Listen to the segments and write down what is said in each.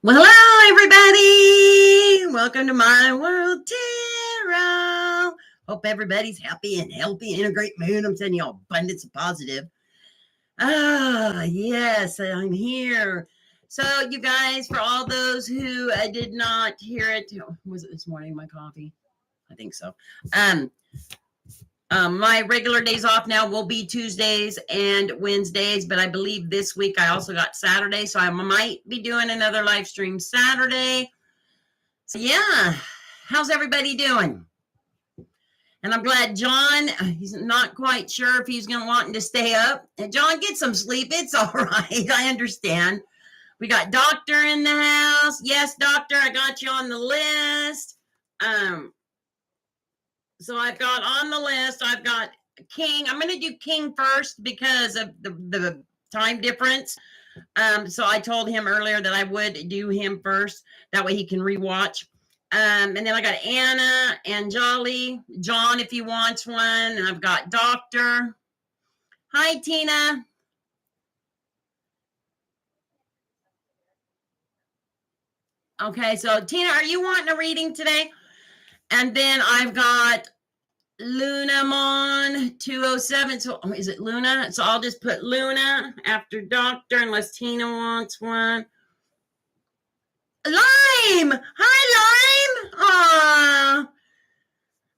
Well, hello, everybody. Welcome to my world, Tarot. Hope everybody's happy and healthy and in a great mood. I'm sending you all abundance of positive. Yes, I'm here. So, you guys, for all those who did not hear it, was it this morning, my coffee? I think so. My regular days off now will be Tuesdays and Wednesdays, but I believe this week I also got Saturday, so I might be doing another live stream Saturday. So yeah, how's everybody doing? And I'm glad John, he's not quite sure if he's going to want to stay up. And John, get some sleep. It's all right. I understand. We got Doctor in the house. Yes, Doctor, I got you on the list. So I've got on the list, I've got King. I'm going to do King first because of the time difference. So I told him earlier that I would do him first. That way he can rewatch. And then I got Anna and Jolly. John, if he wants one. And I've got Doctor. Hi, Tina. Okay, so Tina, are you wanting a reading today? And then I've got Lunamon 207. So is it Luna? So I'll just put Luna after Doctor unless Tina wants one. Lime! Hi, Lime! Aww.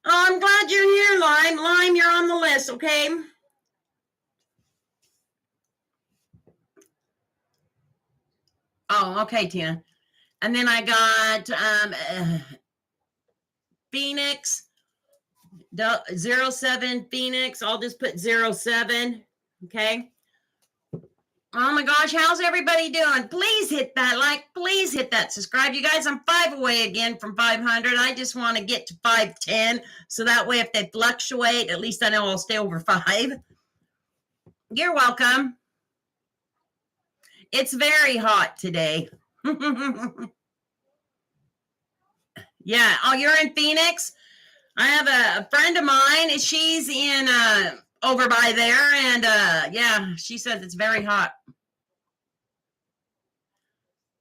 Oh, I'm glad you're here, Lime. Lime, you're on the list, okay? Oh, okay, Tina. And then I got Phoenix, 07 Phoenix. I'll just put 07, okay? Oh my gosh, how's everybody doing? Please hit that like, please hit that subscribe. You guys, I'm 5 away again from 500. I just want to get to 510. So that way, if they fluctuate, at least I know I'll stay over 5. You're welcome. It's very hot today. Yeah. Oh, you're in Phoenix? I have a friend of mine. She's in over by there. And yeah, she says it's very hot.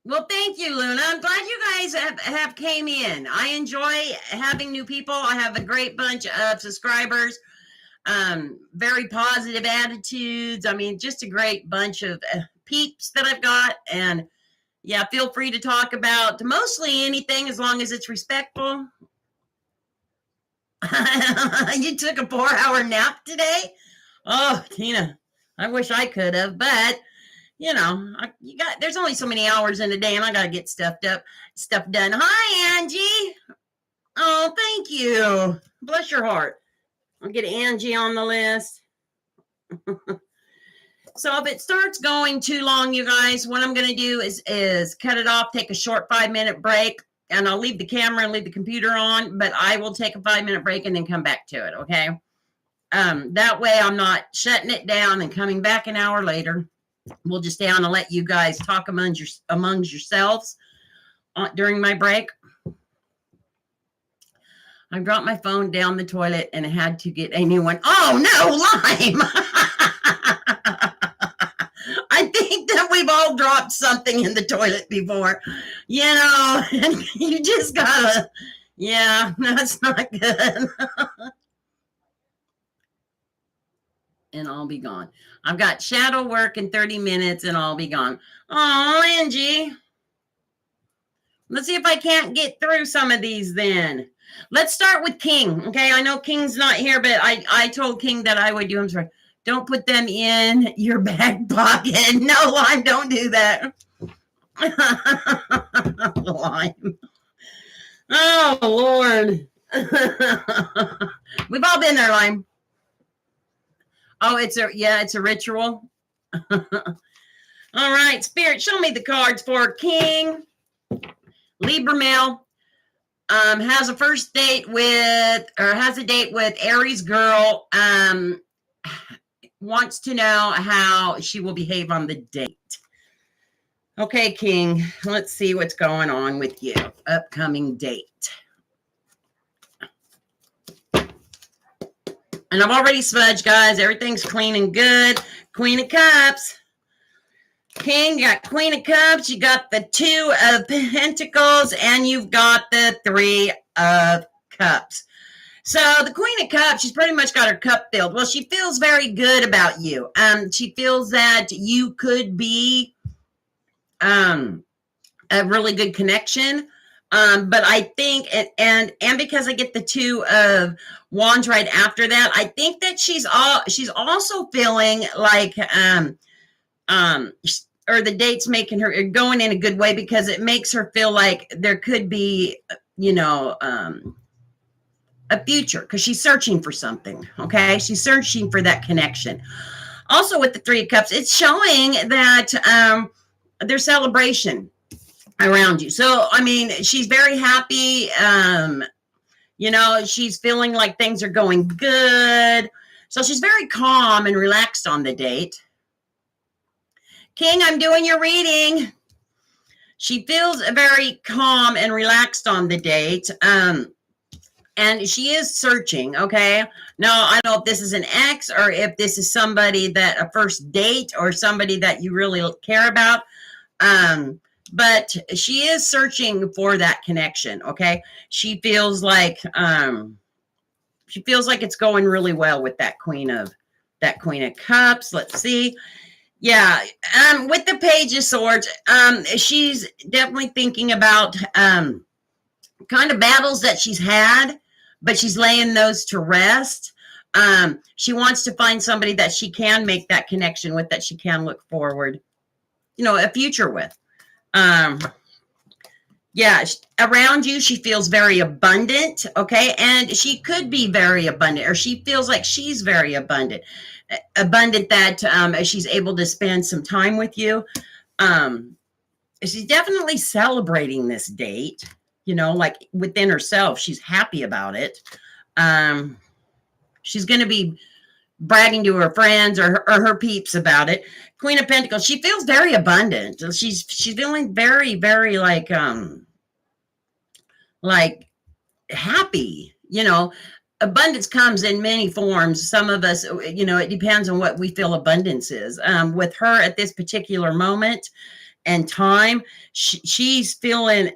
Well, thank you, Luna. I'm glad you guys have came in. I enjoy having new people. I have a great bunch of subscribers, very positive attitudes. I mean, just a great bunch of peeps that I've got. And yeah, feel free to talk about mostly anything as long as it's respectful. You took a 4-hour nap today? Oh, Tina, I wish I could have, but you know, there's only so many hours in a day, and I got to get stuff done. Hi, Angie. Oh, thank you. Bless your heart. I'll get Angie on the list. So if it starts going too long, you guys, what I'm going to do is cut it off, take a short 5-minute break, and I'll leave the camera and leave the computer on, but I will take a 5-minute break and then come back to it, okay? That way I'm not shutting it down and coming back an hour later. We'll just stay on and let you guys talk among yourselves during my break. I dropped my phone down the toilet and I had to get a new one. Oh, no, Lime! I think that we've all dropped something in the toilet before. You know, and you just gotta, yeah, that's not good. And I'll be gone. I've got shadow work in 30 minutes and I'll be gone. Oh, Angie. Let's see if I can't get through some of these then. Let's start with King. Okay, I know King's not here, but I told King that I would do him. Sorry. Don't put them in your back pocket. No, Lime, don't do that. Lime. Oh, Lord. We've all been there, Lime. Oh, it's a ritual. All right, Spirit, show me the cards for King. Libra male has a date with Aries girl. Wants to know how she will behave on the date. Okay, King, let's see what's going on with you. Upcoming date. And I've already smudged, guys. Everything's clean and good. Queen of Cups. King, you got Queen of Cups, you got the Two of Pentacles, and you've got the Three of Cups. So the Queen of Cups, she's pretty much got her cup filled. Well, she feels very good about you. She feels that you could be a really good connection. But I think, and because I get the Two of Wands right after that, I think that she's also feeling like or the date's making her going in a good way, because it makes her feel like there could be, a future, because she's searching for something. Okay, she's searching for that connection. Also, with the Three of Cups, it's showing that there's celebration around you. So, I mean, she's very happy. She's feeling like things are going good. So she's very calm and relaxed on the date. King, I'm doing your reading. She feels very calm and relaxed on the date. And she is searching, okay? Now, I don't know if this is an ex or if this is somebody that a first date or somebody that you really care about. But she is searching for that connection, okay? She feels like it's going really well with that Queen of Cups. Let's see. Yeah, with the Page of Swords, she's definitely thinking about kind of battles that she's had, but she's laying those to rest. She wants to find somebody that she can make that connection with, that she can look forward, a future with. Around you, she feels very abundant, okay? And she could be very abundant, or she feels like she's very abundant that she's able to spend some time with you. She's definitely celebrating this date, like within herself. She's happy about it. She's going to be bragging to her friends or her peeps about it. Queen of Pentacles, she feels very abundant. She's feeling very, very like happy. Abundance comes in many forms. Some of us, it depends on what we feel abundance is. With her at this particular moment and time, she's feeling,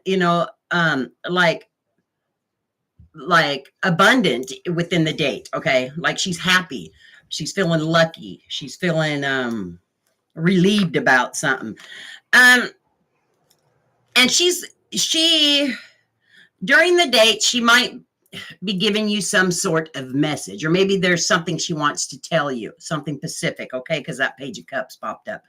like abundant within the date. Okay. Like she's happy. She's feeling lucky. She's feeling relieved about something. And she during the date, she might be giving you some sort of message, or maybe there's something she wants to tell you, something specific, okay? Because that Page of Cups popped up.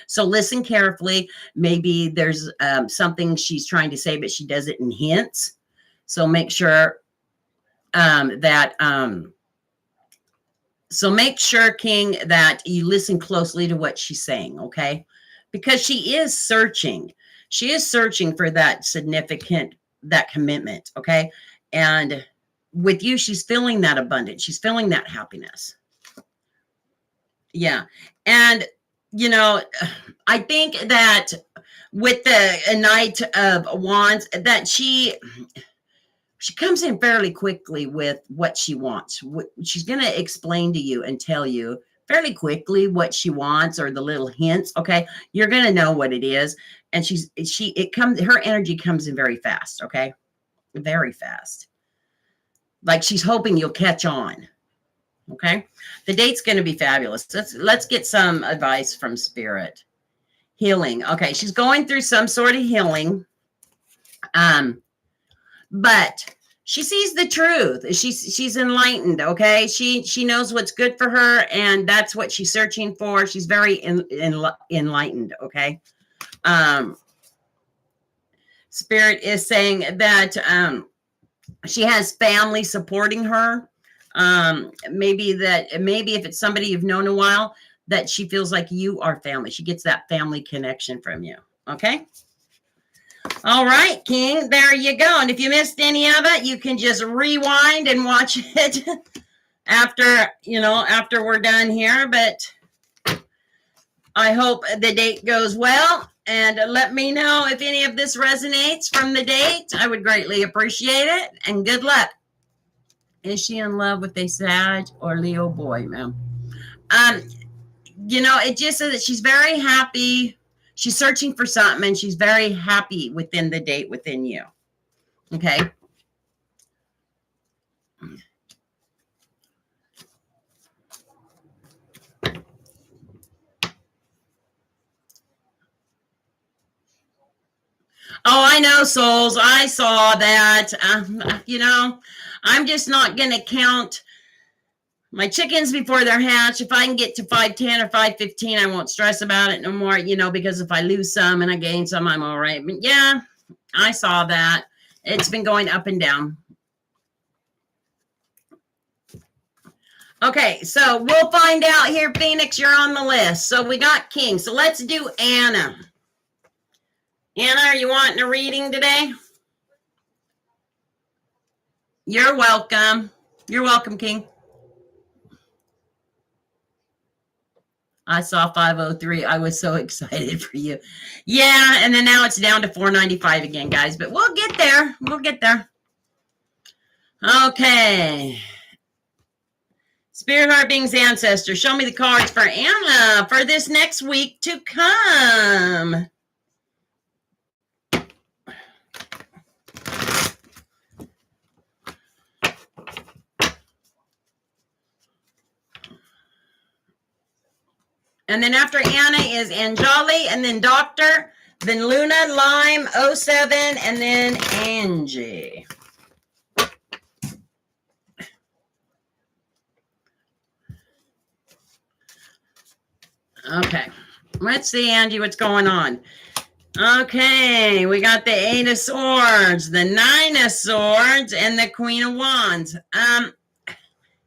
So listen carefully. Maybe there's something she's trying to say, but she does it in hints. So make sure King, that you listen closely to what she's saying, okay? Because she is searching. She is searching for that that commitment, okay? And with you, she's feeling that abundance. She's feeling that happiness. Yeah. And, I think that with the Knight of Wands, that she comes in fairly quickly with what she wants. She's going to explain to you and tell you fairly quickly what she wants, or the little hints. Okay. You're going to know what it is. And her energy comes in very fast. Okay. Very fast. Like she's hoping you'll catch on. Okay. The date's going to be fabulous. Let's get some advice from Spirit. Healing. Okay. She's going through some sort of healing. But she sees the truth. She's enlightened. Okay. She knows what's good for her, and that's what she's searching for. She's very enlightened. Okay. Spirit is saying that, she has family supporting her. Maybe if it's somebody you've known a while, that she feels like you are family. She gets that family connection from you. Okay. All right, King, there you go. And if you missed any of it, you can just rewind and watch it after we're done here. But I hope the date goes well. And let me know if any of this resonates from the date. I would greatly appreciate it. And good luck. Is she in love with a Sag or Leo boy, ma'am? It just says that she's very happy She's searching for something, and she's very happy within the date within you. Okay. Oh, I know, souls. I saw that. I'm just not going to count my chickens before they're hatched. If I can get to 510 or 515, I won't stress about it no more, because if I lose some and I gain some, I'm all right. But yeah, I saw that. It's been going up and down. Okay, so we'll find out here, Phoenix. You're on the list. So we got King. So let's do Anna. Anna, are you wanting a reading today? You're welcome. You're welcome, King. I saw 503. I was so excited for you. Yeah, and then now it's down to 495 again, guys. But we'll get there. We'll get there. Okay. Spirit, heart, beings, ancestors, show me the cards for Anna for this next week to come. And then after Anna is Anjali, and then Doctor, then Luna, Lime, 07, and then Angie. Okay, let's see, Angie, what's going on. Okay, we got the 8 of Swords, the 9 of Swords, and the Queen of Wands.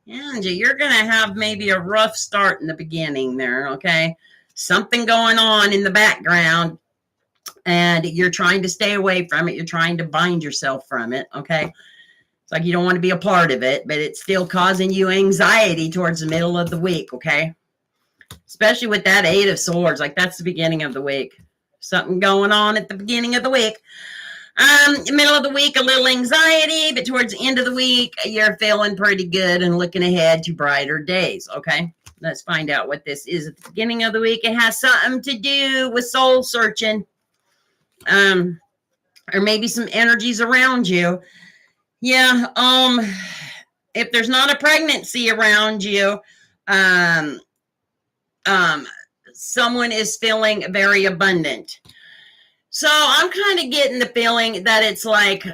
Angie, you're going to have maybe a rough start in the beginning there, okay? Something going on in the background, and you're trying to stay away from it. You're trying to bind yourself from it, okay? It's like you don't want to be a part of it, but it's still causing you anxiety towards the middle of the week, okay? Especially with that 8 of Swords, like that's the beginning of the week. Something going on at the beginning of the week. Middle of the week, a little anxiety, but towards the end of the week, you're feeling pretty good and looking ahead to brighter days, okay? Let's find out what this is at the beginning of the week. It has something to do with soul searching, or maybe some energies around you. Yeah, if there's not a pregnancy around you, someone is feeling very abundant. So I'm kind of getting the feeling that it's like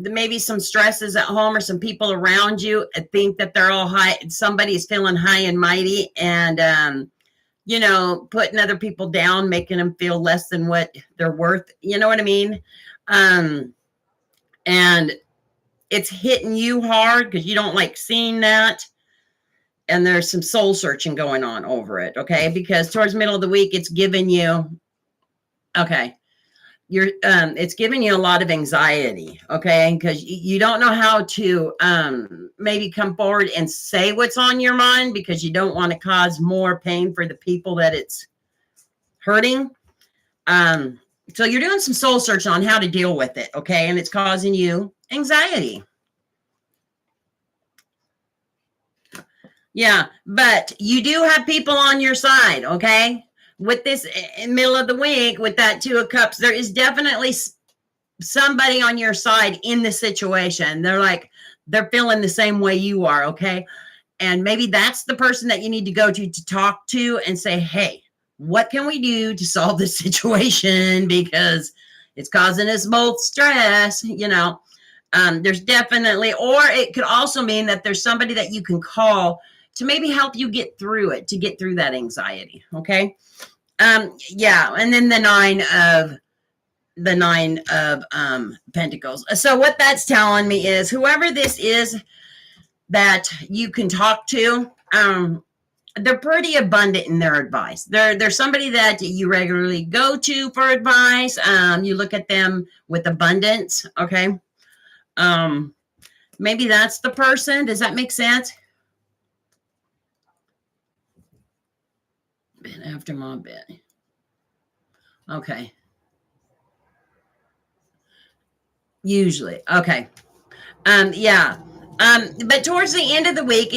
maybe some stresses at home or some people around you think that they're all high. Somebody's feeling high and mighty and, putting other people down, making them feel less than what they're worth. You know what I mean? And it's hitting you hard because you don't like seeing that. And there's some soul searching going on over it, okay? Because towards the middle of the week, it's giving you, it's giving you a lot of anxiety, okay? Because you don't know how to maybe come forward and say what's on your mind because you don't want to cause more pain for the people that it's hurting. So you're doing some soul searching on how to deal with it, okay? And it's causing you anxiety. Yeah, but you do have people on your side, okay? With this middle of the week, with that 2 of Cups, there is definitely somebody on your side in the situation. They're feeling the same way you are, okay? And maybe that's the person that you need to go to talk to and say, hey, what can we do to solve this situation? Because it's causing us both stress, There's definitely, or it could also mean that there's somebody that you can call to maybe help you get through it, to get through that anxiety. Okay. Yeah. And then the nine of Pentacles. So what that's telling me is whoever this is that you can talk to, they're pretty abundant in their advice. They're somebody that you regularly go to for advice. You look at them with abundance. Okay. Maybe that's the person. Does that make sense? Been after my bed. Okay. Usually. Okay. Yeah. But towards the end of the week,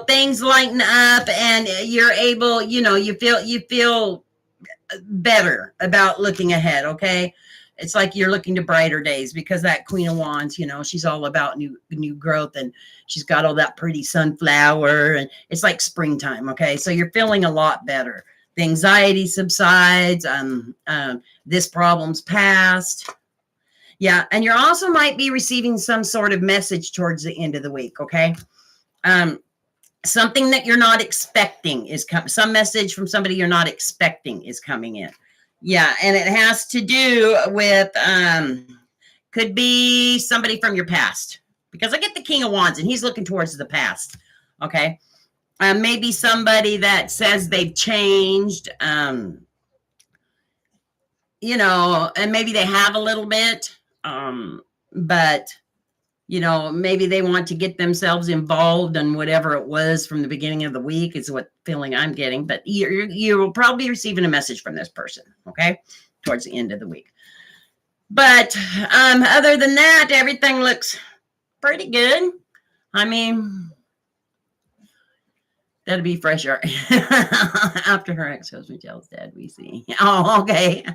things lighten up and you're able, you feel better about looking ahead, okay? It's like you're looking to brighter days because that Queen of Wands, she's all about new growth, and she's got all that pretty sunflower, and it's like springtime, okay? So you're feeling a lot better. The anxiety subsides. This problem's past. Yeah, and you also might be receiving some sort of message towards the end of the week, okay? Something that you're not expecting is coming. Some message from somebody you're not expecting is coming in. Yeah, and it has to do with, could be somebody from your past. Because I get the King of Wands, and he's looking towards the past, okay? Maybe somebody that says they've changed, and maybe they have a little bit, but maybe they want to get themselves involved in whatever it was from the beginning of the week is what feeling I'm getting. But you will probably be receiving a message from this person, okay, towards the end of the week. But other than that, everything looks pretty good. I mean, that'd be fresh air. After her ex-husband tells Dad, we see. Oh, okay.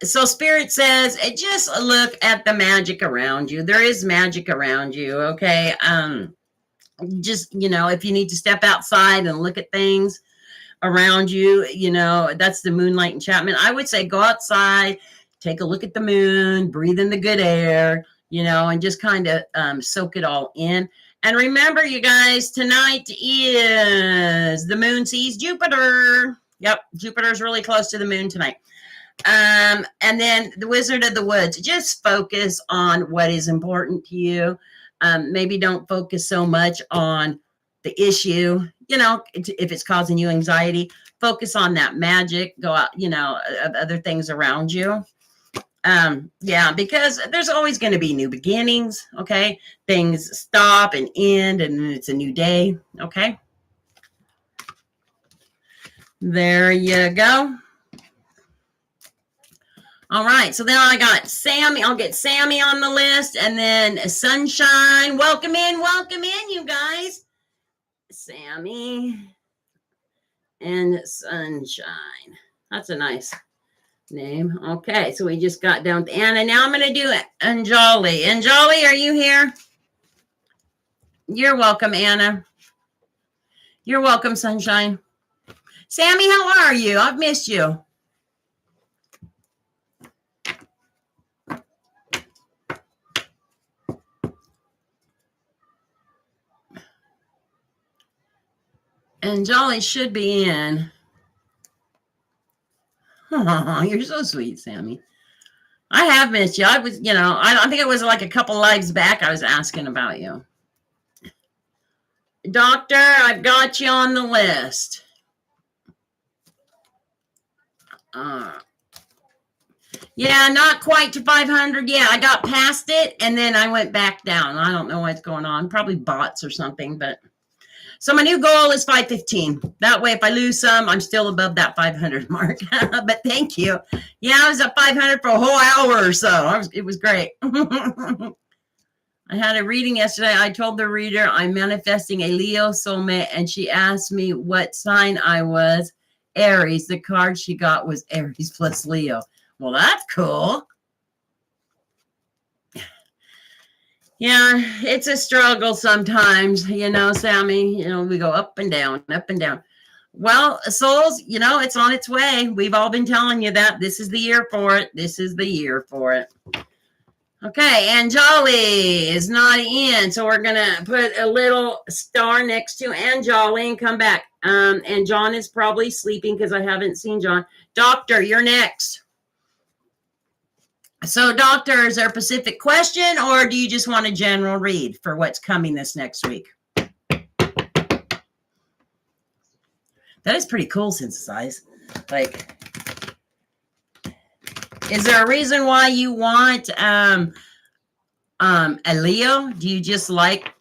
So Spirit says, just look at the magic around you. There is magic around you, okay? Just, if you need to step outside and look at things around you, that's the moonlight enchantment. I would say go outside, take a look at the moon, breathe in the good air, and just kind of soak it all in. And remember, you guys, tonight is the moon sees Jupiter. Yep, Jupiter's really close to the moon tonight. And then the Wizard of the Woods, just focus on what is important to you. Maybe don't focus so much on the issue, if it's causing you anxiety, focus on that magic, go out, other things around you. Yeah, because there's always going to be new beginnings. Okay. Things stop and end, and then it's a new day. Okay. There you go. All right, so then I got Sammy. I'll get Sammy on the list, and then Sunshine. Welcome in, you guys. Sammy and Sunshine. That's a nice name. Okay, so we just got down to Anna. Now I'm going to do it. Anjali. Anjali, are you here? You're welcome, Anna. You're welcome, Sunshine. Sammy, how are you? I've missed you. And Jolly should be in. Oh, you're so sweet, Sammy. I have missed you. I was, I think it was like a couple lives back I was asking about you. Doctor, I've got you on the list. Yeah, not quite to 500. Yeah, I got past it, and then I went back down. I don't know what's going on. Probably bots or something, but... So my new goal is 515. That way, if I lose some, I'm still above that 500 mark. But thank you. Yeah, I was at 500 for a whole hour or so. It was great. I had a reading yesterday. I told the reader I'm manifesting a Leo soulmate, and she asked me what sign I was. Aries. The card she got was Aries plus Leo. Well, that's cool. Yeah, it's a struggle sometimes, Sammy. We go up and down, up and down. Well, souls, it's on its way. We've all been telling you that. This is the year for it. This is the year for it. Okay, Anjali is not in, so we're going to put a little star next to Anjali and come back. And John is probably sleeping because I haven't seen John. Doctor, you're next. So, Doctor, is there a specific question, or do you just want a general read for what's coming this next week? That is pretty cool, Synthesize. Like, is there a reason why you want a Leo? Do you just like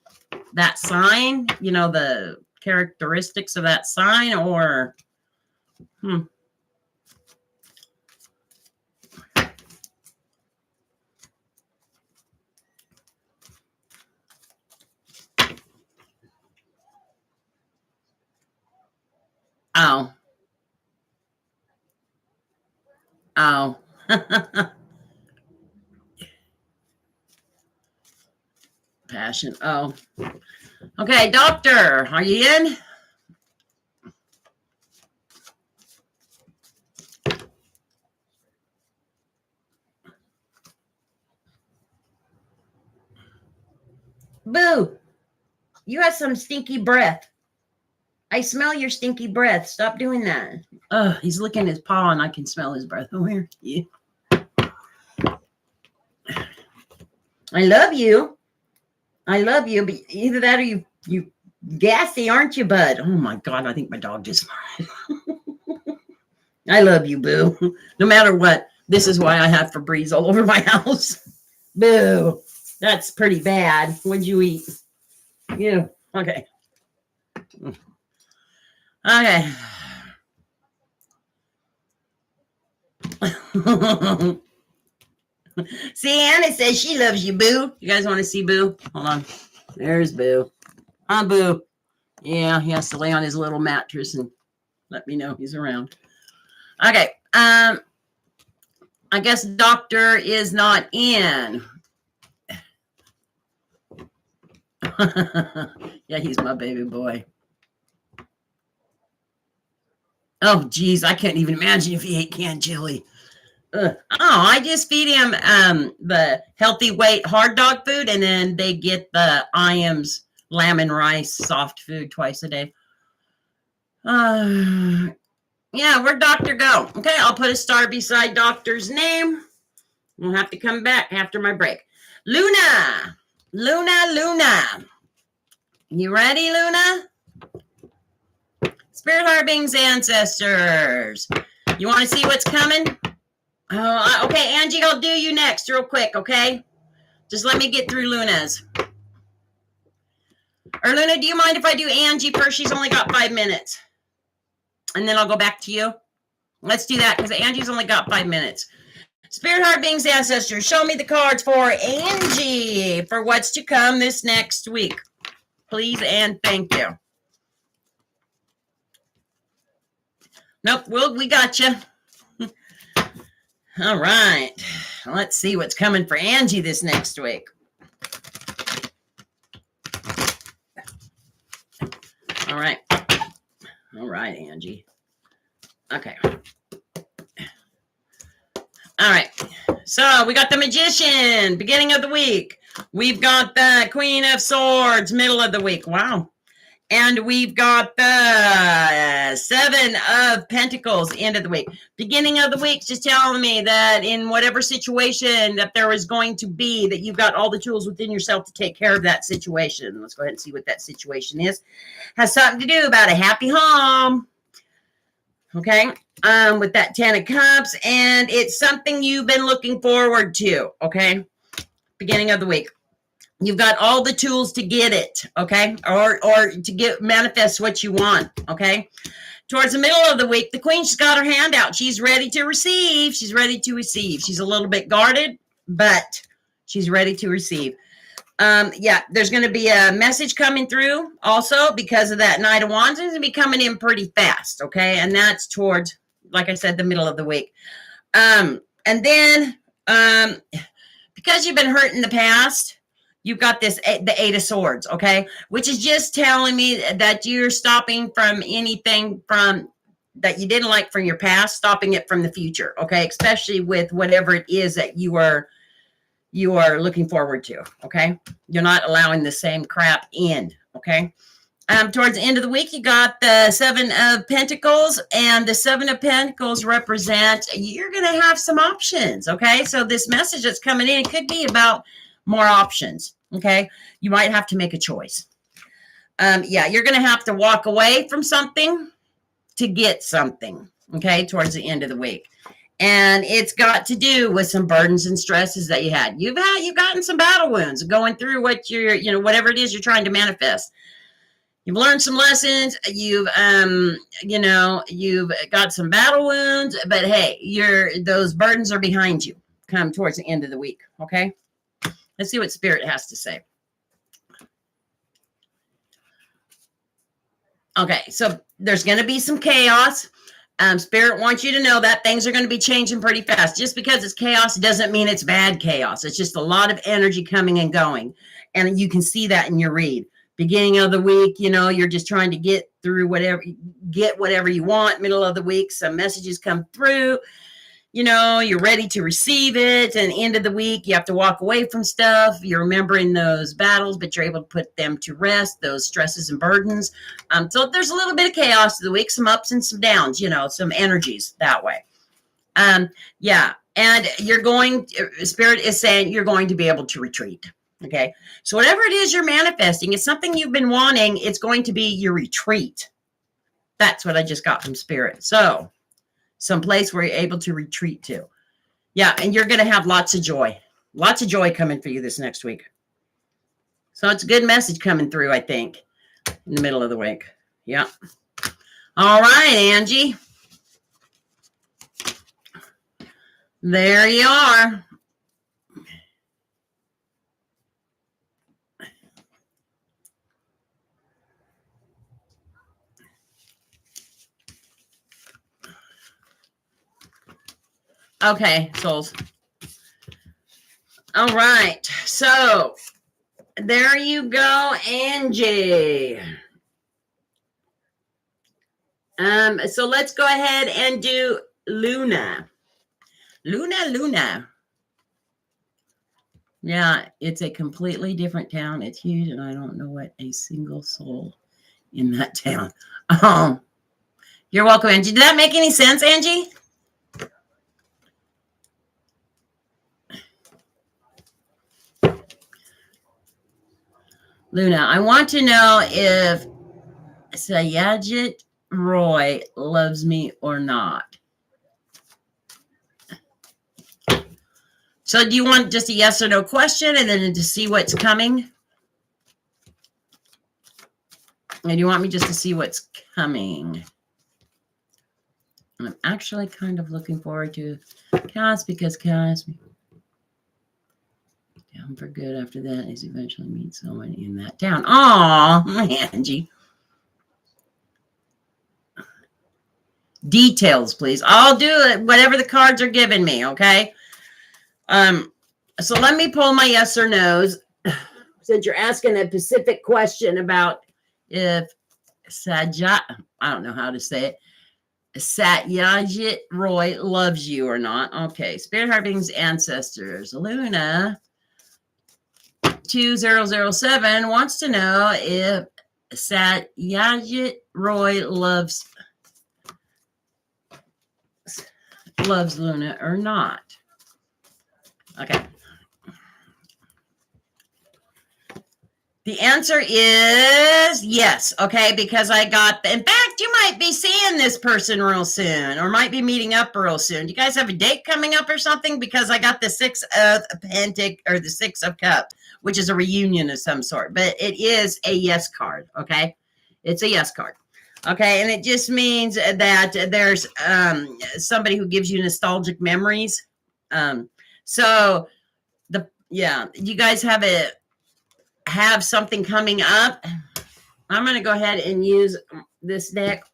that sign? The characteristics of that sign, or... Oh. Oh. Passion. Oh. Okay, doctor, are you in? Boo, you have some stinky breath. I smell your stinky breath. Stop doing that. Oh, he's licking his paw and I can smell his breath. Oh, here. Yeah. I love you. I love you, but either that or you gassy, aren't you, bud? Oh my God, I think my dog just I love you, Boo. No matter what. This is why I have Febreze all over my house. Boo. That's pretty bad. What'd you eat? You. Okay. Okay. See, Anna says she loves you, Boo. You guys want to see Boo? Hold on. There's Boo. Huh, Boo? Yeah, he has to lay on his little mattress and let me know he's around. Okay. I guess doctor is not in. Yeah, he's my baby boy. Oh, geez, I can't even imagine if he ate canned chili. Oh, I just feed him the healthy weight hard dog food, and then they get the IAMS lamb and rice soft food twice a day. Yeah, where'd doctor go? Okay, I'll put a star beside doctor's name. We'll have to come back after my break. Luna. You ready, Luna? Spirit heart beings, ancestors. You want to see what's coming? Oh, okay, Angie, I'll do you next real quick, okay? Just let me get through Luna's. Or Luna, do you mind if I do Angie first? She's only got 5 minutes. And then I'll go back to you. Let's do that because Angie's only got 5 minutes. Spirit heart beings, ancestors, show me the cards for Angie for what's to come this next week. Please and thank you. Nope, we got you. All right. Let's see what's coming for Angie this next week. All right. All right, Angie. Okay. All right. So we got the Magician, beginning of the week. We've got the Queen of Swords, middle of the week. Wow. And we've got the Seven of Pentacles, end of the week. Beginning of the week, just telling me that in whatever situation that there is going to be, that you've got all the tools within yourself to take care of that situation. Let's go ahead and see what that situation is. Has something to do about a happy home. Okay. With that 10 of Cups. And it's something you've been looking forward to. Okay. Beginning of the week. You've got all the tools to get it, okay? Or to manifest what you want, okay? Towards the middle of the week, the Queen's got her hand out. She's ready to receive. She's ready to receive. She's a little bit guarded, but she's ready to receive. Yeah, there's going to be a message coming through also because of that Knight of Wands. It's going to be coming in pretty fast, okay? And that's towards, like I said, the middle of the week. And then because you've been hurt in the past, you've got the 8 of Swords, okay? Which is just telling me that you're stopping from anything from that you didn't like from your past, stopping it from the future, okay? Especially with whatever it is that you are looking forward to, okay? You're not allowing the same crap in, okay? Towards the end of the week, you got the 7 of Pentacles, and the 7 of Pentacles represent you're going to have some options, okay? So this message that's coming in, it could be about more options, okay? You might have to make a choice. Yeah, you're going to have to walk away from something to get something, okay, towards the end of the week. And it's got to do with some burdens and stresses that you had. You've gotten some battle wounds going through what you're, whatever it is you're trying to manifest. You've learned some lessons. You've got some battle wounds, but hey, those burdens are behind you come towards the end of the week, okay? Let's see what Spirit has to say. Okay, so there's going to be some chaos. Spirit wants you to know that things are going to be changing pretty fast. Just because it's chaos doesn't mean it's bad chaos. It's just a lot of energy coming and going. And you can see that in your read. Beginning of the week, you're just trying to get through get whatever you want. Middle of the week, some messages come through. You're ready to receive it. And end of the week, you have to walk away from stuff. You're remembering those battles, but you're able to put them to rest, those stresses and burdens. So there's a little bit of chaos of the week, some ups and some downs, some energies that way. Yeah. And Spirit is saying you're going to be able to retreat. Okay. So whatever it is you're manifesting, it's something you've been wanting. It's going to be your retreat. That's what I just got from Spirit. So someplace where you're able to retreat to. Yeah. And you're going to have lots of joy coming for you this next week. So it's a good message coming through, I think, in the middle of the week. Yeah. All right, Angie. There you are. Okay, souls. All right. So there you go, Angie. So let's go ahead and do Luna. Luna. Yeah, it's a completely different town. It's huge, and I don't know what a single soul in that town. You're welcome, Angie. Did that make any sense, Angie? Luna, I want to know if Satyajit Roy loves me or not. So do you want just a yes or no question and then to see what's coming? And do you want me just to see what's coming? I'm actually kind of looking forward to chaos because chaos down for good after that is eventually meet someone in that town. Aw, Angie. Details, please. I'll do it, whatever the cards are giving me, okay? So let me pull my yes or no's. Since you're asking a specific question about if I don't know how to say it, Satyajit Roy loves you or not. Okay, Spirit Harping's ancestors. Luna 2007 wants to know if Satyajit Roy loves Luna or not. Okay. The answer is yes, okay, because I got, in fact, you might be seeing this person real soon or might be meeting up real soon. Do you guys have a date coming up or something? Because I got the 6 of Pentacle or the 6 of Cups, which is a reunion of some sort, but it is a yes card, okay? It's a yes card. Okay, and it just means that there's somebody who gives you nostalgic memories. So you guys have something coming up. I'm going to go ahead and use this deck.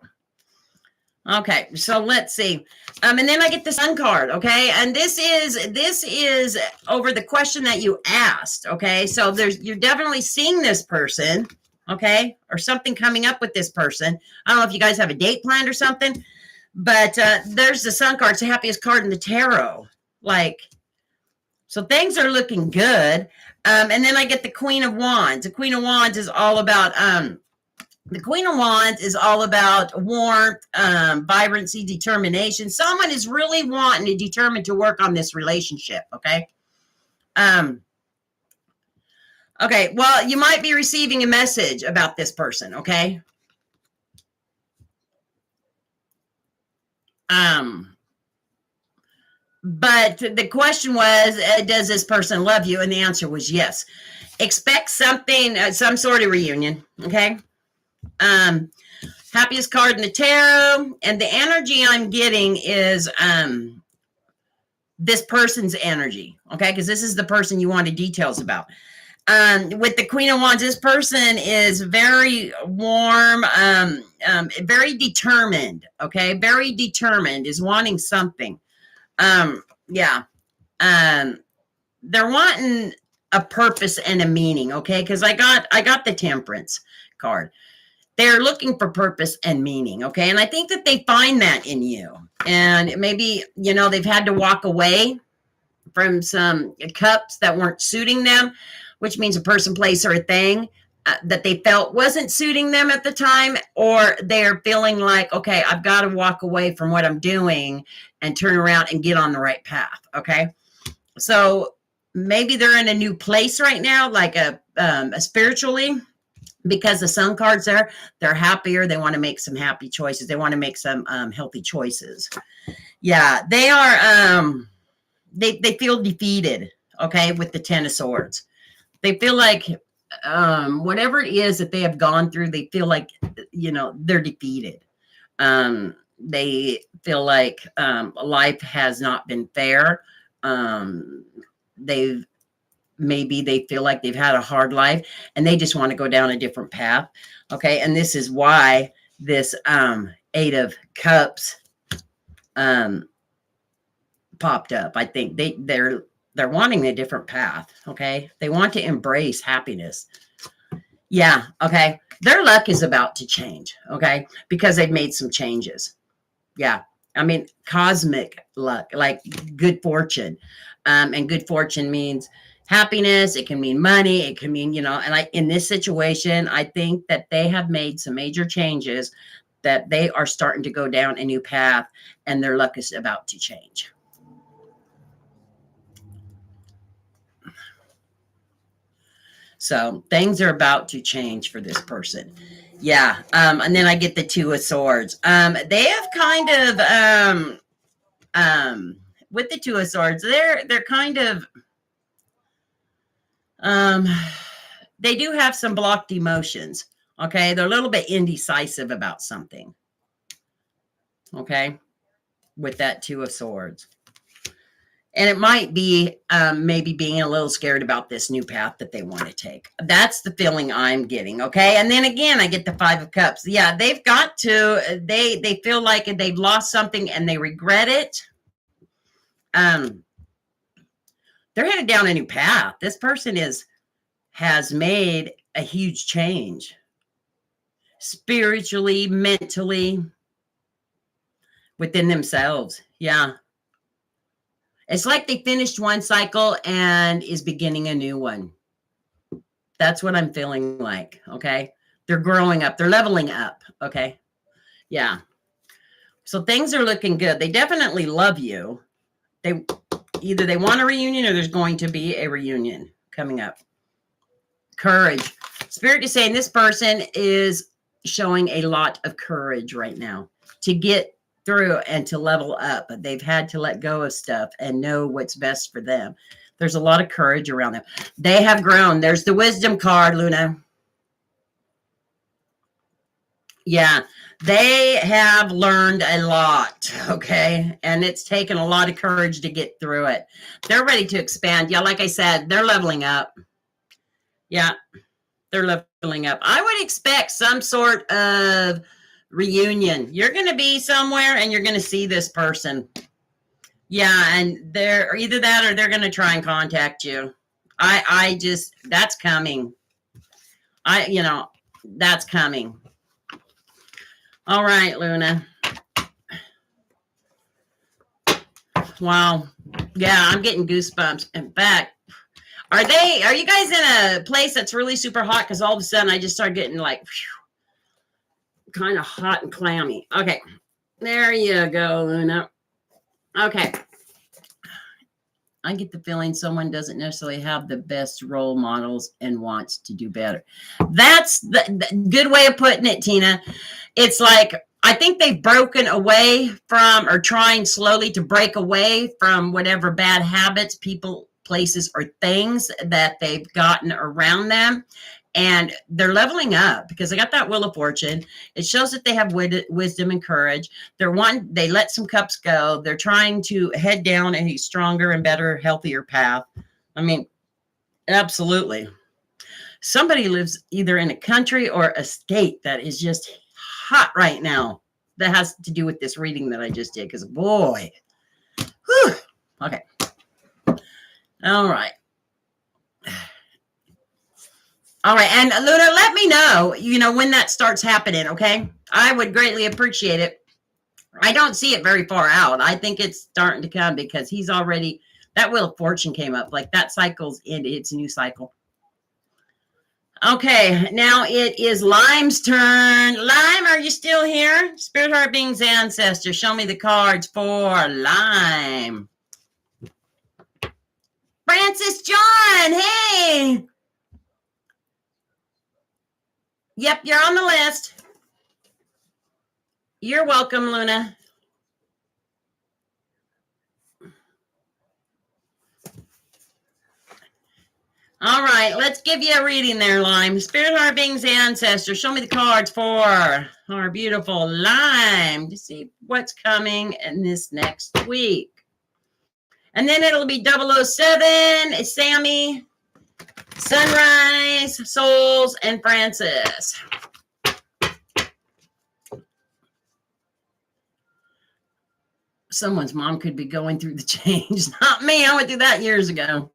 Okay, so let's see. And then I get the Sun card, okay? And this is over the question that you asked, okay? So you're definitely seeing this person, okay? Or something coming up with this person. I don't know if you guys have a date planned or something, but there's the Sun card. It's the happiest card in the tarot. So things are looking good. And then I get the Queen of Wands. The Queen of Wands is all about warmth, vibrancy, determination. Someone is really wanting to determine to work on this relationship, okay? Okay, well, you might be receiving a message about this person, okay? But the question was, does this person love you? And the answer was yes. Expect something, some sort of reunion, okay? Happiest card in the tarot. And the energy I'm getting is this person's energy, okay? Because this is the person you wanted details about. With the Queen of Wands, this person is very warm, very determined. Okay, very determined, is wanting something. Yeah. They're wanting a purpose and a meaning. Okay, because I got the Temperance card. They're looking for purpose and meaning. Okay, and I think that they find that in you. And maybe, they've had to walk away from some cups that weren't suiting them, which means a person, place, or a thing that they felt wasn't suiting them at the time, or they're feeling like, okay, I've got to walk away from what I'm doing and turn around and get on the right path. Okay, so maybe they're in a new place right now, like a spiritually, because the Sun card's there. They're happier. They want to make some happy choices. They want to make some healthy choices. Yeah, they are. They feel defeated. Okay, with the Ten of Swords, they feel like whatever it is that they have gone through, they feel like they're defeated. They feel like life has not been fair. They feel like they've had a hard life and they just want to go down a different path. Okay. And this is why this Eight of Cups popped up. I think they're wanting a different path. Okay. They want to embrace happiness. Yeah. Okay. Their luck is about to change. Okay. Because they've made some changes. Yeah. I mean, cosmic luck, like good fortune. And good fortune means happiness. It can mean money. It can mean, and in this situation, I think that they have made some major changes, that they are starting to go down a new path and their luck is about to change. So things are about to change for this person. Yeah. And then I get the Two of Swords. They have kind of, with the Two of Swords, they're kind of, they do have some blocked emotions. Okay. They're a little bit indecisive about something. Okay. With that Two of Swords. And it might be maybe being a little scared about this new path that they want to take. That's the feeling I'm getting. Okay. And then again, I get the Five of Cups. Yeah, they've got to, they feel like they've lost something and they regret it. They're headed down a new path. This person has made a huge change. Spiritually, mentally, within themselves. Yeah. It's like they finished one cycle and is beginning a new one. That's what I'm feeling like. Okay. They're growing up. They're leveling up. Okay. Yeah. So things are looking good. They definitely love you. Either they want a reunion or there's going to be a reunion coming up. Courage. Spirit is saying this person is showing a lot of courage right now to get through and to level up. They've had to let go of stuff and know what's best for them. There's a lot of courage around them. They have grown. There's the Wisdom card, Luna. Yeah, they have learned a lot. Okay. And it's taken a lot of courage to get through it. They're ready to expand. Yeah, like I said, they're leveling up. Yeah, they're leveling up. I would expect some sort of reunion. You're going to be somewhere and you're going to see this person. Yeah, and they're either that or they're going to try and contact you. That's coming. That's coming. All right, Luna. Wow. Yeah, I'm getting goosebumps. In fact, are you guys in a place that's really super hot? Because all of a sudden I just started getting like kind of hot and clammy. Okay. There you go, Luna. Okay. I get the feeling someone doesn't necessarily have the best role models and wants to do better. That's the good way of putting it, Tina. It's like, I think they've broken away from, or trying slowly to break away from whatever bad habits, people, places, or things that they've gotten around them. And they're leveling up because they got that Wheel of Fortune. It shows that they have wisdom and courage. They let some cups go. They're trying to head down a stronger and better, healthier path. I mean, absolutely. Somebody lives either in a country or a state that is just hot right now. That has to do with this reading that I just did, because boy. Whew. Okay. All right. All right. And Luna, let me know, when that starts happening, okay? I would greatly appreciate it. I don't see it very far out. I think it's starting to come because he's already, that Wheel of Fortune came up. Like that cycle's into its new cycle. Okay, now it is Lime's turn. Lime, are you still here? Spirit, heart, beings, ancestors, show me the cards for Lime. Francis John, hey. Yep, you're on the list. You're welcome, Luna. All right, let's give you a reading there, Lime. Spirit, heart, beings, ancestors, show me the cards for our beautiful Lime to see what's coming in this next week. And then it'll be 007, Sammy, Sunrise, Souls, and Francis. Someone's mom could be going through the change. Not me. I went through that years ago.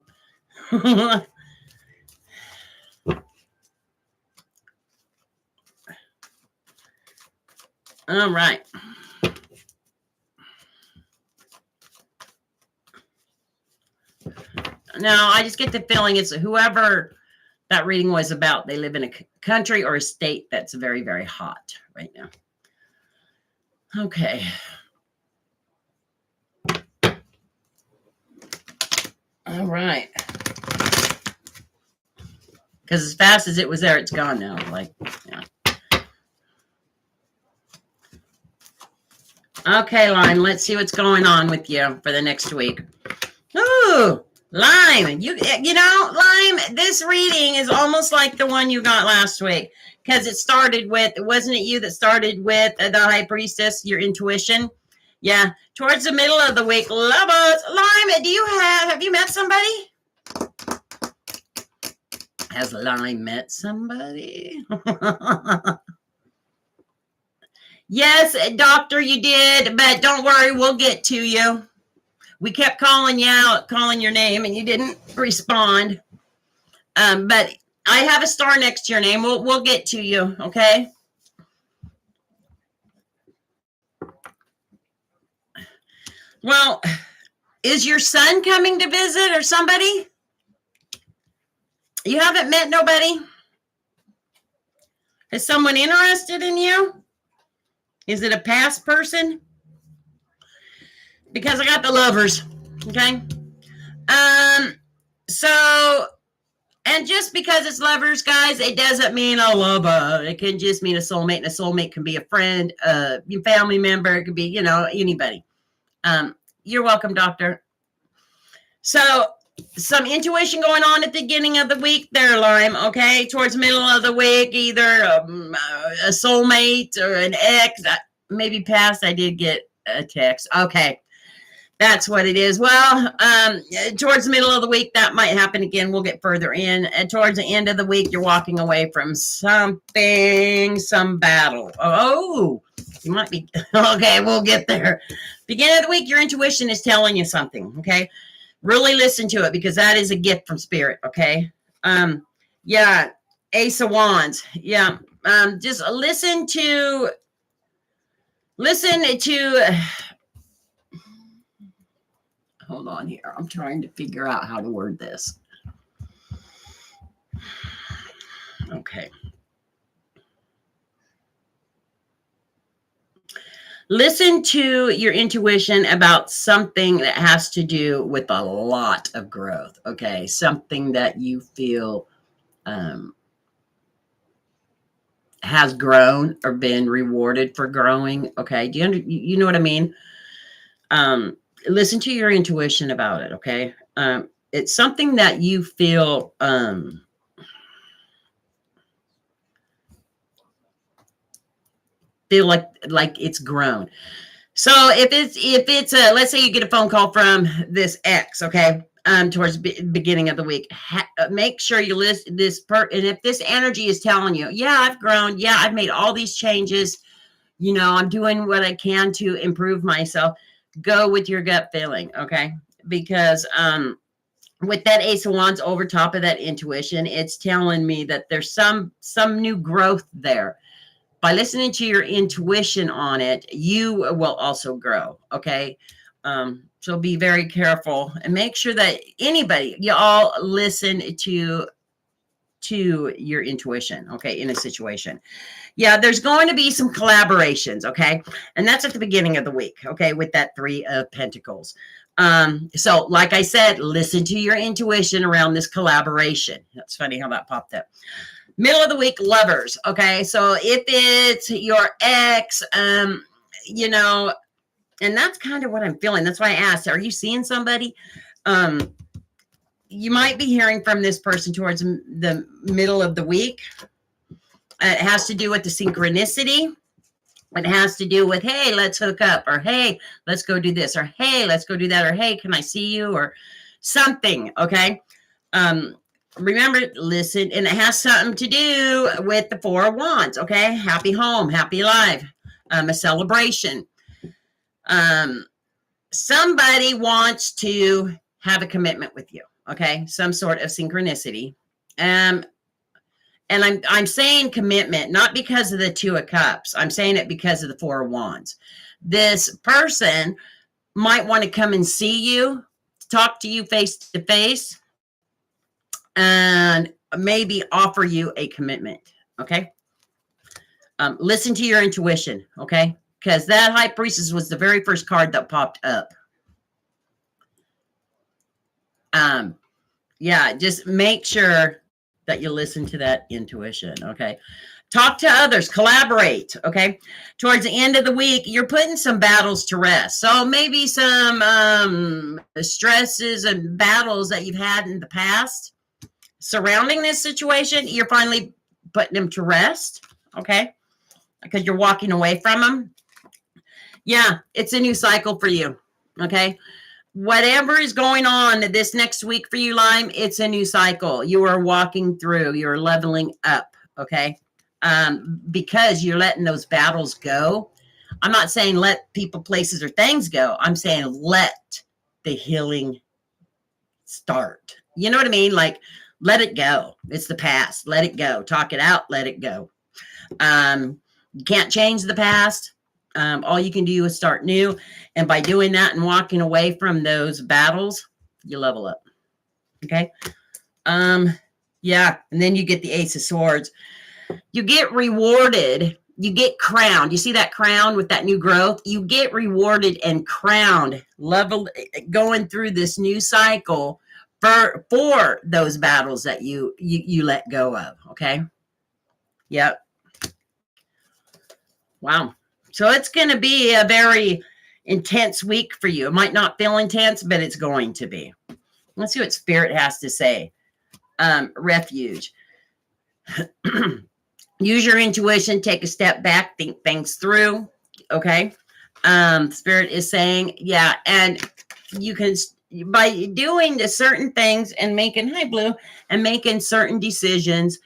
All right. Now, I just get the feeling it's whoever that reading was about. They live in a country or a state that's very, very hot right now. Okay. All right. Because as fast as it was there, it's gone now. Like, yeah. Okay, Lime, let's see what's going on with you for the next week. Ooh, Lime, you know, Lime, this reading is almost like the one you got last week, because it started with, wasn't it you that started with the High Priestess, your intuition? Yeah, towards the middle of the week, lovers. Lime, have you met somebody? Has Lime met somebody? Yes, doctor, you did, but don't worry, we'll get to you. We kept calling you out, calling your name, and you didn't respond. But I have a star next to your name. We'll get to you, okay? Well, is your son coming to visit or somebody? You haven't met nobody? Is someone interested in you? Is it a past person? Because I got the lovers, okay? So, and just because it's lovers, guys, it doesn't mean a lover. It can just mean a soulmate, and a soulmate can be a friend, a family member. It could be, anybody. You're welcome, doctor. So, some intuition going on at the beginning of the week there, Lime, okay? Towards the middle of the week, either a soulmate or an ex. Maybe past, I did get a text. Okay, that's what it is. Well, towards the middle of the week, that might happen again. We'll get further in. And towards the end of the week, you're walking away from something, some battle. Oh, you might be. Okay, we'll get there. Beginning of the week, your intuition is telling you something, okay? Really listen to it, because that is a gift from spirit, okay? Yeah, Ace of Wands. Yeah, just listen to, hold on here. I'm trying to figure out how to word this. Okay. Listen to your intuition about something that has to do with a lot of growth, okay? Something that you feel has grown or been rewarded for growing, okay? Do you know what I mean? Listen to your intuition about it, okay? It's something that you feel like it's grown. So if it's let's say you get a phone call from this ex, okay? towards beginning of the week. Make sure you list this and if this energy is telling you, yeah, I've grown, yeah, I've made all these changes, you know, I'm doing what I can to improve myself, go with your gut feeling, okay? Because with that Ace of Wands over top of that intuition, it's telling me that there's some new growth there. By listening to your intuition on it, you will also grow, okay? So be very careful and make sure that you all listen to your intuition, okay, in a situation. Yeah, there's going to be some collaborations, okay? And that's at the beginning of the week, okay, with that 3 of Pentacles. So like I said, listen to your intuition around this collaboration. That's funny how that popped up. Middle of the week, lovers, okay? So if it's your ex, you know, and that's kind of what I'm feeling. That's why I asked, are you seeing somebody? You might be hearing from this person towards the middle of the week. It has to do with the synchronicity. It has to do with, hey, let's hook up, or hey, let's go do this, or hey, let's go do that, or hey, can I see you, or something, okay? Remember, listen, and it has something to do with the 4 of Wands, okay? Happy home, happy life, a celebration. Somebody wants to have a commitment with you, okay? Some sort of synchronicity. And I'm saying commitment, not because of the 2 of Cups. I'm saying it because of the 4 of Wands. This person might want to come and see you, talk to you face to face, and maybe offer you a commitment, okay? Listen to your intuition, okay? Because that High Priestess was the very first card that popped up. Yeah, just make sure that you listen to that intuition, okay? Talk to others, collaborate, okay? Towards the end of the week, you're putting some battles to rest. So maybe some stresses and battles that you've had in the past surrounding this situation, you're finally putting them to rest, okay? Because you're walking away from them. Yeah, it's a new cycle for you, okay? Whatever is going on this next week for you, Lime, it's a new cycle. You are walking through, you're leveling up, okay? Because you're letting those battles go. I'm not saying let people, places, or things go. I'm saying let the healing start. You know what I mean? Like, let it go. It's the past. Let it go. Talk it out. Let it go. You can't change the past. All you can do is start new. And by doing that and walking away from those battles, you level up. Okay. Yeah. And then you get the Ace of Swords. You get rewarded. You get crowned. You see that crown with that new growth? You get rewarded and crowned, leveled, going through this new cycle for those battles that you let go of. Okay. Yep. Wow. So it's going to be a very intense week for you. It might not feel intense, but it's going to be. Let's see what Spirit has to say. Refuge. Use your intuition. Take a step back. Think things through. Okay. Spirit is saying, yeah. And you can, by doing the certain things and making, hi, Blue, and making certain decisions,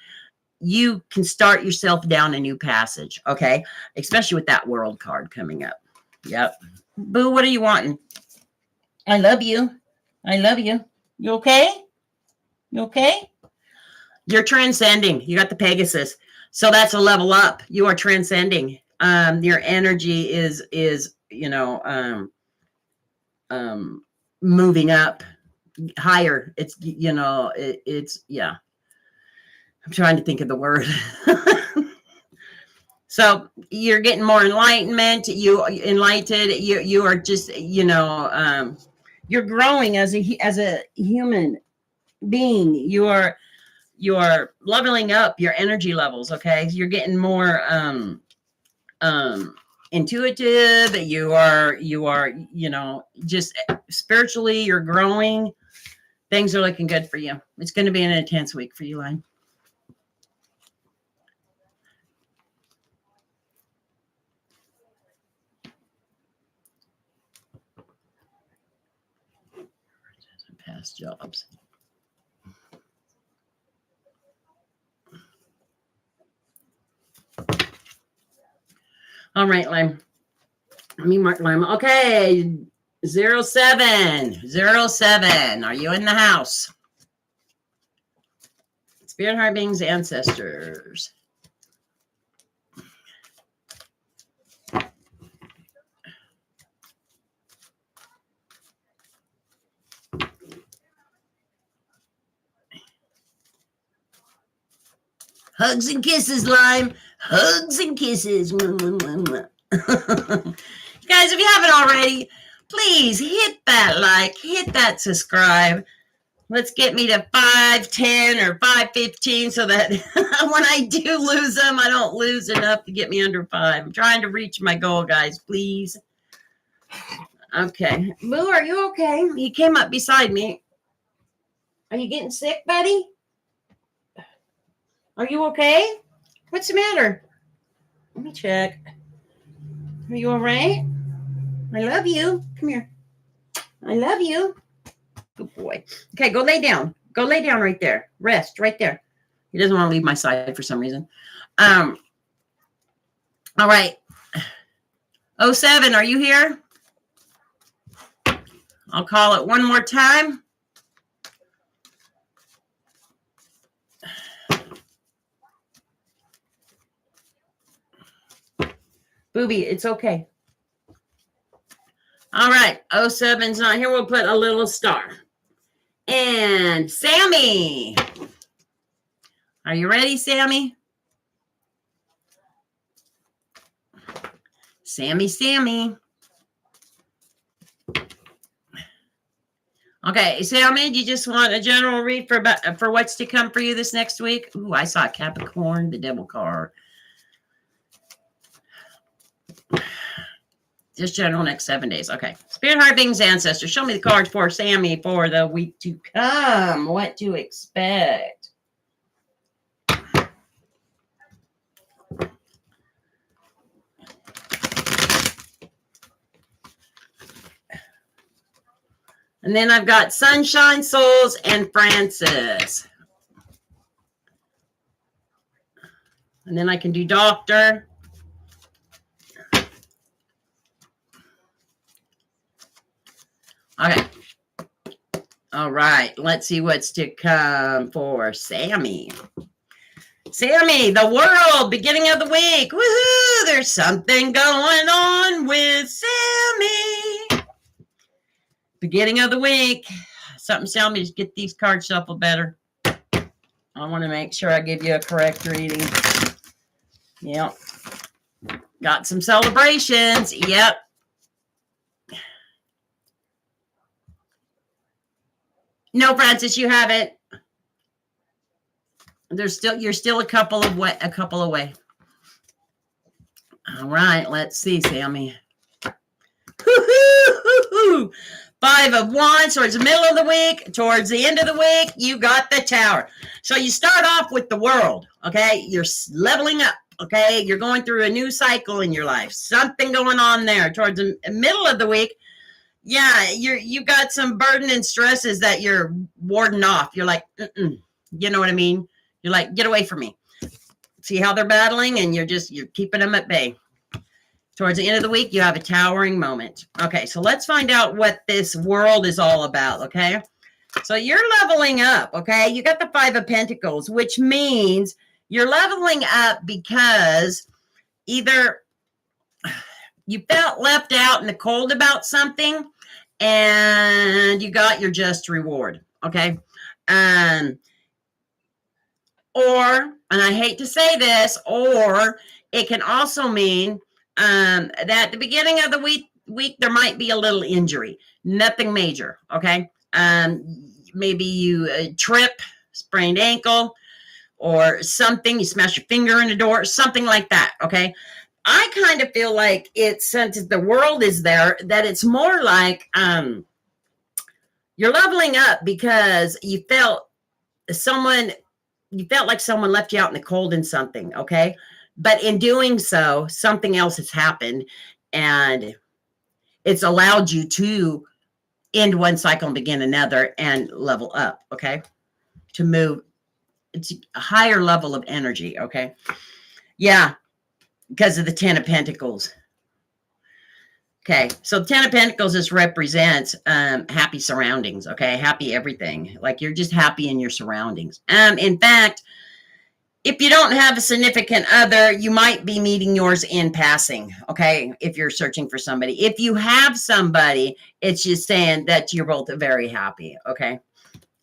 you can start yourself down a new passage, okay? Especially with that World card coming up. Yep. Boo, what are you wanting? I love you. I love you. You okay? You okay? You're transcending. You got the Pegasus. So that's a level up. You are transcending. Your energy is moving up higher. It's, it's, yeah. I'm trying to think of the word. So you're getting more enlightenment. You are just, you're growing as a human being. You are leveling up your energy levels. Okay. You're getting more, intuitive. You are, just spiritually, you're growing. Things are looking good for you. It's going to be an intense week for you, Line. past jobs. All right, Lime. Let me mark Lime. Okay, 07. Are you in the house? Spirit, heart beings, ancestors. Hugs and kisses, Lime. Hugs and kisses. Guys, if you haven't already, please hit that like, hit that subscribe. Let's get me to 510 or 515 so that when I do lose them, I don't lose enough to get me under 5. I'm trying to reach my goal, guys, please. Okay. Boo, are you okay? He came up beside me. Are you getting sick, buddy? Are you okay? What's the matter? Let me check. Are you all right? I love you. Come here. I love you. Good boy. Okay, go lay down. Go lay down right there. Rest right there. He doesn't want to leave my side for some reason. All right. 07, are you here? I'll call it one more time. Booby, it's okay. All right. 07's not here. We'll put a little star. And Sammy. Are you ready, Sammy? Sammy. Okay, Sammy, do you just want a general read for what's to come for you this next week? Ooh, I saw Capricorn, the devil card. Just general next 7 days. Okay. Spirit, heart, beings, ancestors. Show me the cards for Sammy for the week to come. What to expect. And then I've got Sunshine Souls and Francis. And then I can do Doctor. Okay. All right. Let's see what's to come for Sammy. Sammy, the world, beginning of the week. Woohoo! There's something going on with Sammy. Beginning of the week. Something tell me to get these cards shuffled better. I want to make sure I give you a correct reading. Yep. Got some celebrations. Yep. No, Francis, you haven't. You're still a couple away. All right, let's see, Sammy. 5 of Wands towards the middle of the week. Towards the end of the week, you got the Tower. So you start off with the world, okay? You're leveling up, okay? You're going through a new cycle in your life. Something going on there. Towards the middle of the week, yeah, you got some burden and stresses that you're warding off. You're like, you know what I mean? You're like, get away from me. See how they're battling, and you're keeping them at bay. Towards the end of the week, you have a towering moment. Okay, so let's find out what this world is all about, okay? So you're leveling up, okay? You got the 5 of Pentacles, which means you're leveling up because either you felt left out in the cold about something and you got your just reward, okay? Or, and I hate to say this, or it can also mean that at the beginning of the week there might be a little injury. Nothing major, okay? Maybe you trip, sprained ankle, or something. You smash your finger in the door, something like that, okay? I kind of feel like it's, since the world is there, that it's more like you're leveling up because you felt like someone left you out in the cold in something, okay? But in doing so, something else has happened, and it's allowed you to end one cycle and begin another and level up, okay? To move to a higher level of energy, okay? Yeah, because of the 10 of Pentacles. Okay, so 10 of Pentacles just represents happy surroundings, okay? Happy everything. Like you're just happy in your surroundings. In fact, if you don't have a significant other, you might be meeting yours in passing, okay? If you're searching for somebody. If you have somebody, it's just saying that you're both very happy, okay?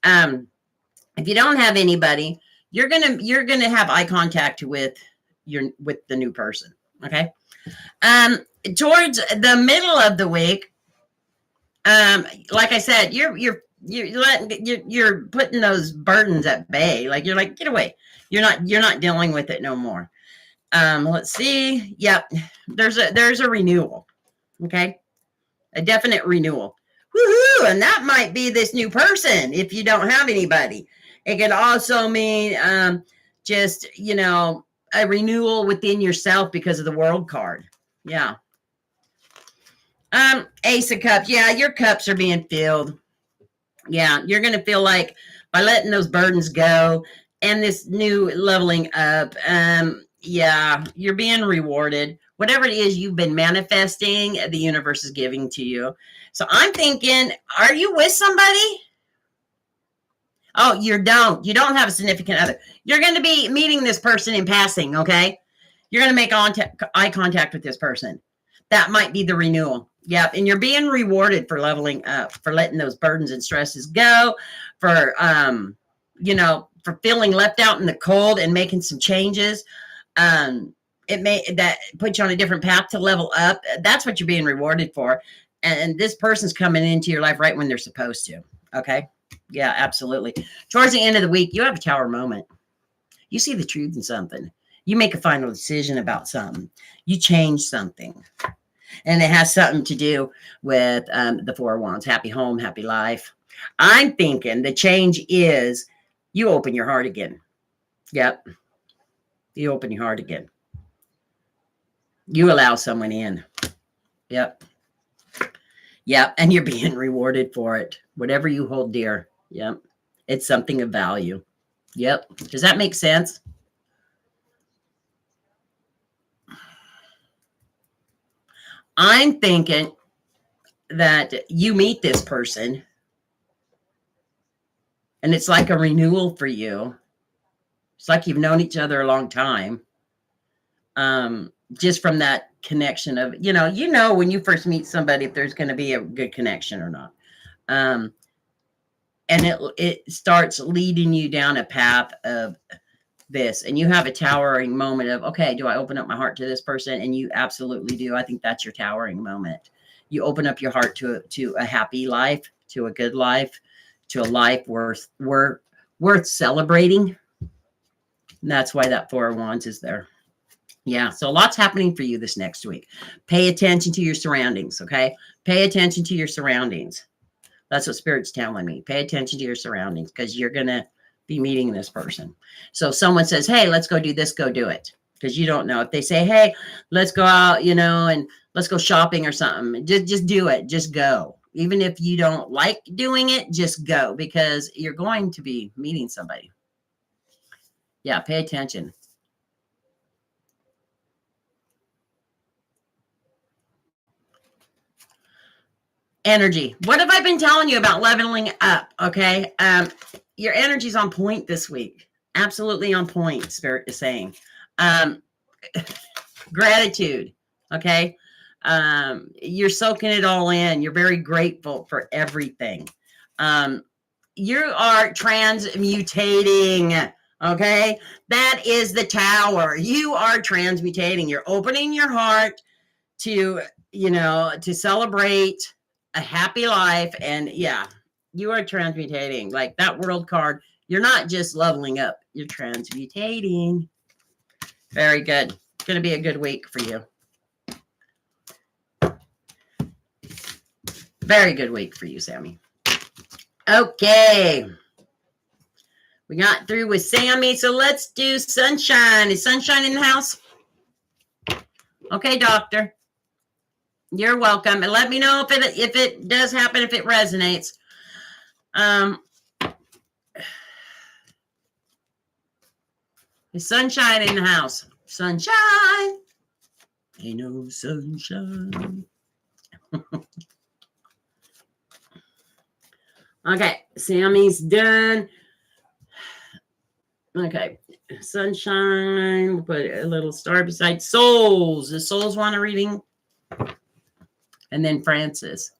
If you don't have anybody, you're gonna have eye contact with the new person, okay? Towards the middle of the week, like I said, you're putting those burdens at bay. Like you're like, get away. You're not dealing with it no more. Let's see. Yep. There's a renewal. Okay. A definite renewal. Woohoo! And that might be this new person if you don't have anybody. It can also mean just, a renewal within yourself because of the World card. Yeah. Ace of Cups. Yeah, your cups are being filled. Yeah, you're going to feel like by letting those burdens go and this new leveling up, yeah, you're being rewarded. Whatever it is you've been manifesting, the universe is giving to you. So I'm thinking, are you with somebody? Oh, you don't have a significant other. You're going to be meeting this person in passing, okay? You're going to make eye contact with this person. That might be the renewal. Yep. And you're being rewarded for leveling up, for letting those burdens and stresses go, for, for feeling left out in the cold and making some changes. That put you on a different path to level up. That's what you're being rewarded for. And this person's coming into your life right when they're supposed to. Okay. Yeah, absolutely. Towards the end of the week, you have a tower moment. You see the truth in something. You make a final decision about something. You change something. And it has something to do with the Four of Wands. Happy home, happy life. I'm thinking the change is you open your heart again. Yep. You open your heart again. You allow someone in. Yep. Yep. And you're being rewarded for it. Whatever you hold dear. Yep. It's something of value. Yep. Does that make sense? I'm thinking that you meet this person and it's like a renewal for you. It's like you've known each other a long time. Just from that connection of, when you first meet somebody, if there's going to be a good connection or not. And it starts leading you down a path of this, and you have a towering moment of, okay, do I open up my heart to this person? And you absolutely do. I think that's your towering moment. You open up your heart to a happy life, to a good life, to a life worth celebrating. And that's why that Four of Wands is there. Yeah. So lots happening for you this next week. Pay attention to your surroundings. Okay. Pay attention to your surroundings. That's what Spirit's telling me. Pay attention to your surroundings because you're going to be meeting this person. So if someone says, hey, let's go do this, go do it. Because you don't know. If they say, hey, let's go out, and let's go shopping or something, just do it. Just go. Even if you don't like doing it, just go because you're going to be meeting somebody. Yeah, pay attention. Energy. What have I been telling you about leveling up? Okay. Your energy's on point this week. Absolutely on point, Spirit is saying. Gratitude. Okay. You're soaking it all in. You're very grateful for everything. You are transmutating. Okay. That is the Tower. You are transmutating. You're opening your heart to celebrate a happy life. And yeah, you are transmutating. Like that World card, you're not just leveling up, you're transmutating. Very good. It's going to be a good week for you. Very good week for you, Sammy. Okay. We got through with Sammy, so let's do Sunshine. Is Sunshine in the house? Okay, doctor. You're welcome. And let me know if it does happen, if it resonates. There's sunshine in the house. Sunshine. Ain't no sunshine. Okay, Sammy's done. Okay, sunshine. We'll put a little star beside souls. The souls want a reading. And then Francis.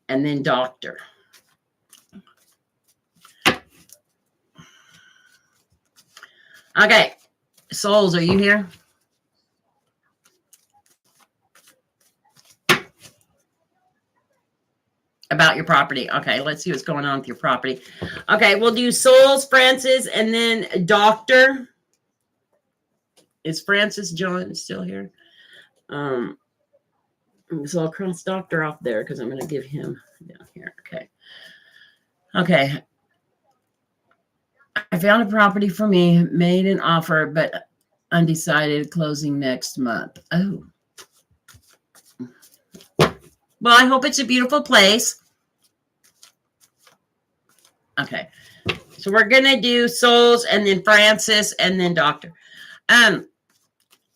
And then Doctor. Okay, souls, are you here? About your property. Okay, let's see what's going on with your property. Okay, we'll do souls, Francis, and then Doctor. Is Francis John still here? So I'll cross Doctor off there because I'm going to give him down here. Okay. Okay. I found a property for me, made an offer, but undecided, closing next month. Oh. Well, I hope it's a beautiful place. Okay. So we're going to do souls and then Francis and then Doctor. I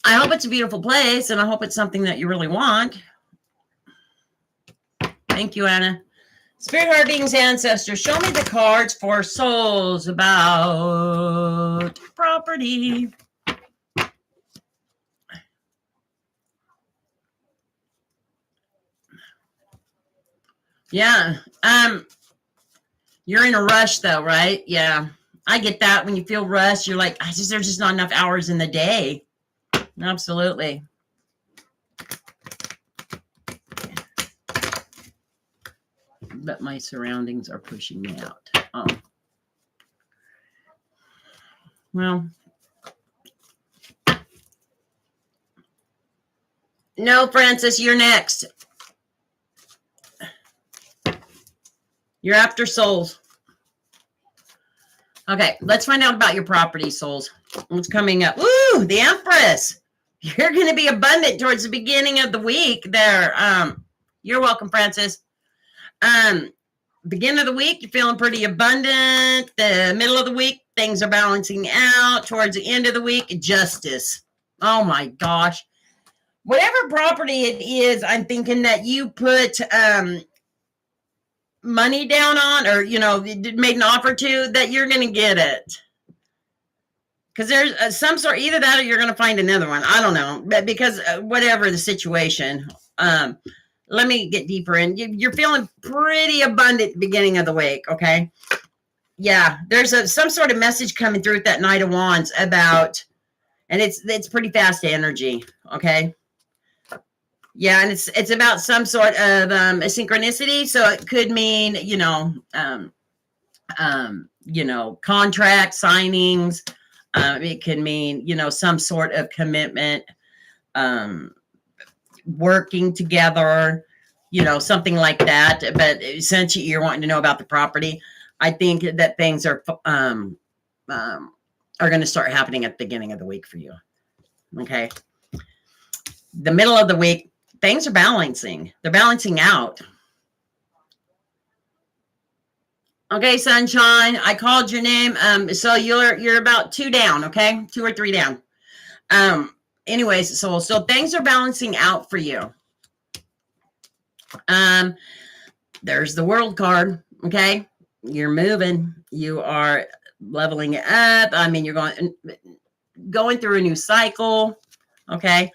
hope it's a beautiful place and I hope it's something that you really want. Thank you, Anna. Spirit, heart, beings, ancestors, show me the cards for souls about property. Yeah. You're in a rush though, right? Yeah. I get that when you feel rushed, you're like, there's just not enough hours in the day. Absolutely. But my surroundings are pushing me out. Oh. Well. No, Francis, you're next. You're after souls. Okay, let's find out about your property, souls. What's coming up? Ooh, the Empress. You're going to be abundant towards the beginning of the week there. You're welcome, Francis. Beginning of the week, you're feeling pretty abundant. The middle of the week, things are balancing out. Towards the end of the week, justice. Oh my gosh. Whatever property it is, I'm thinking that you put money down on, or made an offer to, that you're going to get it. Because there's some sort, either that or you're going to find another one. I don't know, but because whatever the situation. Let me get deeper in. You're feeling pretty abundant at the beginning of the week, okay? Yeah, there's some sort of message coming through with that Knight of Wands about, and it's pretty fast energy, okay? Yeah, and it's about some sort of a synchronicity. So it could mean, contract signings. It can mean, some sort of commitment, working together, something like that. But since you're wanting to know about the property, I think that things are going to start happening at the beginning of the week for you. Okay. The middle of the week, things are balancing. They're balancing out. Okay, sunshine. I called your name. So you're about 2 down, okay? 2 or 3 down. Anyways, so things are balancing out for you. There's the World card, okay? You're moving. You are leveling it up. I mean, you're going through a new cycle, okay?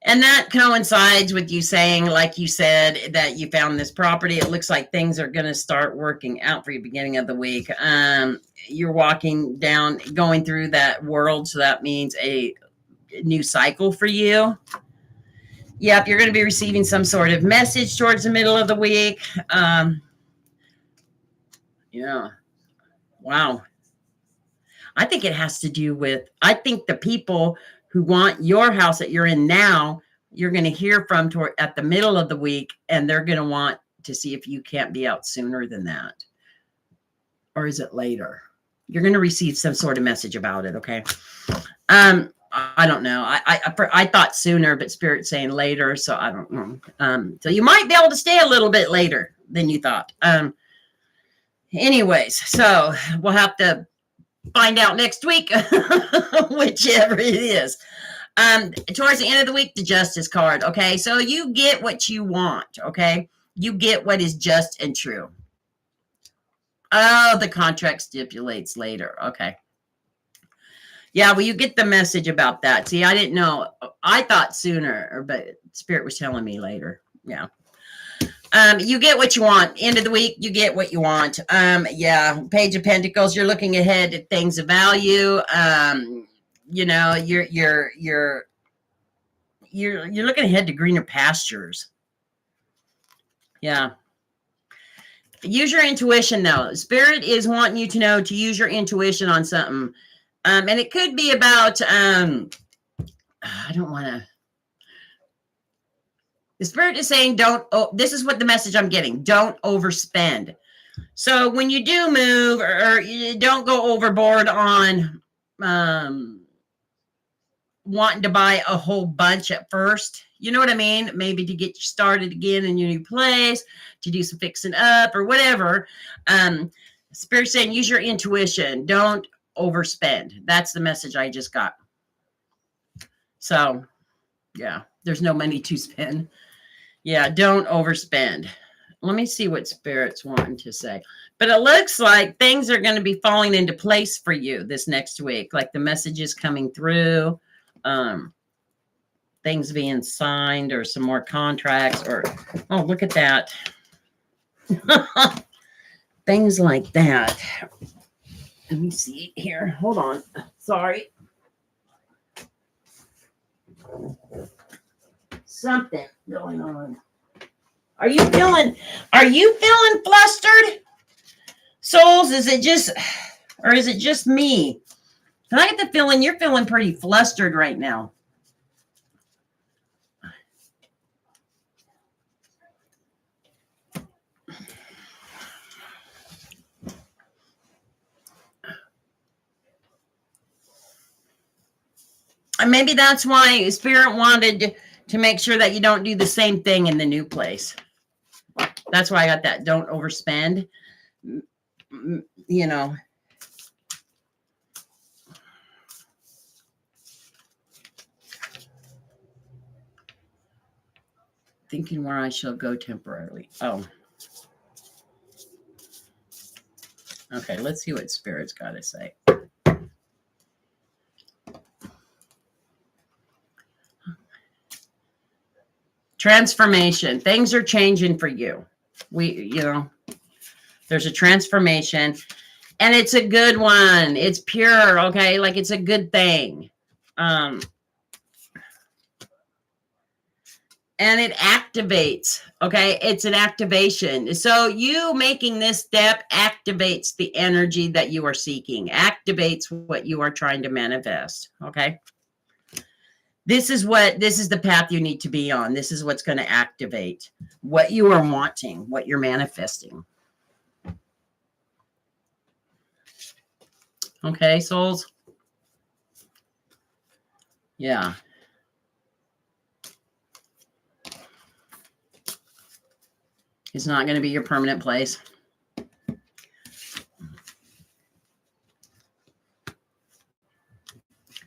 And that coincides with you saying, like you said, that you found this property. It looks like things are going to start working out for you beginning of the week. You're going through that world. So that means a new cycle for you. Yep, you're going to be receiving some sort of message towards the middle of the week. Yeah. Wow. I think it has to do with, I think the people who want your house that you're in now, you're going to hear from at the middle of the week, and they're going to want to see if you can't be out sooner than that. Or is it later? You're going to receive some sort of message about it, okay? I don't know. I thought sooner, but Spirit's saying later, so I don't know. So you might be able to stay a little bit later than you thought. Anyways, so we'll have to find out next week, whichever it is. Towards the end of the week, the Justice card. Okay, so you get what you want. Okay, you get what is just and true. Oh, the contract stipulates later. Okay. Yeah, well, you get the message about that. See, I didn't know. I thought sooner, but Spirit was telling me later. Yeah. You get what you want. End of the week, you get what you want. Yeah, Page of Pentacles, you're looking ahead at things of value. You know, you're looking ahead to greener pastures. Yeah. Use your intuition, though. Spirit is wanting you to know to use your intuition on something. And it could be about, I don't want to. The Spirit is saying, this is what the message I'm getting. Don't overspend. So when you do move, or you don't go overboard on wanting to buy a whole bunch at first. You know what I mean? Maybe to get you started again in your new place, to do some fixing up or whatever. Spirit saying, use your intuition. Don't overspend. That's the message I just got. So, yeah, there's no money to spend. Yeah, don't overspend. Let me see what Spirit's wanting to say. But it looks like things are going to be falling into place for you this next week. Like the messages coming through, things being signed, or some more contracts, or, oh, look at that. Things like that. Let me see here. Hold on. Sorry. Something going on. Are you feeling flustered? Souls, is it just me? And I get the feeling you're feeling pretty flustered right now. And maybe that's why Spirit wanted to make sure that you don't do the same thing in the new place. That's why I got that. Don't overspend. You know. Thinking where I shall go temporarily. Oh. Okay, let's see what Spirit's got to say. Transformation. Things are changing for you. There's a transformation, and it's a good one. It's pure, okay? Like, it's a good thing. And it activates, okay? It's an activation. So you making this step activates the energy that you are seeking, activates what you are trying to manifest, okay? This is the path you need to be on. This is what's going to activate what you are wanting, what you're manifesting. Okay, souls? Yeah. It's not going to be your permanent place.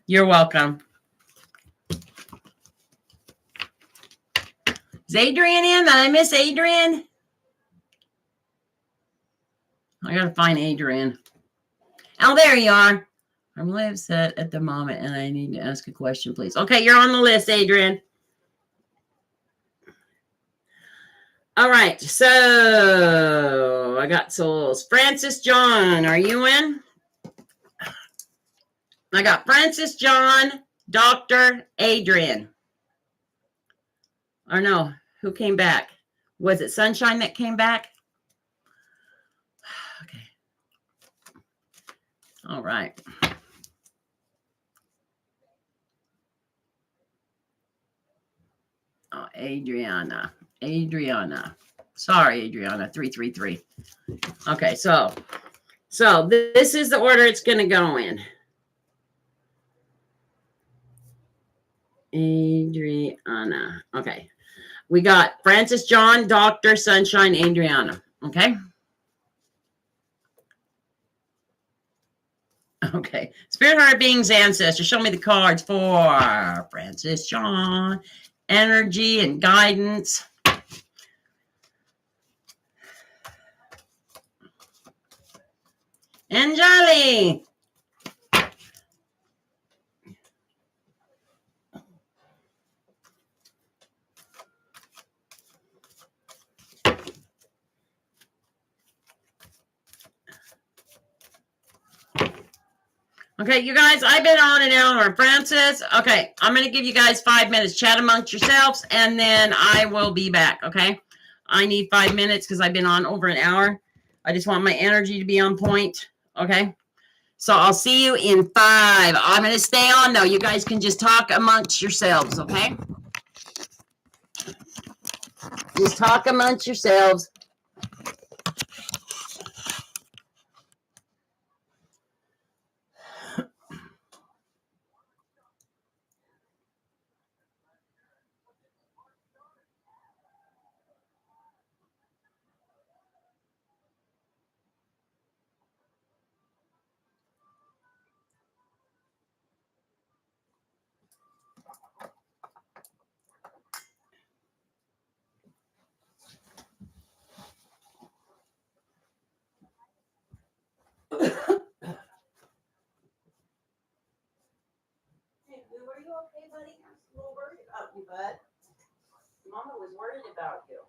You're welcome. Is Adrian in? Did I miss Adrian? I got to find Adrian. Oh, there you are. I'm live set at the moment, and I need to ask a question, please. Okay, you're on the list, Adrian. All right, so I got souls. Francis John, are you in? I got Francis John, Dr. Adrian. Or no, who came back? Was it Sunshine that came back? Okay. All right. Oh, Adriana. Sorry, Adriana. 333. Okay, so this is the order it's going to go in. Adriana. Okay. We got Francis, John, Dr. Sunshine, Adriana. Okay. Okay. Spirit, heart, beings, ancestors. Show me the cards for Francis, John. Energy and guidance. And Jolly. Okay, you guys, I've been on and on. Francis, okay, I'm going to give you guys 5 minutes. Chat amongst yourselves, and then I will be back, okay? I need 5 minutes because I've been on over an hour. I just want my energy to be on point, okay? So I'll see you in 5. I'm going to stay on, though. You guys can just talk amongst yourselves, okay? Just talk amongst yourselves. Are you okay, buddy? I'm a little worried about you, bud. Mama was worried about you.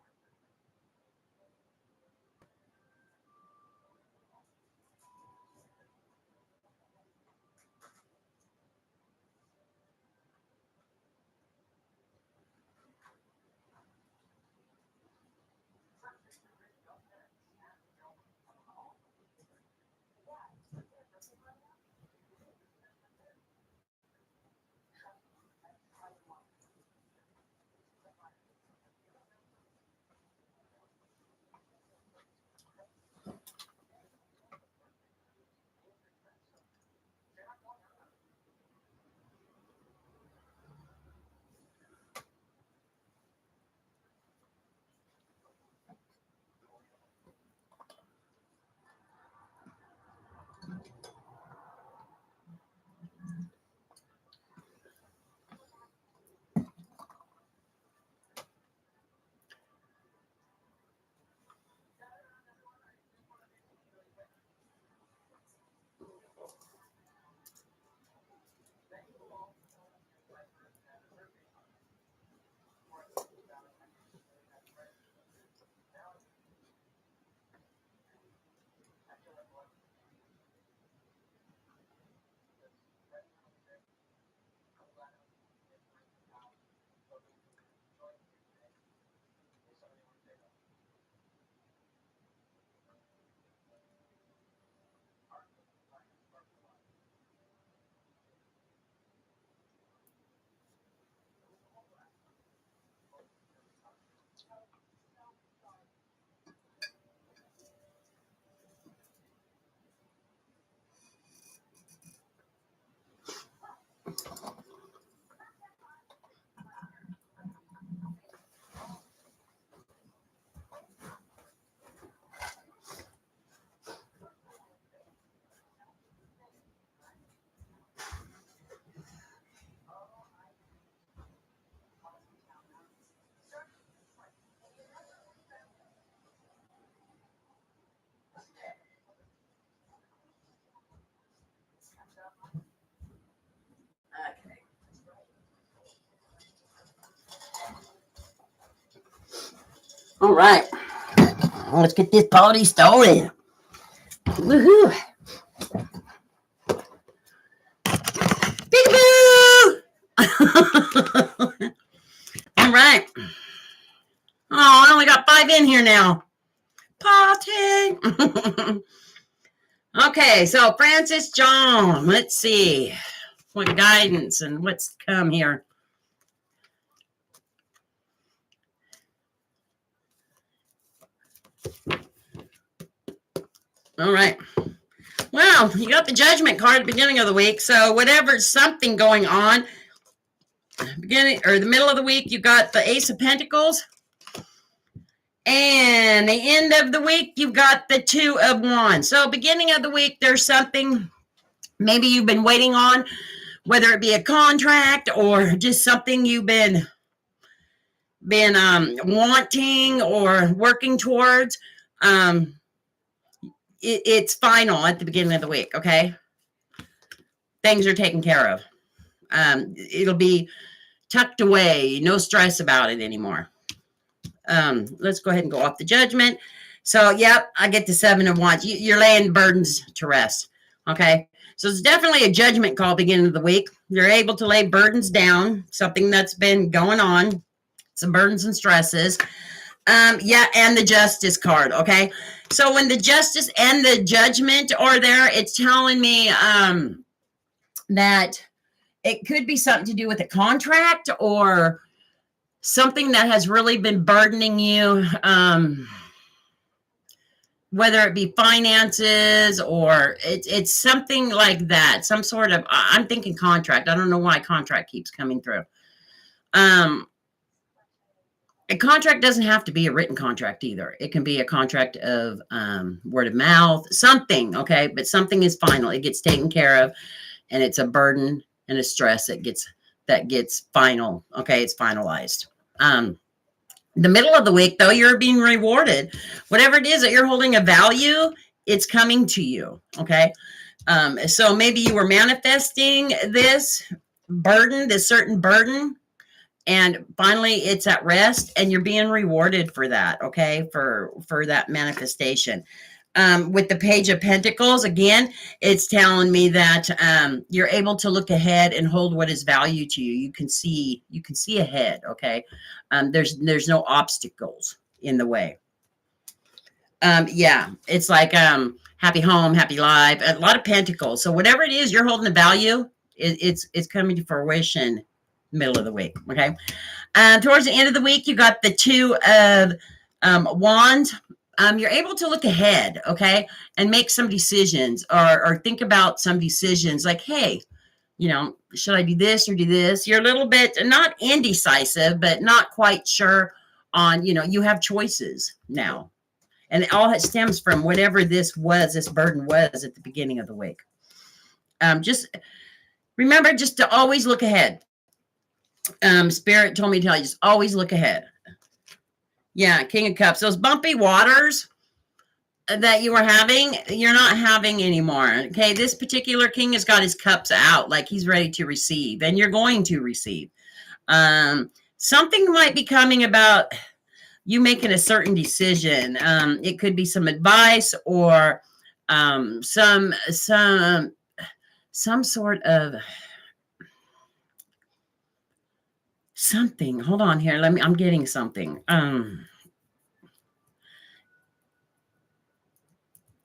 Okay. All right. Let's get this party started. Woohoo! Peekaboo! All right. Oh, I only got 5 in here now. Party. Okay, so Francis John, let's see what guidance and what's to come here. All right. Well, you got the judgment card at the beginning of the week, so whatever's something going on, beginning or the middle of the week, you got the Ace of Pentacles. And the end of the week, you've got the Two of Wands. So beginning of the week, there's something maybe you've been waiting on, whether it be a contract or just something you've been wanting or working towards. It's final at the beginning of the week, okay? Things are taken care of. It'll be tucked away, no stress about it anymore. Let's go ahead and go off the Judgment. So, yep, I get the Seven of Wands. You're laying burdens to rest, okay? So it's definitely a judgment call beginning of the week. You're able to lay burdens down, something that's been going on, some burdens and stresses. Yeah, and the Justice card, okay? So when the Justice and the Judgment are there, it's telling me that it could be something to do with a contract or something that has really been burdening you, whether it be finances or it's something like that, some sort of, I'm thinking contract. I don't know why contract keeps coming through. A contract doesn't have to be a written contract either. It can be a contract of word of mouth, something, okay? But something is final. It gets taken care of, and it's a burden and a stress that gets final, okay? It's finalized. The middle of the week, though, you're being rewarded. Whatever it is that you're holding a value, it's coming to you, okay? So maybe you were manifesting this burden, this certain burden, and finally it's at rest and you're being rewarded for that, okay? For that manifestation. With the Page of Pentacles, again, it's telling me that you're able to look ahead and hold what is value to you. You can see ahead, okay? There's no obstacles in the way. Yeah, it's like happy home, happy life, a lot of pentacles. So whatever it is you're holding the value, it's coming to fruition middle of the week, okay? Towards the end of the week, you got the Two of Wands. You're able to look ahead, okay, and make some decisions or think about some decisions like, hey, should I do this or do this? You're a little bit not indecisive, but not quite sure on, you have choices now. And it all stems from whatever this burden was at the beginning of the week. Just remember just to always look ahead. Spirit told me to tell you, just always look ahead. Yeah, King of Cups. Those bumpy waters that you were having, you're not having anymore. Okay, this particular king has got his cups out, like he's ready to receive, and you're going to receive. Something might be coming about you making a certain decision. It could be some advice or some sort of something. Hold on here. I'm getting something.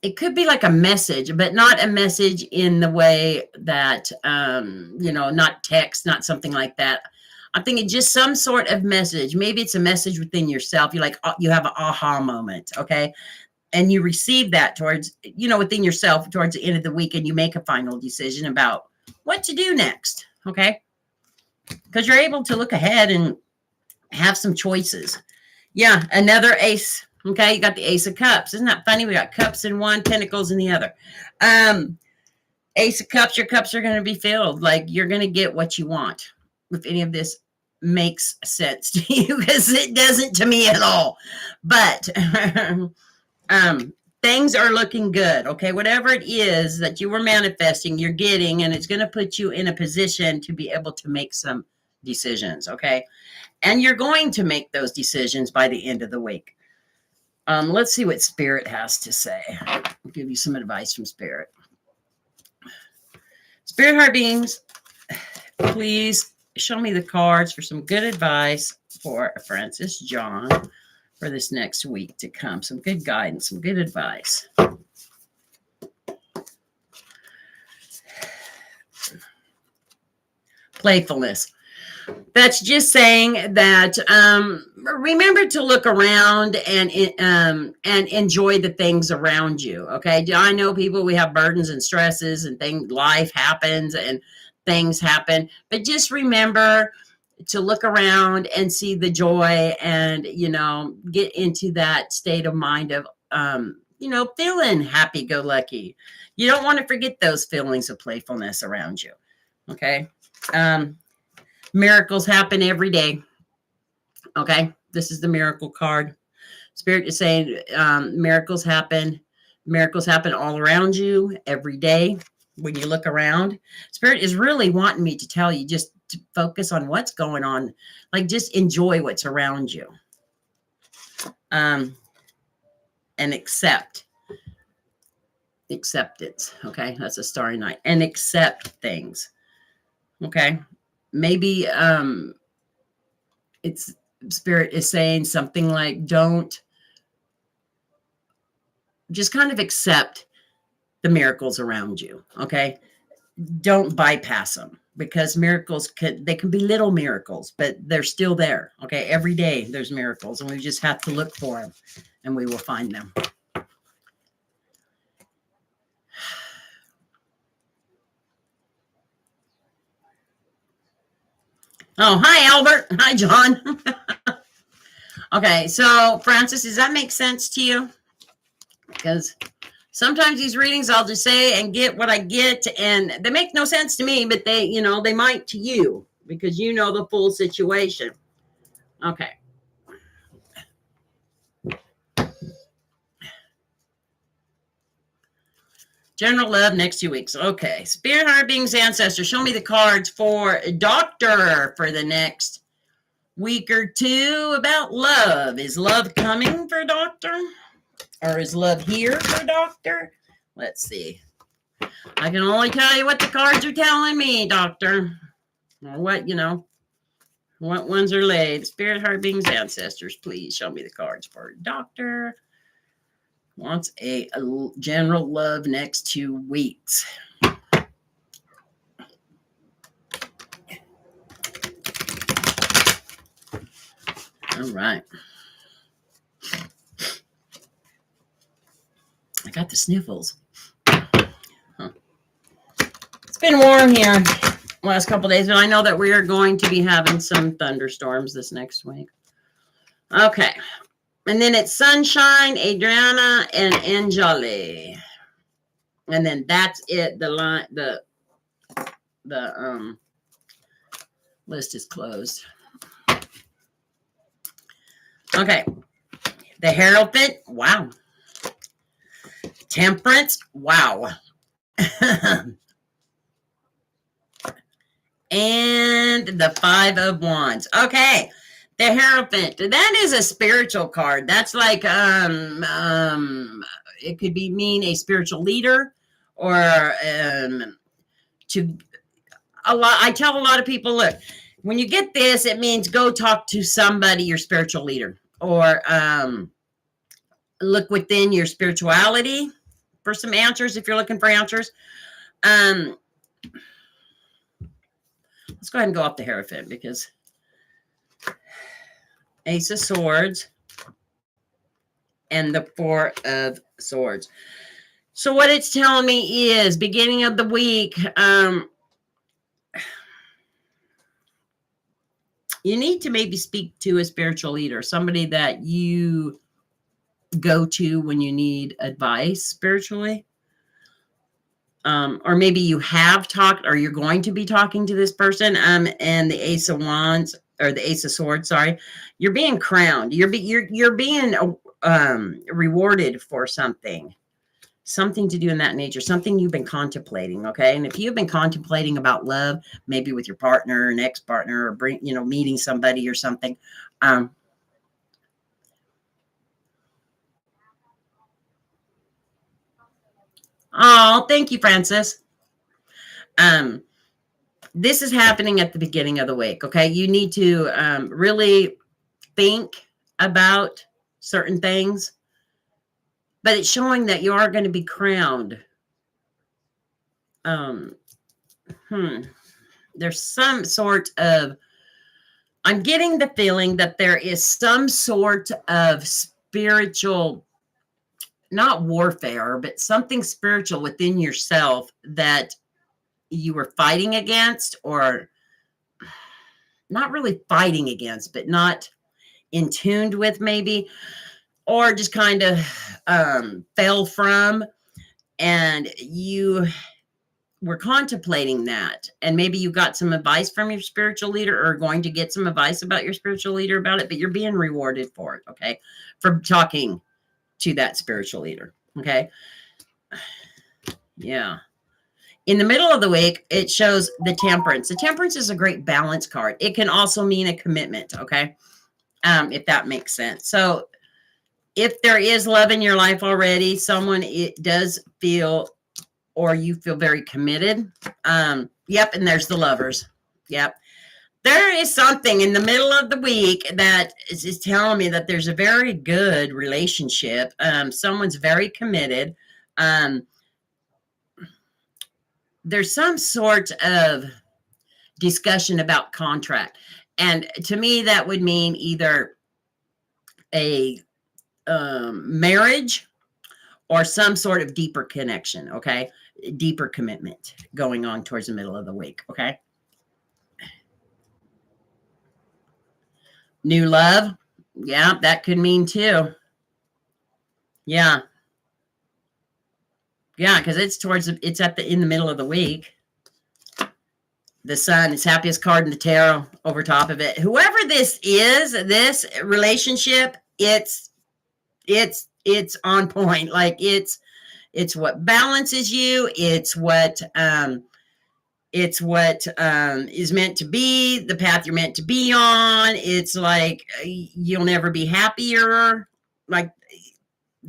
It could be like a message, but not a message in the way that, not text, not something like that. I'm thinking just some sort of message. Maybe it's a message within yourself. You have an aha moment. Okay. And you receive that towards, within yourself towards the end of the week, and you make a final decision about what to do next. Okay. Because you're able to look ahead and have some choices. Yeah, another ace. Okay, you got the Ace of Cups. Isn't that funny? We got cups in one, pentacles in the other. Ace of Cups, your cups are going to be filled. Like you're going to get what you want. If any of this makes sense to you, because it doesn't to me at all. But things are looking good. Okay, whatever it is that you were manifesting, you're getting, and it's going to put you in a position to be able to make some decisions. Okay, and you're going to make those decisions by the end of the week. Let's see what Spirit has to say. I'll give you some advice from Spirit. Spirit heart beings, please show me the cards for some good advice for Francis John for this next week to come. Some good guidance, some good advice. Playfulness. That's just saying that remember to look around and enjoy the things around you. Okay, I know people, we have burdens and stresses and things. Life happens and things happen, but just remember to look around and see the joy and, get into that state of mind of, feeling happy-go-lucky. You don't want to forget those feelings of playfulness around you. Okay. Miracles happen every day. Okay. This is the miracle card. Spirit is saying miracles happen. Miracles happen all around you every day when you look around. Spirit is really wanting me to tell you just to focus on what's going on. Like, just enjoy what's around you. And acceptance. Okay. That's a starry night. And accept things. Okay. Maybe it's Spirit is saying something like, don't just kind of accept the miracles around you. Okay. Don't bypass them, because miracles can be little miracles, but they're still there. Okay. Every day there's miracles, and we just have to look for them, and we will find them. Oh, hi, Albert. Hi, John. Okay. So Francis, does that make sense to you? Because sometimes these readings I'll just say and get what I get, and they make no sense to me, but they might to you, because you know the full situation. Okay. General love next 2 weeks. Okay. Spirit, higher beings, ancestors, show me the cards for Doctor for the next week or two about love. Is love coming for Doctor? Or is love here for Doctor? Let's see. I can only tell you what the cards are telling me, Doctor. Or what ones are laid. Spirit, heart, beings, ancestors, please show me the cards for Doctor. Wants a general love next 2 weeks. All right. I got the sniffles. Huh. It's been warm here last couple days, but I know that we are going to be having some thunderstorms this next week. Okay. And then it's Sunshine, Adriana, and Anjali. And then that's it. The list is closed. Okay. The Hierophant. Wow. Temperance. Wow. And the Five of Wands. Okay. The Hierophant. That is a spiritual card. That's like it could mean a spiritual leader, or I tell a lot of people, look, when you get this, it means go talk to somebody, your spiritual leader, or look within your spirituality for some answers if you're looking for answers. Let's go ahead and go off the Hierophant, because Ace of Swords and the Four of Swords. So what it's telling me is, beginning of the week, you need to maybe speak to a spiritual leader, somebody that you go to when you need advice spiritually. Or maybe you have talked, or you're going to be talking to this person. And the Ace of Wands, or the Ace of Swords, sorry, you're being crowned. You're being rewarded for something to do in that nature, something you've been contemplating. Okay. And if you've been contemplating about love, maybe with your partner, an ex-partner, or meeting somebody or something, oh, thank you, Francis. This is happening at the beginning of the week. Okay. You need to really think about certain things, but it's showing that you are going to be crowned. There's some sort of, I'm getting the feeling that there is some sort of spiritual, not warfare, but something spiritual within yourself that you were fighting against, or not really fighting against, but not in tuned with maybe, or just kind of fell from, and you were contemplating that, and maybe you got some advice from your spiritual leader, or going to get some advice about your spiritual leader about it, but you're being rewarded for it, okay, for talking to that spiritual leader, okay. Yeah. In the middle of the week, it shows the Temperance. The Temperance is a great balance card. It can also mean a commitment, okay, if that makes sense. So if there is love in your life already, someone it does feel, or you feel very committed. Yep, and there's the Lovers. Yep. There is something in the middle of the week that is telling me that there's a very good relationship. Someone's very committed. There's some sort of discussion about contract. And to me, that would mean either a marriage or some sort of deeper connection, okay? Deeper commitment going on towards the middle of the week, okay? New love. Yeah, that could mean too. Yeah. Yeah, because it's in the middle of the week. The Sun is happiest card in the tarot over top of it. Whoever this is, this relationship, it's on point. Like it's what balances you. It's what is meant to be, the path you're meant to be on. It's like you'll never be happier. Like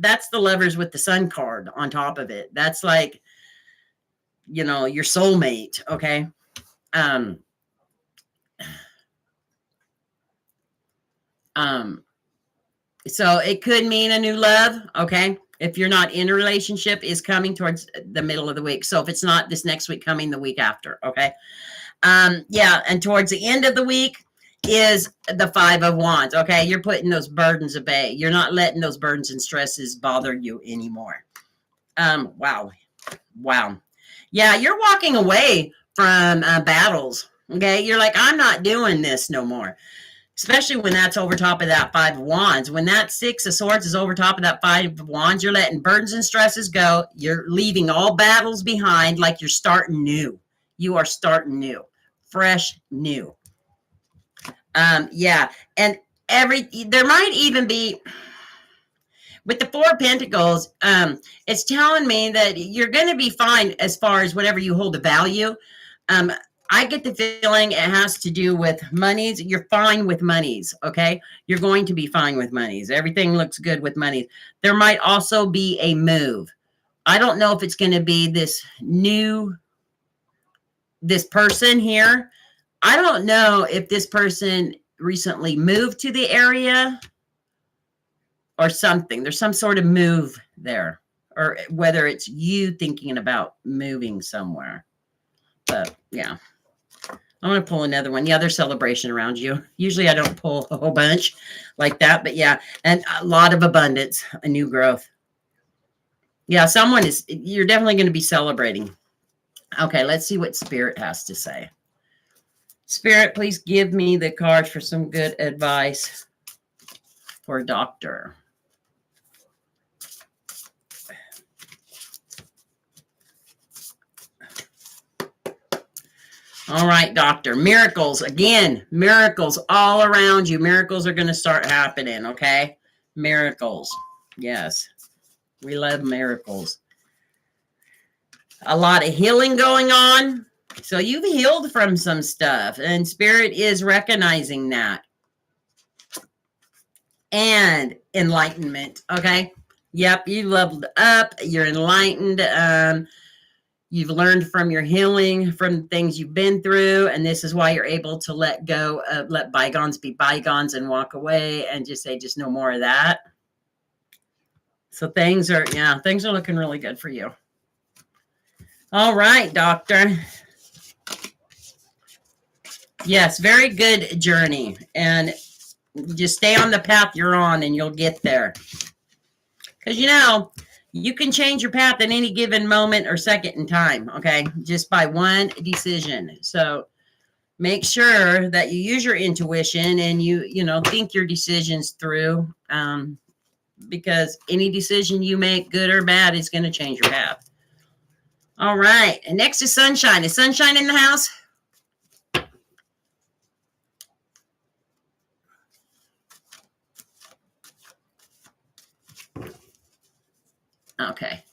that's the Lovers with the Sun card on top of it. That's like, your soulmate, okay? So it could mean a new love, okay? If you're not in a relationship, is coming towards the middle of the week. So if it's not this next week, coming the week after, okay? Yeah, and towards the end of the week is the Five of Wands, okay? You're putting those burdens at bay. You're not letting those burdens and stresses bother you anymore. Wow. Yeah, you're walking away from battles, okay? You're like, I'm not doing this no more. Especially when that's over top of that Five of Wands. When that Six of Swords is over top of that Five of Wands, you're letting burdens and stresses go. You're leaving all battles behind, like you're starting new. You are starting new. Fresh, new. Yeah. And there might even be, with the Four of Pentacles, it's telling me that you're going to be fine as far as whatever you hold a value. I get the feeling it has to do with monies. You're fine with monies, okay? You're going to be fine with monies. Everything looks good with monies. There might also be a move. I don't know if it's going to be this person here. I don't know if this person recently moved to the area or something. There's some sort of move there, or whether it's you thinking about moving somewhere. But yeah. I'm going to pull another one. Yeah, there's celebration around you. Usually I don't pull a whole bunch like that, but yeah. And a lot of abundance, a new growth. Yeah, you're definitely going to be celebrating. Okay, let's see what Spirit has to say. Spirit, please give me the cards for some good advice for a doctor. All right, doctor. Miracles. Again, miracles all around you. Miracles are going to start happening, okay? Miracles. Yes. We love miracles. A lot of healing going on. So you've healed from some stuff, and Spirit is recognizing that. And enlightenment, okay? Yep, you leveled up. You're enlightened. You've learned from your healing, from things you've been through, and this is why you're able to let go, let bygones be bygones and walk away and just say, just no more of that. So things are looking really good for you. All right, doctor. Yes, very good journey. And just stay on the path you're on and you'll get there. Because, you can change your path at any given moment or second in time, okay? Just by one decision. So make sure that you use your intuition and you know, think your decisions through, because any decision you make, good or bad, is going to change your path. All right. And next is sunshine. Is sunshine in the house? Okay.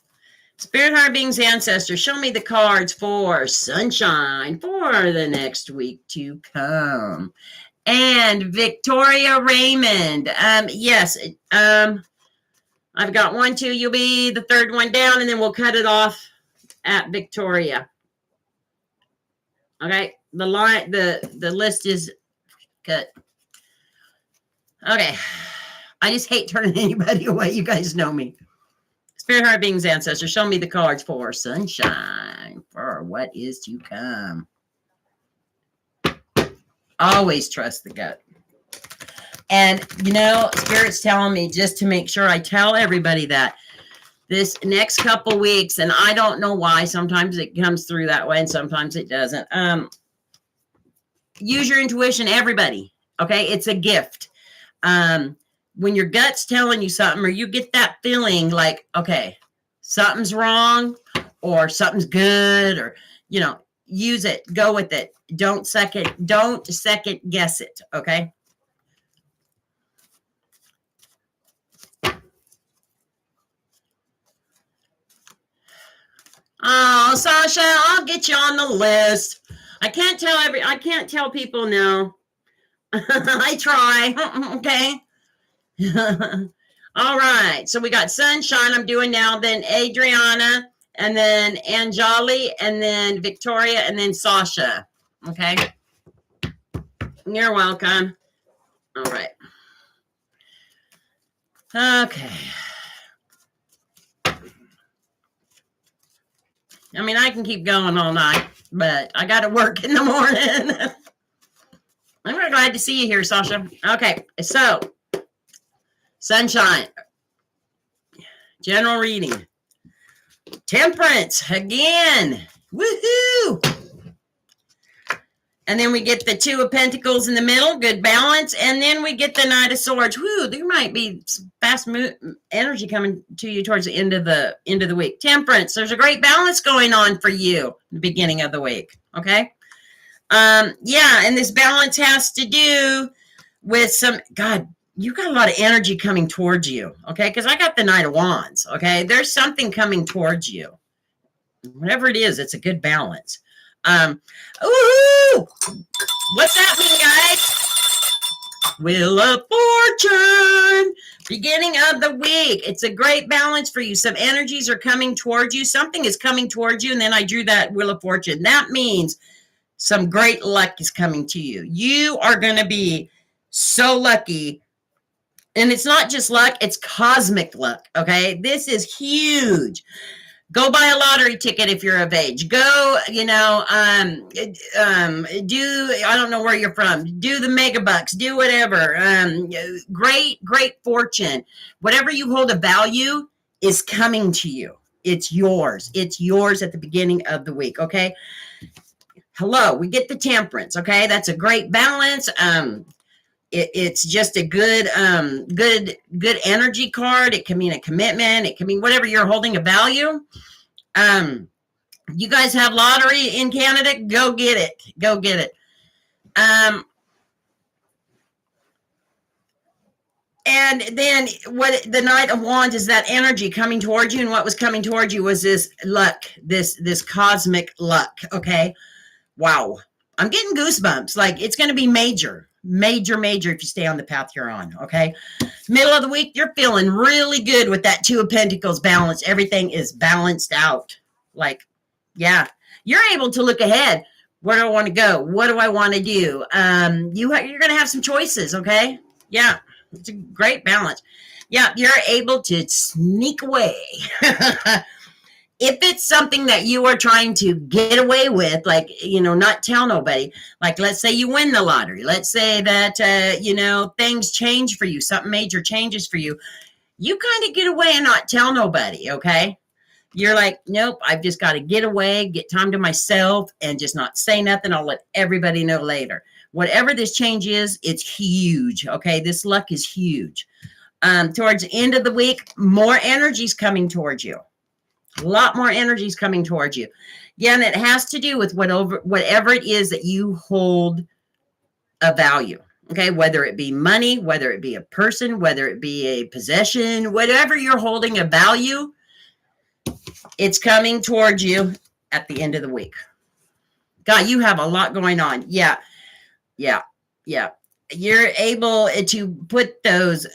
Spirit, heart, beings, ancestors, show me the cards for sunshine for the next week to come. And Victoria Raymond. Yes. I've got 1, 2. You'll be the third one down, and then we'll cut it off at Victoria. Okay. The list is cut. Okay. I just hate turning anybody away. You guys know me. Spirit, heart, beings, ancestors, show me the cards for sunshine for what is to come. Always trust the gut. And, you know, Spirit's telling me just to make sure I tell everybody that this next couple weeks, and I don't know why, sometimes it comes through that way and sometimes it doesn't. Use your intuition, everybody. Okay, it's a gift. When your gut's telling you something, or you get that feeling like, okay, something's wrong or something's good, or, you know, use it, go with it. Don't second guess it. Okay. Oh, Sasha, I'll get you on the list. I can't tell people no. I try. Okay. All right. So we got sunshine. I'm doing now, then Adriana, and then Anjali, and then Victoria, and then Sasha. Okay. You're welcome. All right. Okay. I mean, I can keep going all night, but I got to work in the morning. I'm really glad to see you here, Sasha. Okay, so sunshine, general reading, temperance again. Woohoo! And then we get the 2 of Pentacles in the middle, good balance. And then we get the Knight of Swords. Whoo, there might be fast energy coming to you towards the end of the week. Temperance, there's a great balance going on for you at the beginning of the week. Okay. Yeah, and this balance has to do with God, you got a lot of energy coming towards you. Okay, because I got the Knight of Wands. Okay, there's something coming towards you. Whatever it is, it's a good balance. Ooh, what's that mean, guys? Wheel of Fortune, beginning of the week. It's a great balance for you. Some energies are coming towards you. Something is coming towards you. And then I drew that Wheel of Fortune. That means some great luck is coming to you. You are going to be so lucky. And it's not just luck, it's cosmic luck. Okay. This is huge. Go buy a lottery ticket if you're of age. Go, you know, do, I don't know where you're from. Do the mega bucks, do whatever. Great fortune. Whatever you hold a value is coming to you. It's yours. It's yours at the beginning of the week. Okay. Hello, we get the temperance. Okay. That's a great balance. It's just a good energy card. It can mean a commitment. It can mean whatever you're holding a value. You guys have lottery in Canada? Go get it. Go get it. And then what the Knight of Wands is, that energy coming towards you, and what was coming towards you was this luck, this cosmic luck. Okay. Wow. I'm getting goosebumps. Like, it's going to be major if you stay on the path you're on. Okay. Middle of the week, you're feeling really good with that 2 of Pentacles balance. Everything is balanced out. Like, yeah, you're able to look ahead. Where do I want to go? What do I want to do? You're going to have some choices. Okay. Yeah. It's a great balance. Yeah. You're able to sneak away. If it's something that you are trying to get away with, like, you know, not tell nobody, like, let's say you win the lottery. Let's say that, you know, things change for you. Something major changes for you. You kind of get away and not tell nobody. Okay. You're like, nope, I've just got to get away, get time to myself, and just not say nothing. I'll let everybody know later. Whatever this change is, it's huge. Okay, this luck is huge. Towards the end of the week, more energy's coming towards you. A lot more energy's coming towards you. Yeah, and it has to do with whatever it is that you hold a value. Okay, whether it be money, whether it be a person, whether it be a possession, whatever you're holding a value, it's coming towards you at the end of the week. God, you have a lot going on. Yeah. You're able to put those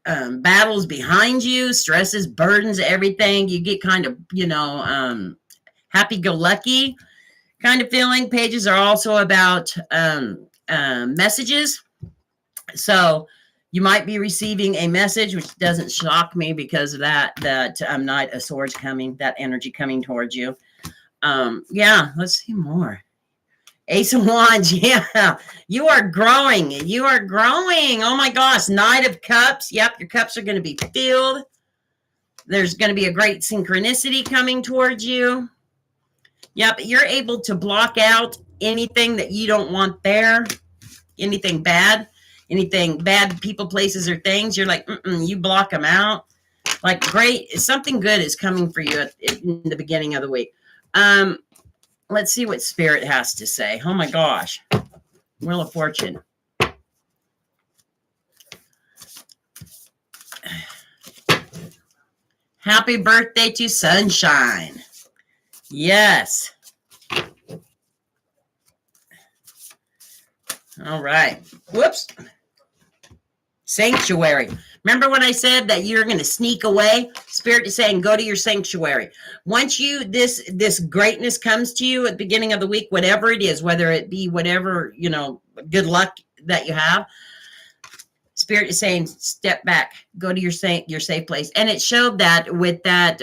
battles behind you, stresses, burdens, everything. You get kind of, happy-go-lucky kind of feeling. Pages are also about messages. So you might be receiving a message, which doesn't shock me because of that Knight of Swords coming, that energy coming towards you. Let's see more. Ace of Wands, yeah. You are growing. You are growing. Oh my gosh. Knight of Cups. Yep, your cups are going to be filled. There's going to be a great synchronicity coming towards you. Yep, you're able to block out anything that you don't want there. Anything bad people, places, or things. You're like, you block them out. Like, great. Something good is coming for you in the beginning of the week. Let's see what Spirit has to say. Oh my gosh. Wheel of Fortune. Happy birthday to Sunshine. Yes. All right. Whoops. Sanctuary. Remember when I said that you're going to sneak away? Spirit is saying, go to your sanctuary. Once this greatness comes to you at the beginning of the week, whatever it is, whether it be whatever, good luck that you have, Spirit is saying, step back, go to your safe place. And it showed that with that,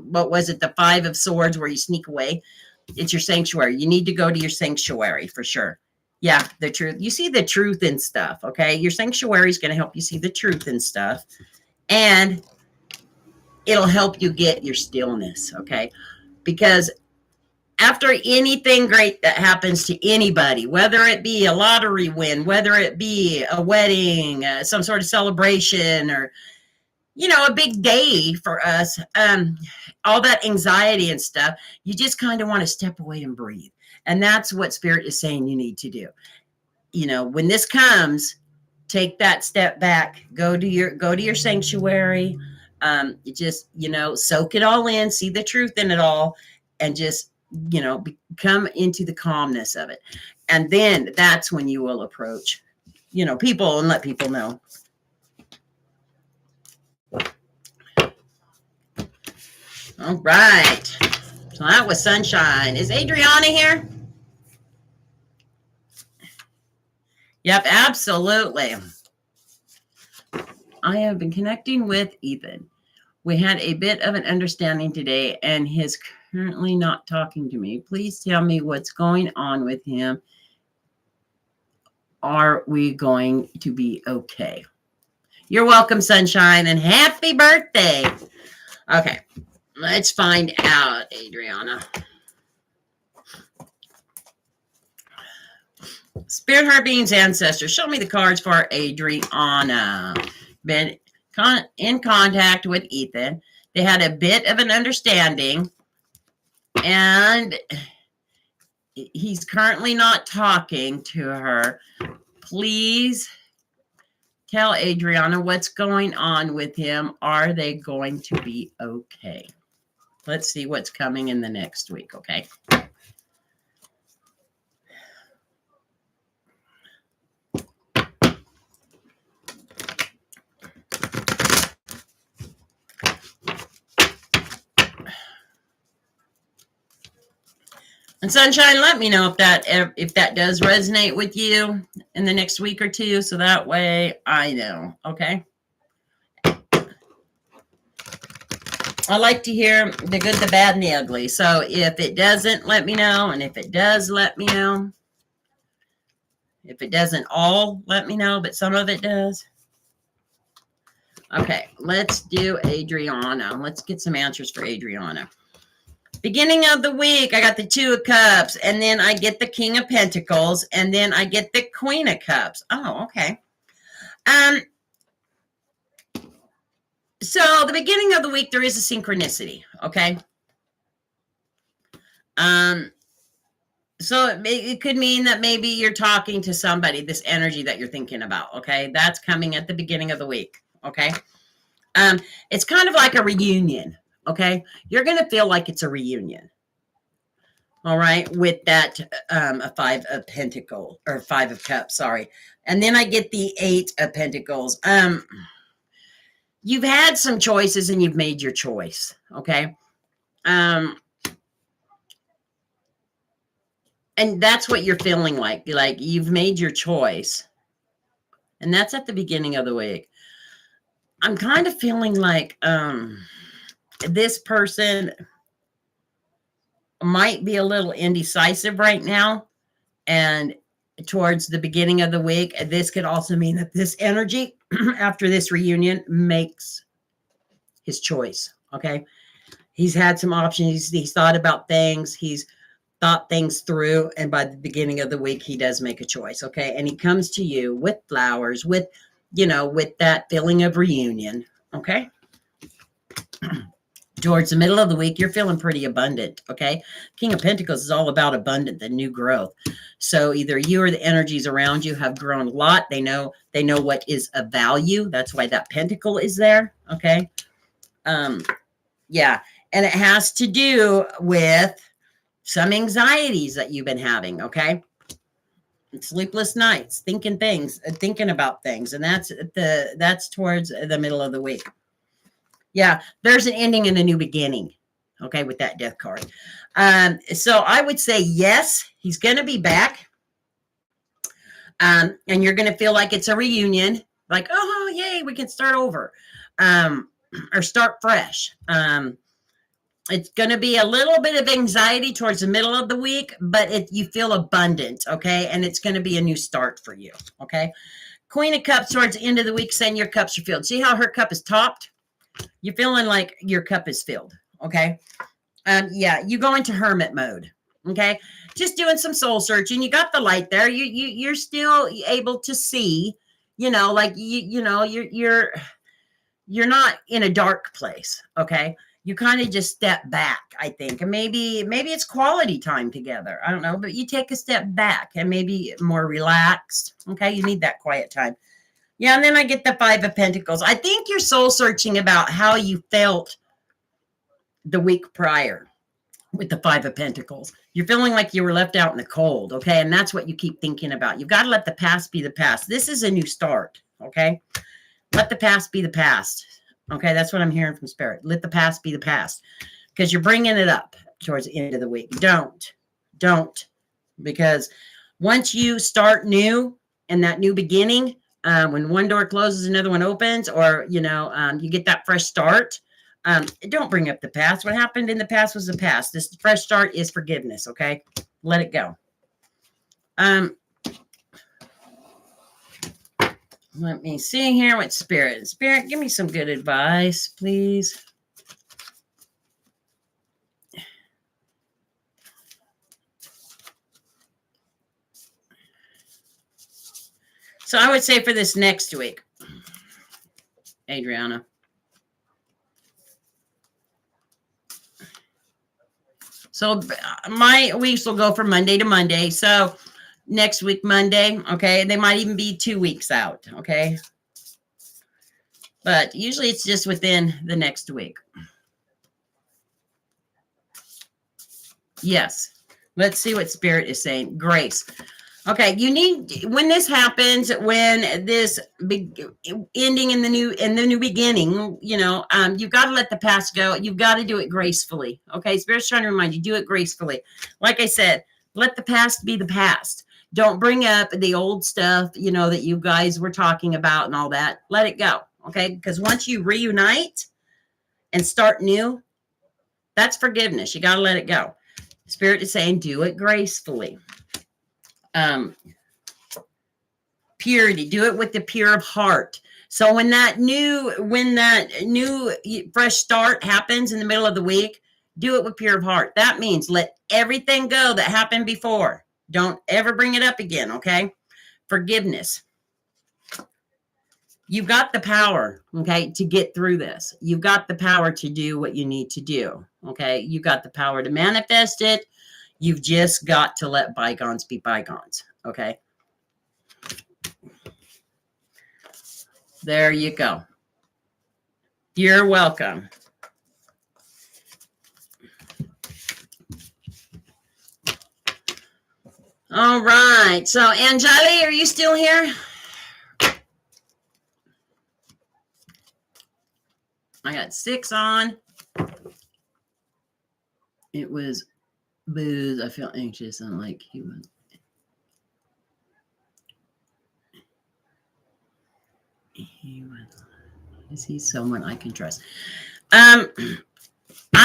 what was it? The 5 of Swords where you sneak away. It's your sanctuary. You need to go to your sanctuary for sure. Yeah, the truth. You see the truth in stuff, okay? Your sanctuary is going to help you see the truth in stuff. And it'll help you get your stillness, okay? Because after anything great that happens to anybody, whether it be a lottery win, whether it be a wedding, some sort of celebration, or, a big day for us, all that anxiety and stuff, you just kind of want to step away and breathe. And that's what Spirit is saying you need to do. When this comes, take that step back, go to your sanctuary, just, soak it all in, see the truth in it all, and just, come into the calmness of it. And then that's when you will approach, people and let people know. All right. So that was Sunshine. Is Adriana here? Yep, absolutely. I have been connecting with Ethan. We had a bit of an understanding today, and he's currently not talking to me. Please tell me what's going on with him. Are we going to be okay? You're welcome, Sunshine, and happy birthday. Okay, let's find out, Adriana. Spirit, Heart, Beings, Ancestors. Show me the cards for Adriana. Been in contact with Ethan. They had a bit of an understanding, and he's currently not talking to her. Please tell Adriana what's going on with him. Are they going to be okay? Let's see what's coming in the next week, okay? And Sunshine, let me know if that does resonate with you in the next week or two, so that way I know, okay? I like to hear the good, the bad, and the ugly. So if it doesn't, let me know. And if it does, let me know. If it doesn't all, let me know, but some of it does. Okay, let's do Adriana. Let's get some answers for Adriana. Beginning of the week, I got the Two of Cups, and then I get the King of Pentacles, and then I get the Queen of Cups. Oh, okay. So the beginning of the week, there is a synchronicity, okay? So it could mean that maybe you're talking to somebody, this energy that you're thinking about, okay? That's coming at the beginning of the week, okay? It's kind of like a reunion, okay? You're going to feel like it's a reunion, all right, with that a Five of Pentacles, or Five of Cups, sorry. And then I get the Eight of Pentacles. You've had some choices and you've made your choice, okay? And that's what you're feeling like you've made your choice. And that's at the beginning of the week. I'm kind of feeling like this person might be a little indecisive right now. And towards the beginning of the week, this could also mean that this energy after this reunion makes his choice, okay? He's had some options. He's thought about things. He's thought things through, and by the beginning of the week, he does make a choice, okay? And he comes to you with flowers, with, with that feeling of reunion, okay? Towards the middle of the week, you're feeling pretty abundant, okay? King of Pentacles is all about abundant and new growth. So either you or the energies around you have grown a lot. They know what is of value. That's why that pentacle is there, okay? Yeah, and it has to do with some anxieties that you've been having, okay? Sleepless nights, thinking about things, and that's towards the middle of the week. Yeah, there's an ending and a new beginning, okay, with that Death card. So I would say yes, he's going to be back, and you're going to feel like it's a reunion, like, oh, yay, we can start over, or start fresh. It's going to be a little bit of anxiety towards the middle of the week, but you feel abundant, okay? And it's going to be a new start for you, okay? Queen of Cups towards the end of the week saying your cups are filled. See how her cup is topped? You're feeling like your cup is filled, okay? Yeah, you go into hermit mode, okay? Just doing some soul searching. You got the light there. You're still able to see, like you're not in a dark place, okay? You kind of just step back, I think. And maybe it's quality time together. I don't know, but you take a step back and maybe more relaxed. Okay, you need that quiet time. Yeah, and then I get the Five of Pentacles. I think you're soul searching about how you felt the week prior with the Five of Pentacles. You're feeling like you were left out in the cold, okay? And that's what you keep thinking about. You've got to let the past be the past. This is a new start, okay? Let the past be the past. Okay, that's what I'm hearing from Spirit. Let the past be the past, because you're bringing it up towards the end of the week. Don't, because once you start new and that new beginning, when one door closes, another one opens, or, you get that fresh start, don't bring up the past. What happened in the past was the past. This fresh start is forgiveness, okay? Let it go. Let me see here what Spirit. Spirit, give me some good advice, please. So I would say for this next week, Adriana. So my weeks will go from Monday to Monday. So next week, Monday, okay? They might even be 2 weeks out, okay? But usually it's just within the next week. Yes. Let's see what Spirit is saying. Grace. Okay, when this happens, when this big ending in the new beginning, you've got to let the past go. You've got to do it gracefully. Okay, Spirit's trying to remind you, do it gracefully. Like I said, let the past be the past. Don't bring up the old stuff, that you guys were talking about and all that. Let it go, okay? Because once you reunite and start new, that's forgiveness. You got to let it go. Spirit is saying, do it gracefully. Purity, do it with the pure of heart. So when that new fresh start happens in the middle of the week, do it with pure heart. That means let everything go that happened before. Don't ever bring it up again, okay? Forgiveness. You've got the power, okay, to get through this. You've got the power to do what you need to do, okay? You've got the power to manifest it. You've just got to let bygones be bygones, okay? There you go. You're welcome. All right. So, Anjali, are you still here? I got 6 on. It was booze. I felt anxious and like he was. Is he someone I can trust? I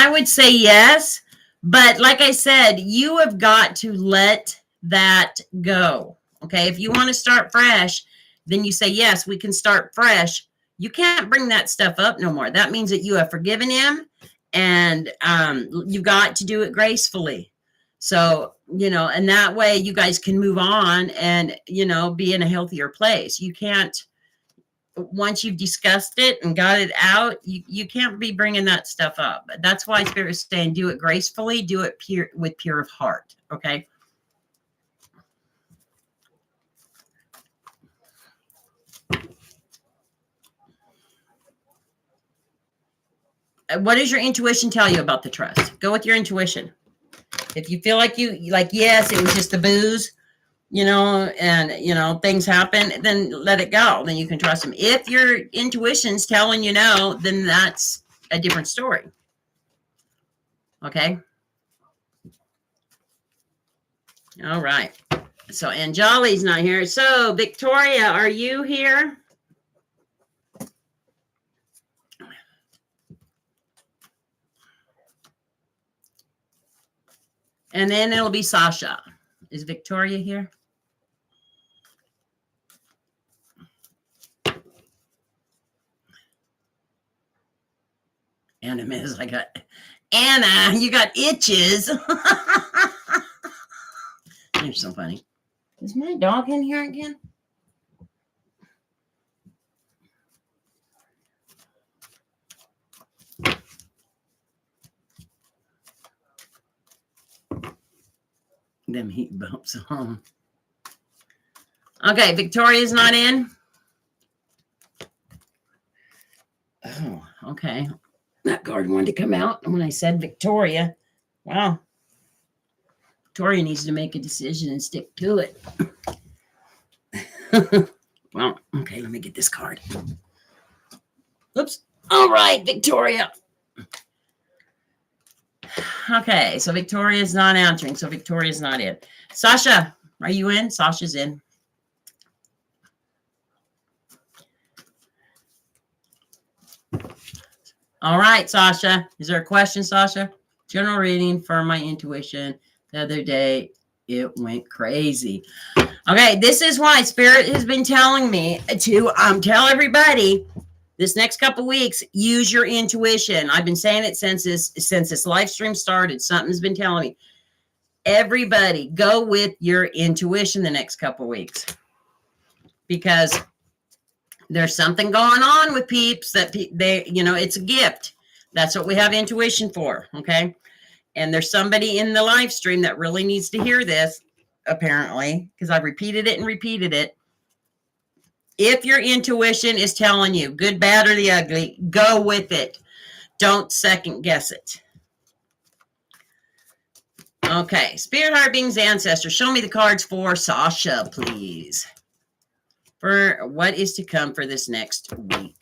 would say yes, but like I said, you have got to let that go. Okay, if you want to start fresh, then you say yes, we can start fresh. You can't bring that stuff up no more. That means that you have forgiven him, and you've got to do it gracefully. So, and that way you guys can move on and, be in a healthier place. You can't, once you've discussed it and got it out, you can't be bringing that stuff up. That's why Spirit is saying do it gracefully, do it with pure of heart, okay? What does your intuition tell you about the trust? Go with your intuition. If you feel like yes, it was just the booze, and, things happen, then let it go. Then you can trust them. If your intuition's telling you no, then that's a different story. Okay. All right. So Anjali's not here. So Victoria, are you here? And then it'll be Sasha. Is Victoria here? Anna, I got Anna, you got itches. You're so funny. Is my dog in here again? Them heat bumps home. Okay, Victoria's not in. Oh, okay. That card wanted to come out when I said Victoria. Wow. Victoria needs to make a decision and stick to it. Well, okay, let me get this card. Oops. All right, Victoria. Okay, so Victoria's not answering, so Victoria's not in. Sasha, are you in? Sasha's in. All right, Sasha. Is there a question, Sasha? General reading for my intuition. The other day, it went crazy. Okay, this is why Spirit has been telling me to tell everybody this next couple weeks, use your intuition. I've been saying it since this live stream started. Something's been telling me. Everybody, go with your intuition the next couple weeks. Because there's something going on with peeps that it's a gift. That's what we have intuition for, okay? And there's somebody in the live stream that really needs to hear this, apparently, because I've repeated it and repeated it. If your intuition is telling you good, bad, or the ugly, go with it. Don't second guess it. Okay, Spirit, Heart, Beings, Ancestors, show me the cards for Sasha, please. For what is to come for this next week.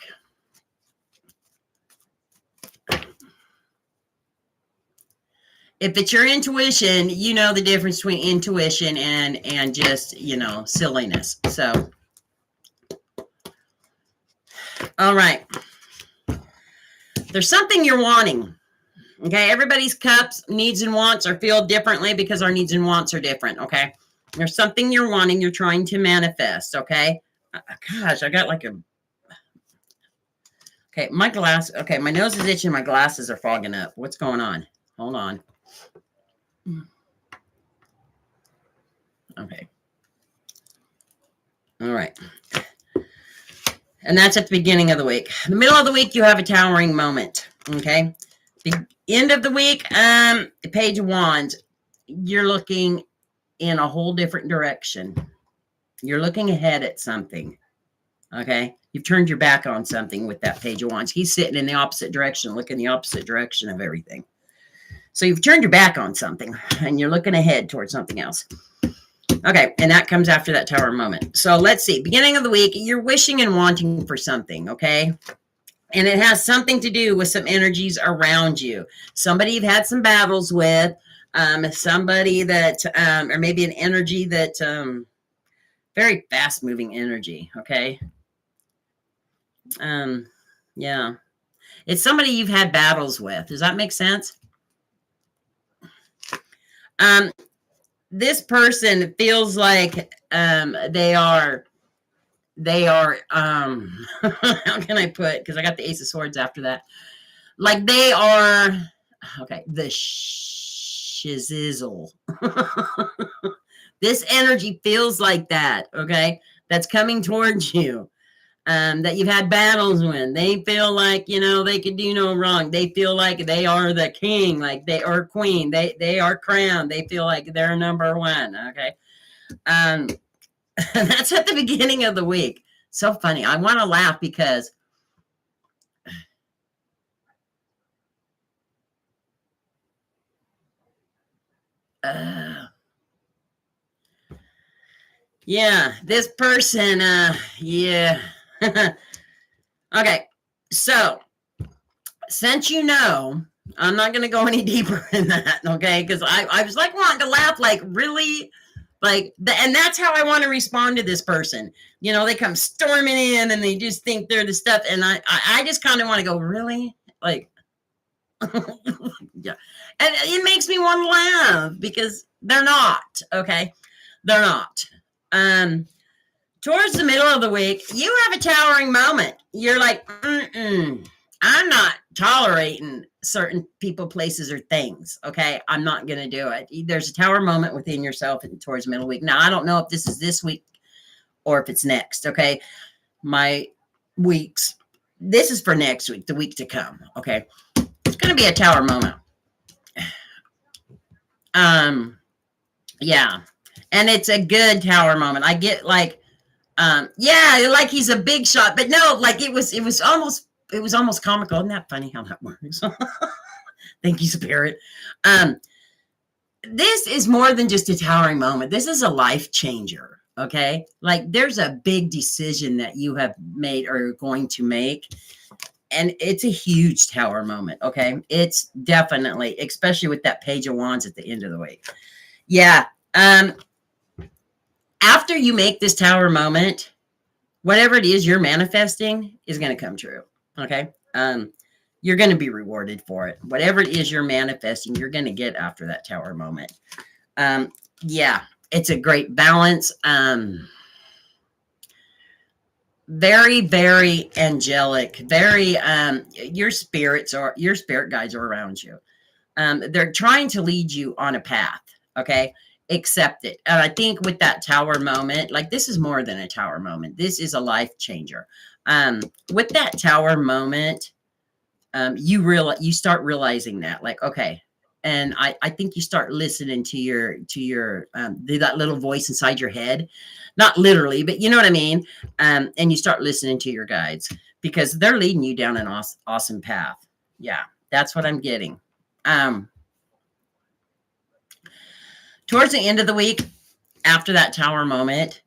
If it's your intuition, you know the difference between intuition and just, silliness. So, all right. There's something you're wanting. Okay, everybody's cups, needs and wants are filled differently because our needs and wants are different, okay? There's something you're wanting, you're trying to manifest, okay? Gosh, I got like a Okay, okay, my nose is itching. My glasses are fogging up. What's going on? Hold on. Okay. All right. And that's at the beginning of the week. The middle of the week, you have a towering moment. Okay. The end of the week, the Page of Wands, you're looking in a whole different direction. You're looking ahead at something. Okay. You've turned your back on something with that Page of Wands. He's sitting in the opposite direction, looking the opposite direction of everything. So you've turned your back on something and you're looking ahead towards something else. Okay, and that comes after that Tower moment. So let's see. Beginning of the week, you're wishing and wanting for something, okay? And it has something to do with some energies around you. Somebody you've had some battles with, somebody that, or maybe an energy that, very fast-moving energy, okay? Yeah. It's somebody you've had battles with. Does that make sense? This person feels like they are how can I put, because I got the Ace of Swords after that, like they are, okay, the shizzle. This energy feels like that, okay, that's coming towards you, that you've had battles with. They feel like, you know, they can do no wrong. They feel like they are the king, like they are queen. They are crowned. They feel like they're number one. Okay. That's at the beginning of the week. So funny. I want to laugh because yeah, this person, yeah. Okay, so since you know, I'm not going to go any deeper in that, okay? Because I was like wanting to laugh, like really, like, and that's how I want to respond to this person. You know, they come storming in and they just think they're the stuff, and I just kind of want to go, really? Like, yeah. And it makes me want to laugh because they're not, okay? They're not. Towards the middle of the week, you have a towering moment. You're like, I'm not tolerating certain people, places, or things. Okay, I'm not going to do it. There's a tower moment within yourself towards the middle of the week. Now, I don't know if this is this week or if it's next. Okay, my weeks. This is for next week, the week to come. Okay, it's going to be a tower moment. Yeah, and it's a good tower moment. I get like, yeah, like he's a big shot, but no, like it was almost comical. Isn't that funny how that works? Thank you, Spirit. This is more than just a towering moment. This is a life changer. Okay, like there's a big decision that you have made or are going to make, and it's a huge tower moment. Okay, it's definitely, especially with that Page of Wands at the end of the week. Yeah. After you make this tower moment, whatever it is you're manifesting is going to come true. Okay. You're going to be rewarded for it. Whatever it is you're manifesting, you're going to get after that tower moment. Yeah, it's a great balance. Very, very angelic, very, your spirit guides are around you. They're trying to lead you on a path. Okay. Accept it. And I think with that tower moment, like this is more than a tower moment. This is a life changer. With that tower moment, you start realizing that, like, okay. And I think you start listening to that little voice inside your head, not literally, but you know what I mean? And you start listening to your guides because they're leading you down an awesome path. Yeah, that's what I'm getting. Towards the end of the week, after that tower moment,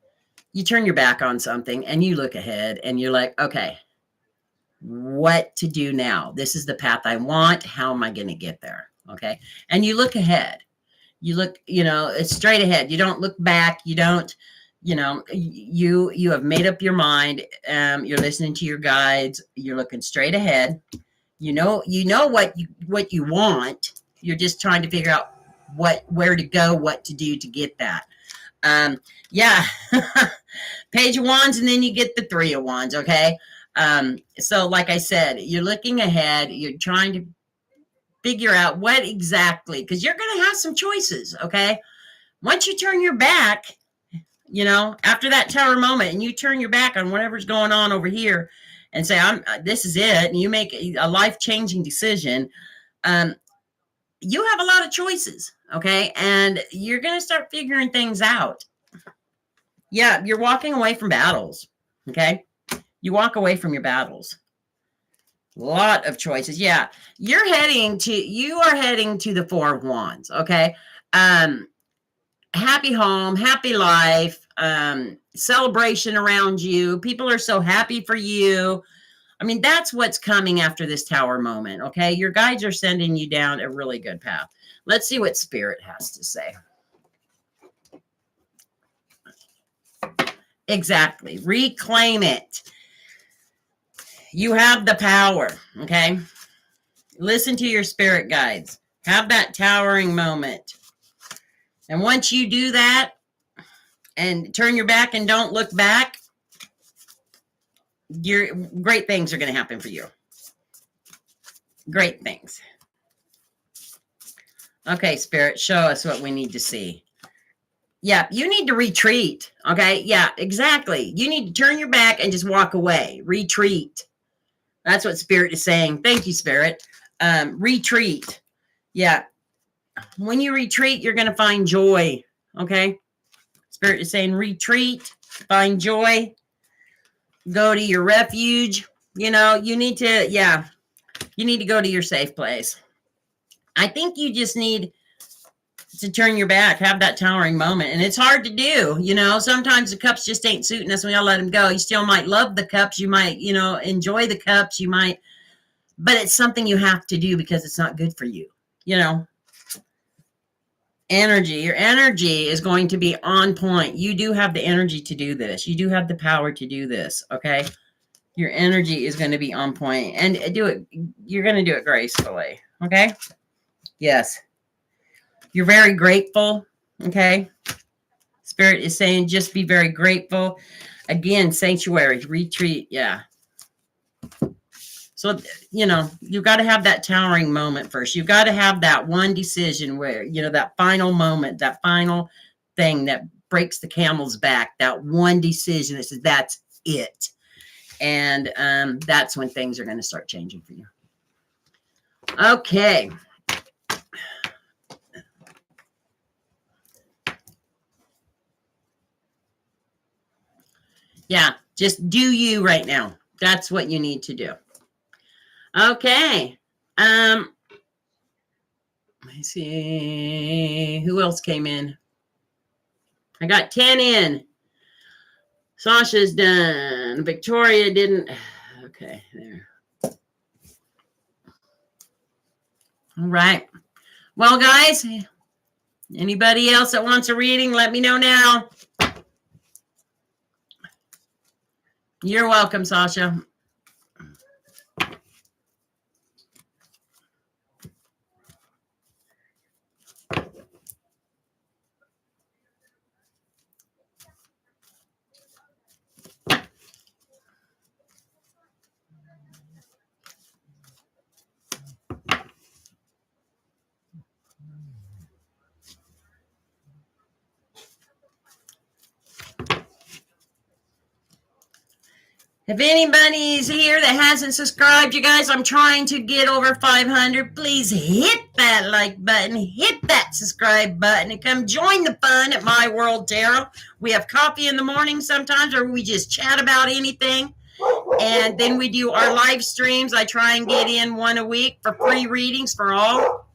you turn your back on something and you look ahead and you're like, okay, what to do now? This is the path I want. How am I going to get there? Okay. And you look ahead. You look, it's straight ahead. You don't look back. You don't, you have made up your mind. You're listening to your guides. You're looking straight ahead. You know what you want. You're just trying to figure out where to go, what to do to get that. Yeah. Page of Wands, and then you get the Three of Wands. Okay. So like I said, you're looking ahead, you're trying to figure out what exactly, because you're going to have some choices. Okay. Once you turn your back, after that tower moment, and you turn your back on whatever's going on over here and say, this is it. And you make a life-changing decision. You have a lot of choices. Okay. And you're going to start figuring things out. Yeah. You're walking away from battles. Okay. You walk away from your battles. A lot of choices. Yeah. You are heading to the Four of Wands. Okay. Happy home, happy life, celebration around you. People are so happy for you. I mean, that's what's coming after this tower moment. Okay. Your guides are sending you down a really good path. Let's see what Spirit has to say. Exactly. Reclaim it. You have the power. Okay. Listen to your spirit guides. Have that towering moment. And once you do that and turn your back and don't look back, great things are going to happen for you. Great things. Okay, Spirit, show us what we need to see. Yeah, you need to retreat. Okay, yeah, exactly. You need to turn your back and just walk away. Retreat. That's what Spirit is saying. Thank you, Spirit. Retreat. Yeah. When you retreat, you're going to find joy. Okay. Spirit is saying retreat, find joy, go to your refuge. You need to go to your safe place. I think you just need to turn your back, have that towering moment. And it's hard to do. Sometimes the cups just ain't suiting us. We gotta let them go. You still might love the cups. You might, enjoy the cups. You might, but it's something you have to do because it's not good for you. Your energy is going to be on point. You do have the energy to do this. You do have the power to do this. Okay. Your energy is going to be on point and you're going to do it gracefully. Okay. Yes. You're very grateful. Okay. Spirit is saying, just be very grateful. Again, sanctuary, retreat. Yeah. So, you've got to have that towering moment first. You've got to have that one decision where, that final moment, that final thing that breaks the camel's back, that one decision that says, that's it. And that's when things are going to start changing for you. Okay. Yeah, just do you right now. That's what you need to do. Okay. Let me see. Who else came in? I got 10 in. Sasha's done. Victoria didn't. Okay, there. All right. Well, guys, anybody else that wants a reading, let me know now. You're welcome, Sasha. If anybody's here that hasn't subscribed, you guys, I'm trying to get over 500. Please hit that like button, hit that subscribe button, and come join the fun at My World Tarot. We have coffee in the morning sometimes, or we just chat about anything. And then we do our live streams. I try and get in one a week for free readings for all.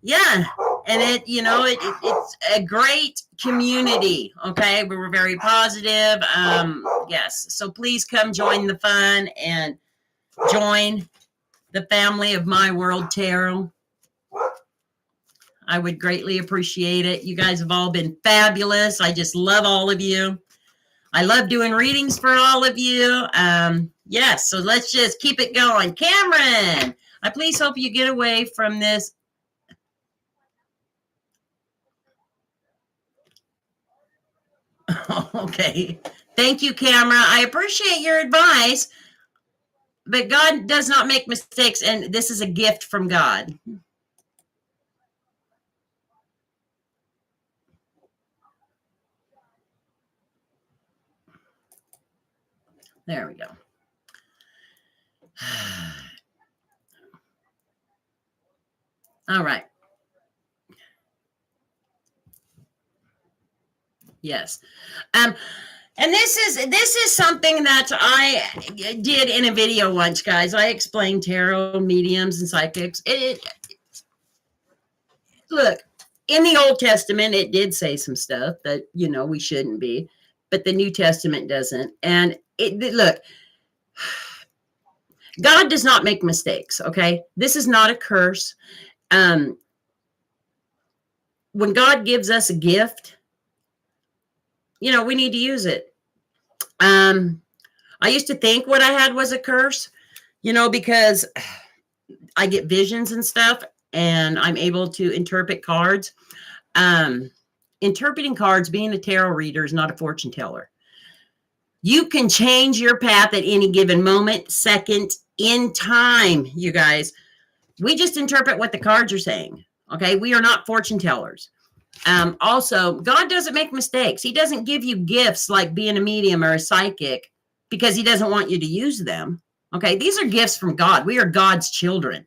Yeah. And it's a great community. Okay. We were very positive. Yes. So please come join the fun and join the family of My World Tarot. I would greatly appreciate it. You guys have all been fabulous. I just love all of you. I love doing readings for all of you. Yes. So let's just keep it going. Cameron, I please hope you get away from this. Okay. Thank you, Camera. I appreciate your advice, but God does not make mistakes, and this is a gift from God. There we go. All right. Yes. And this is something that I did in a video once, guys. I explained tarot, mediums, and psychics. Look, in the Old Testament, it did say some stuff that, we shouldn't be, but the New Testament doesn't. And look, God does not make mistakes, okay? This is not a curse. When God gives us a gift, we need to use it. I used to think what I had was a curse, because I get visions and stuff, and I'm able to interpret cards. Interpreting cards, being a tarot reader, is not a fortune teller. You can change your path at any given moment, second, in time, you guys. We just interpret what the cards are saying, okay? We are not fortune tellers. Also, God doesn't make mistakes. He doesn't give you gifts like being a medium or a psychic because he doesn't want you to use them, okay? These are gifts from God. We are God's children,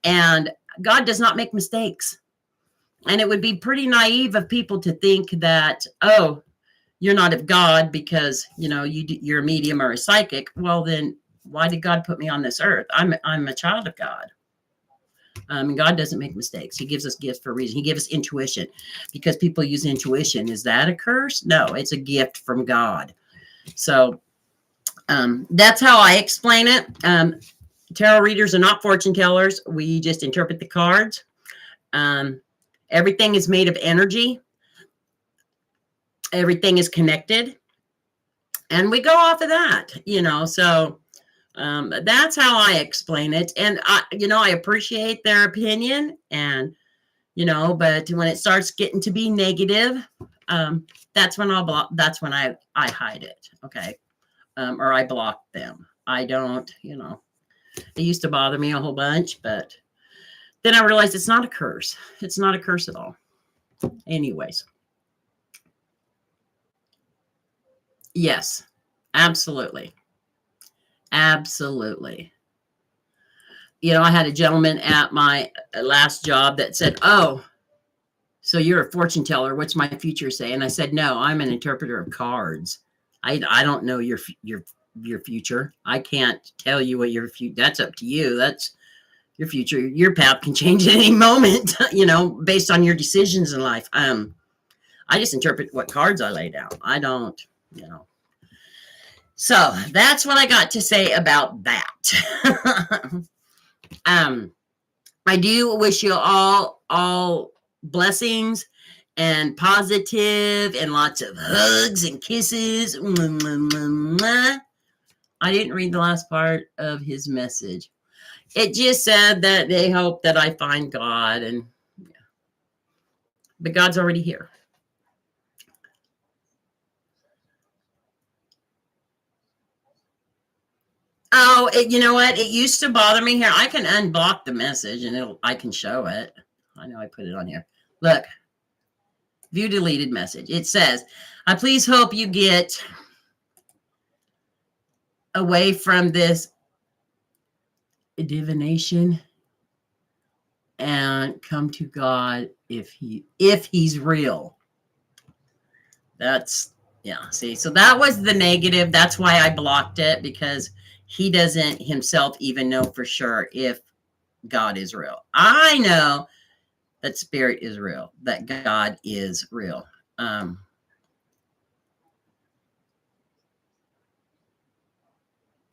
and God does not make mistakes. And it would be pretty naive of people to think that, oh, you're not of God because, you're a medium or a psychic. Well, then why did God put me on this earth? I'm a child of God. God doesn't make mistakes. He gives us gifts for a reason. He gives us intuition because people use intuition. Is that a curse? No, it's a gift from God. So that's how I explain it. Tarot readers are not fortune tellers. We just interpret the cards. Everything is made of energy. Everything is connected. And we go off of that, so that's how I explain it. And I appreciate their opinion, and, but when it starts getting to be negative, that's when I hide it. Okay. Or I block them. I don't, it used to bother me a whole bunch, but then I realized it's not a curse. It's not a curse at all. Anyways. Yes, absolutely. Absolutely. I had a gentleman at my last job that said, "Oh, so you're a fortune teller. What's my future say?" And I said, "No, I'm an interpreter of cards. I don't know your future. I can't tell you what your future. That's up to you. That's your future. Your path can change at any moment, based on your decisions in life. I just interpret what cards I lay down. I don't, So that's what I got to say about that. I do wish you all blessings and positive and lots of hugs and kisses. I didn't read the last part of his message. It just said that they hope that I find God, but God's already here. Oh, you know what? It used to bother me here. I can unblock the message and I can show it. I know I put it on here. Look, view deleted message. It says, I please hope you get away from this divination and come to God if he's real. That's, yeah, see, so that was the negative. That's why I blocked it, because he doesn't himself even know for sure if God is real. I know that spirit is real, that God is real.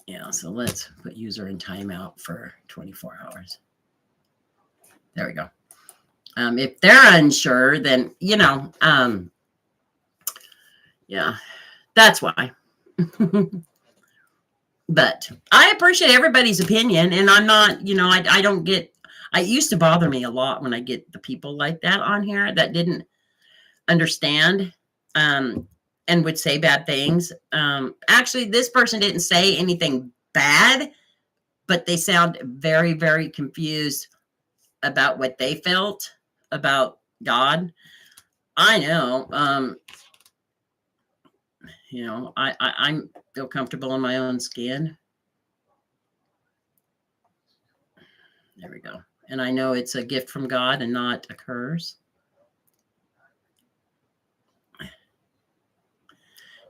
Yeah, so let's put user in timeout for 24 hours. There we go. If they're unsure, then, yeah, that's why. But I appreciate everybody's opinion, and I'm not, I don't get, it used to bother me a lot when I get the people like that on here that didn't understand. and would say bad things. Actually, this person didn't say anything bad, but they sound very, very confused about what they felt about God. I know, I feel comfortable in my own skin. There we go. And I know it's a gift from God and not a curse.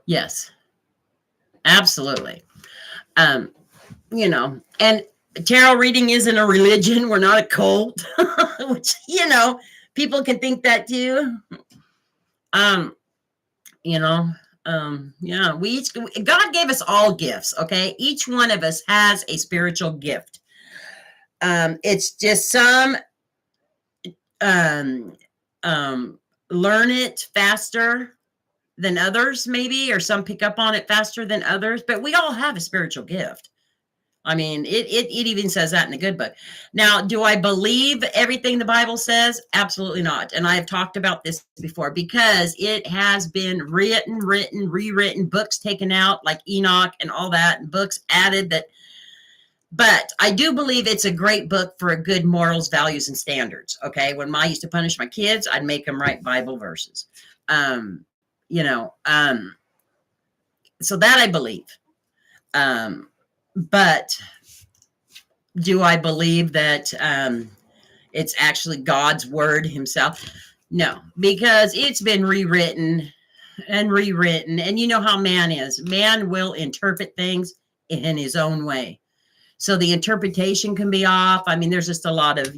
Yes, absolutely. And tarot reading isn't a religion. We're not a cult, which, people can think that too. Yeah, God gave us all gifts. Okay. Each one of us has a spiritual gift. It's just some, learn it faster than others, maybe, or some pick up on it faster than others, but we all have a spiritual gift. I mean, it even says that in the good book. Now, do I believe everything the Bible says? Absolutely not. And I have talked about this before because it has been written, rewritten, books taken out like Enoch and all that, and books added that. But I do believe it's a great book for good morals, values, and standards. Okay. When I used to punish my kids, I'd make them write Bible verses. So that I believe. But do I believe that it's actually God's word himself? No, because it's been rewritten. And you know how man is. Man will interpret things in his own way. So the interpretation can be off. I mean, there's just a lot of,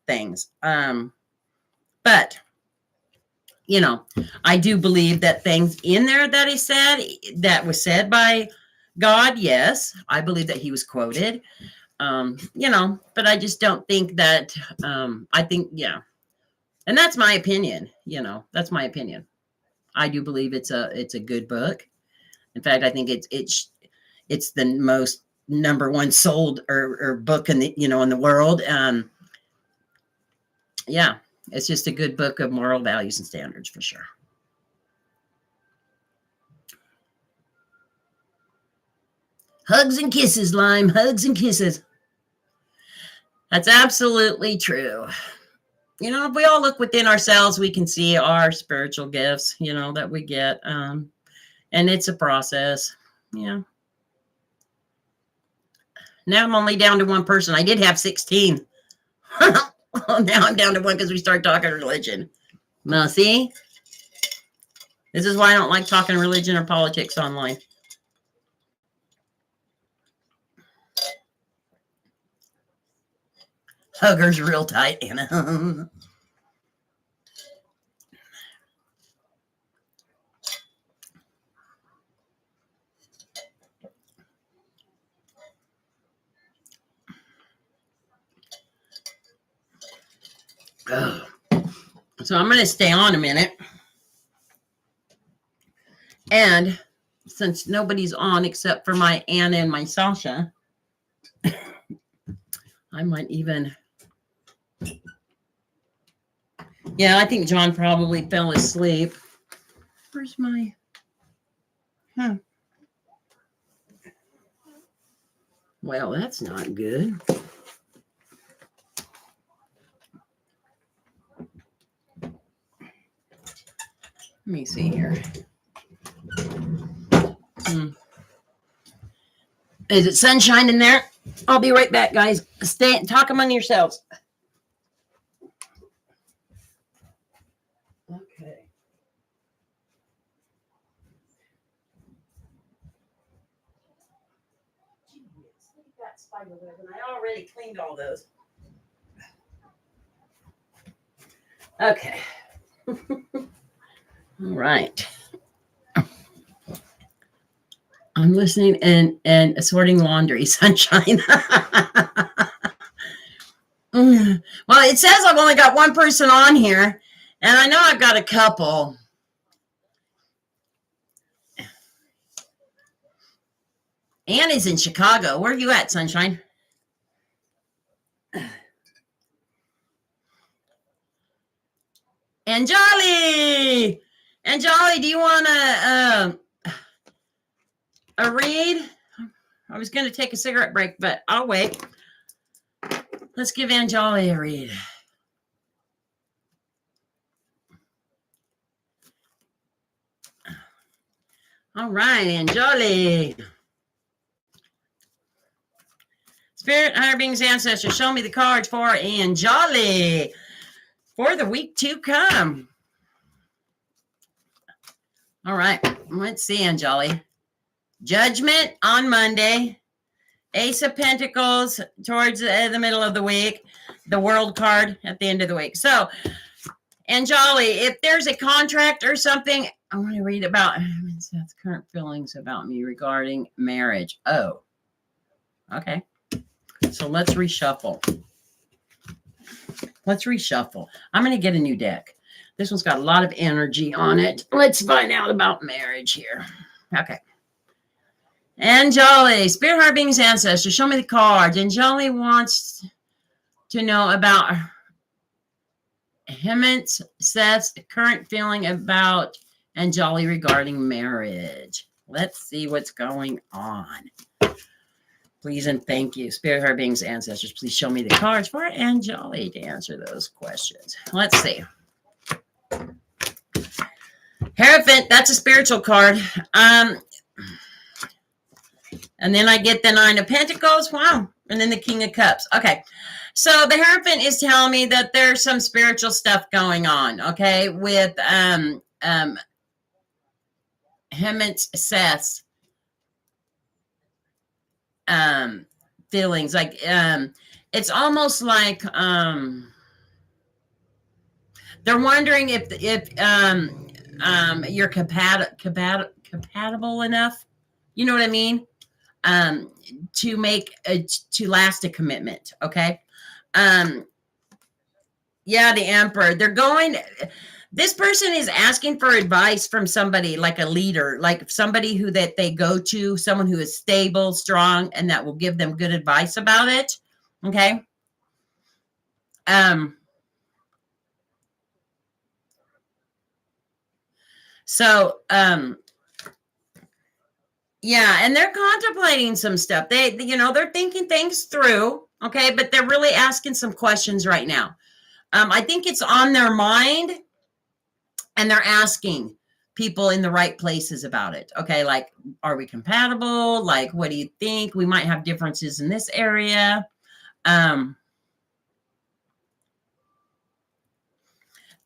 things. But, I do believe that things in there that he said, that was said by God, yes, I believe that he was quoted, but I just don't think that, I think, yeah. And that's my opinion, that's my opinion. I do believe it's a good book. In fact, I think it's the most number one sold or book in the, in the world. Yeah, it's just a good book of moral values and standards for sure. Hugs and kisses, Lime. Hugs and kisses. That's absolutely true. If we all look within ourselves, we can see our spiritual gifts, that we get. And it's a process. Yeah. Now I'm only down to one person. I did have 16. Now I'm down to one because we started talking religion. Now, see? This is why I don't like talking religion or politics online. Hugger's real tight, Anna. Oh. So I'm going to stay on a minute. And since nobody's on except for my Anna and my Sasha, I might even... Yeah, I think John probably fell asleep. Where's my... Well, that's not good. Let me see here. Is it sunshine in there? I'll be right back, guys. Talk among yourselves. Okay. That spider web, and I already cleaned all those. Okay. All right. I'm listening and sorting laundry, sunshine. Well, it says I've only got one person on here, and I know I've got a couple. Annie's in Chicago. Where are you at, sunshine? And Jolly! And Jolly, do you want a read? I was going to take a cigarette break, but I'll wait. Let's give Anjali a read. All right, Anjali. Spirit, higher beings, ancestors, show me the cards for Anjali for the week to come. All right, let's see, Anjali. Judgment on Monday. Ace of Pentacles towards the middle of the week. The World card at the end of the week. So, Anjali, if there's a contract or something, I want to read about Seth's current feelings about me regarding marriage. Oh, okay. So let's reshuffle. I'm going to get a new deck. This one's got a lot of energy on it. Let's find out about marriage here. Okay. Anjali, Spirit, Heart, Beings, Ancestors, show me the cards. Anjali wants to know about him and Seth's current feeling about Anjali regarding marriage. Let's see what's going on. Please and thank you. Spirit, Heart, Beings, Ancestors, please show me the cards for Anjali to answer those questions. Let's see. Hierophant, that's a spiritual card. And then I get the Nine of Pentacles. Wow. And then the King of Cups. Okay. So the Hierophant is telling me that there's some spiritual stuff going on, okay, with him and Seth's feelings. Like it's almost like they're wondering if you're compatible enough. You know what I mean? To make to last a commitment. Okay. Yeah, the Emperor. This person is asking for advice from somebody like a leader, like somebody who that they go to, someone who is stable, strong, and that will give them good advice about it. Okay. Yeah, and they're contemplating some stuff. They're thinking things through, okay, but they're really asking some questions right now. I think it's on their mind, and they're asking people in the right places about it. Okay, like, are we compatible? Like, what do you think? We might have differences in this area.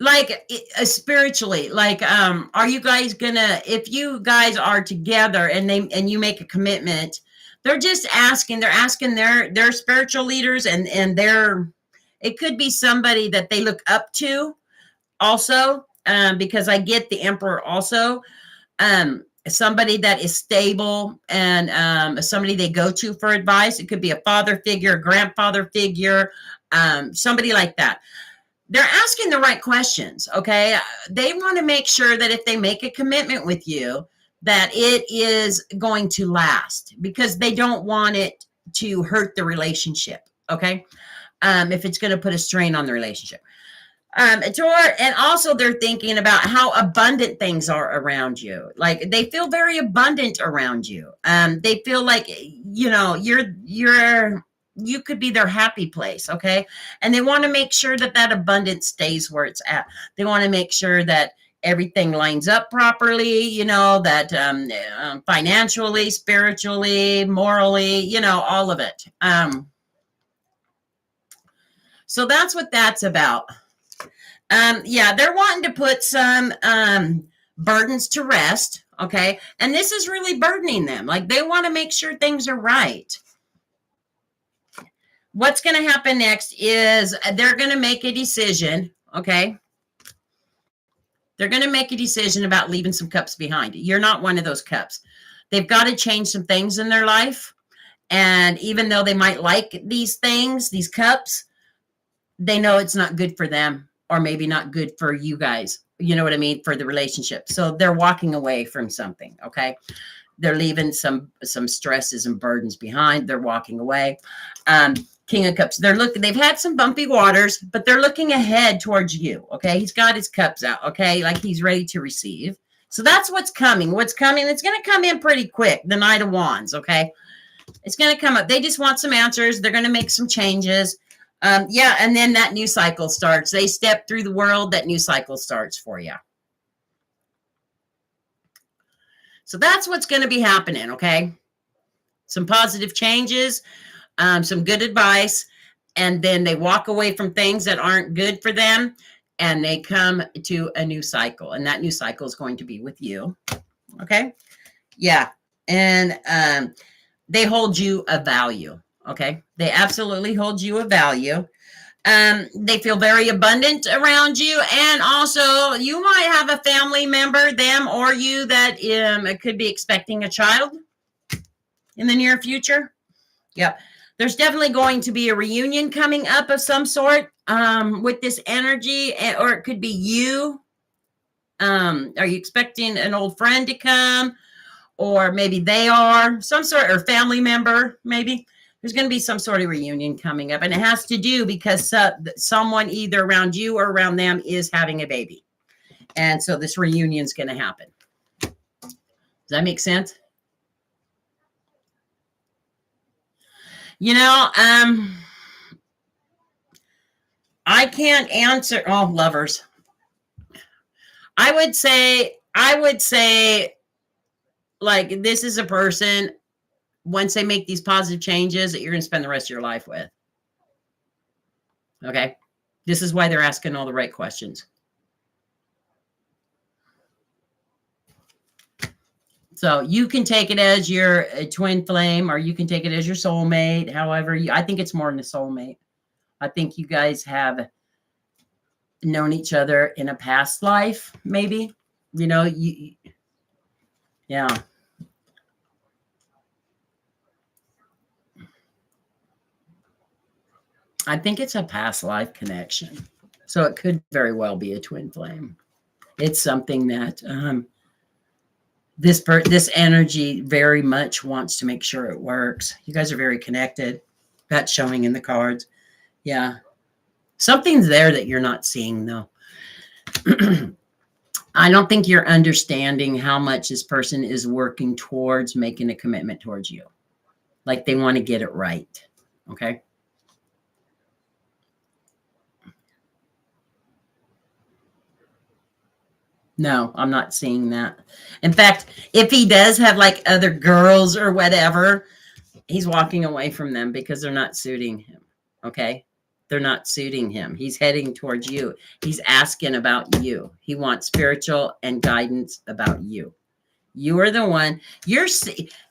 Like spiritually, like are you guys gonna, if you guys are together and you make a commitment, they're asking their spiritual leaders and it could be somebody that they look up to also, because I get the Emperor also, somebody that is stable and somebody they go to for advice. It could be a father figure, a grandfather figure, somebody like that. They're asking the right questions, okay? They want to make sure that if they make a commitment with you, that it is going to last, because they don't want it to hurt the relationship, okay? If it's going to put a strain on the relationship. And also they're thinking about how abundant things are around you. Like, they feel very abundant around you. They feel like, you could be their happy place, okay? And they want to make sure that abundance stays where it's at. They want to make sure that everything lines up properly, that financially, spiritually, morally, all of it. So that's what that's about. Yeah, they're wanting to put some burdens to rest, okay? And this is really burdening them. Like, they want to make sure things are right. What's going to happen next is they're going to make a decision, okay? They're going to make a decision about leaving some cups behind. You're not one of those cups. They've got to change some things in their life. And even though they might like these things, these cups, they know it's not good for them, or maybe not good for you guys. You know what I mean? For the relationship. So they're walking away from something, okay? They're leaving some stresses and burdens behind. They're walking away. King of Cups. They've had some bumpy waters, but they're looking ahead towards you. Okay. He's got his cups out. Okay. Like he's ready to receive. So that's what's coming. What's coming? It's going to come in pretty quick. The Knight of Wands. Okay. It's going to come up. They just want some answers. They're going to make some changes. Yeah. And then that new cycle starts. They step through the world. That new cycle starts for you. So that's what's going to be happening. Okay. Some positive changes. Some good advice, and then they walk away from things that aren't good for them, and they come to a new cycle, and that new cycle is going to be with you. Okay. Yeah. And they hold you a value. Okay. They absolutely hold you a value. They feel very abundant around you, and also you might have a family member, them or you, that could be expecting a child in the near future. Yep. There's definitely going to be a reunion coming up of some sort with this energy, or it could be you. Are you expecting an old friend to come, or maybe they are some sort, or family member? Maybe there's going to be some sort of reunion coming up, and it has to do because someone either around you or around them is having a baby, and so this reunion is going to happen. Does that make sense? You know, I can't answer. Oh, lovers. I would say, like, this is a person, once they make these positive changes, that you're going to spend the rest of your life with. Okay. This is why they're asking all the right questions. So you can take it as your twin flame, or you can take it as your soulmate. However, I think it's more than a soulmate. I think you guys have known each other in a past life, maybe. You know, yeah. I think it's a past life connection. So it could very well be a twin flame. It's something that this energy very much wants to make sure it works. You guys are very connected. That's showing in the cards. Yeah. Something's there that you're not seeing, though. I don't think you're understanding how much this person is working towards making a commitment towards you. Like they want to get it right. Okay. No, I'm not seeing that. In fact, if he does have like other girls or whatever, he's walking away from them because they're not suiting him. Okay. They're not suiting him. He's heading towards you. He's asking about you. He wants spiritual and guidance about you. You are the one. You're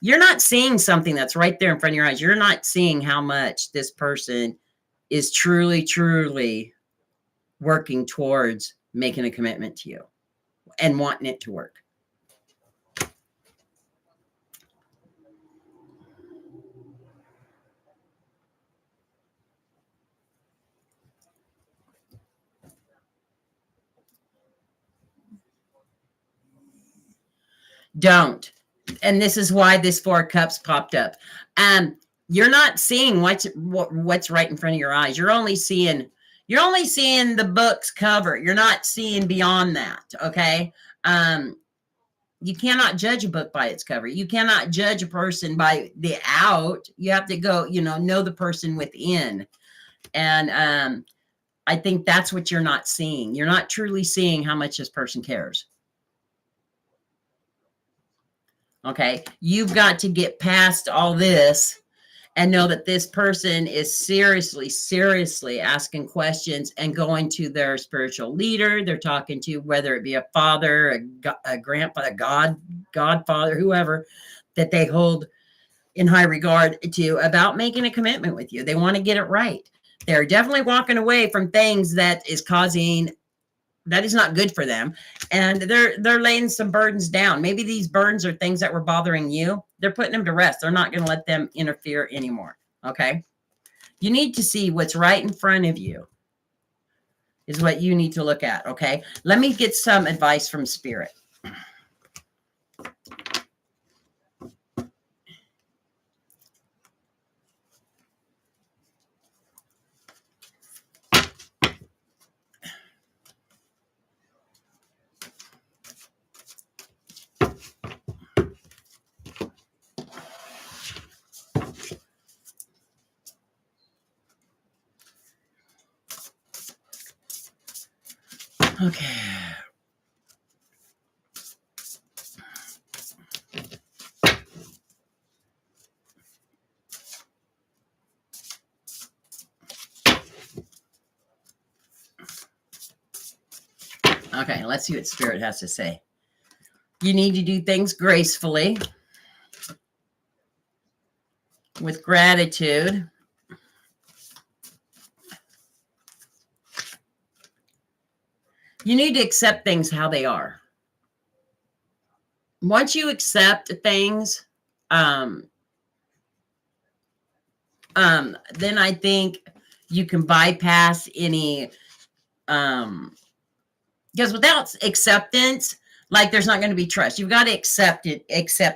not seeing something that's right there in front of your eyes. You're not seeing how much this person is truly, truly working towards making a commitment to you and wanting it to work. Don't. And this is why this Four of Cups popped up. You're not seeing what's right in front of your eyes. You're only seeing the book's cover. You're not seeing beyond that. Okay. You cannot judge a book by its cover. You cannot judge a person by the out. You have to go, know the person within. And I think that's what you're not seeing. You're not truly seeing how much this person cares. Okay. You've got to get past all this and know that this person is seriously asking questions and going to their spiritual leader. They're talking to, whether it be a father, a grandfather, godfather, whoever that they hold in high regard to, about making a commitment with you. They want to get it right. They're definitely walking away from things that is not good for them. And they're laying some burdens down. Maybe these burdens are things that were bothering you. They're putting them to rest. They're not going to let them interfere anymore. Okay. You need to see what's right in front of you is what you need to look at. Okay. Let me get some advice from Spirit. Okay. Okay, let's see what Spirit has to say. You need to do things gracefully, with gratitude. You need to accept things how they are. Once you accept things, then I think you can bypass any, because without acceptance, like there's not going to be trust. You've got to accept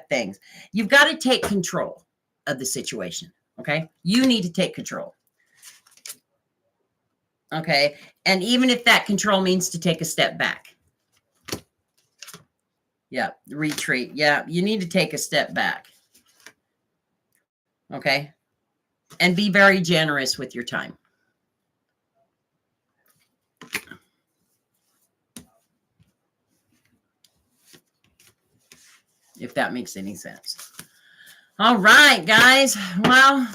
things. You've got to take control of the situation. Okay. You need to take control. Okay. And even if that control means to take a step back. Yeah. Retreat. Yeah. You need to take a step back. Okay. And be very generous with your time. If that makes any sense. All right, guys. Well,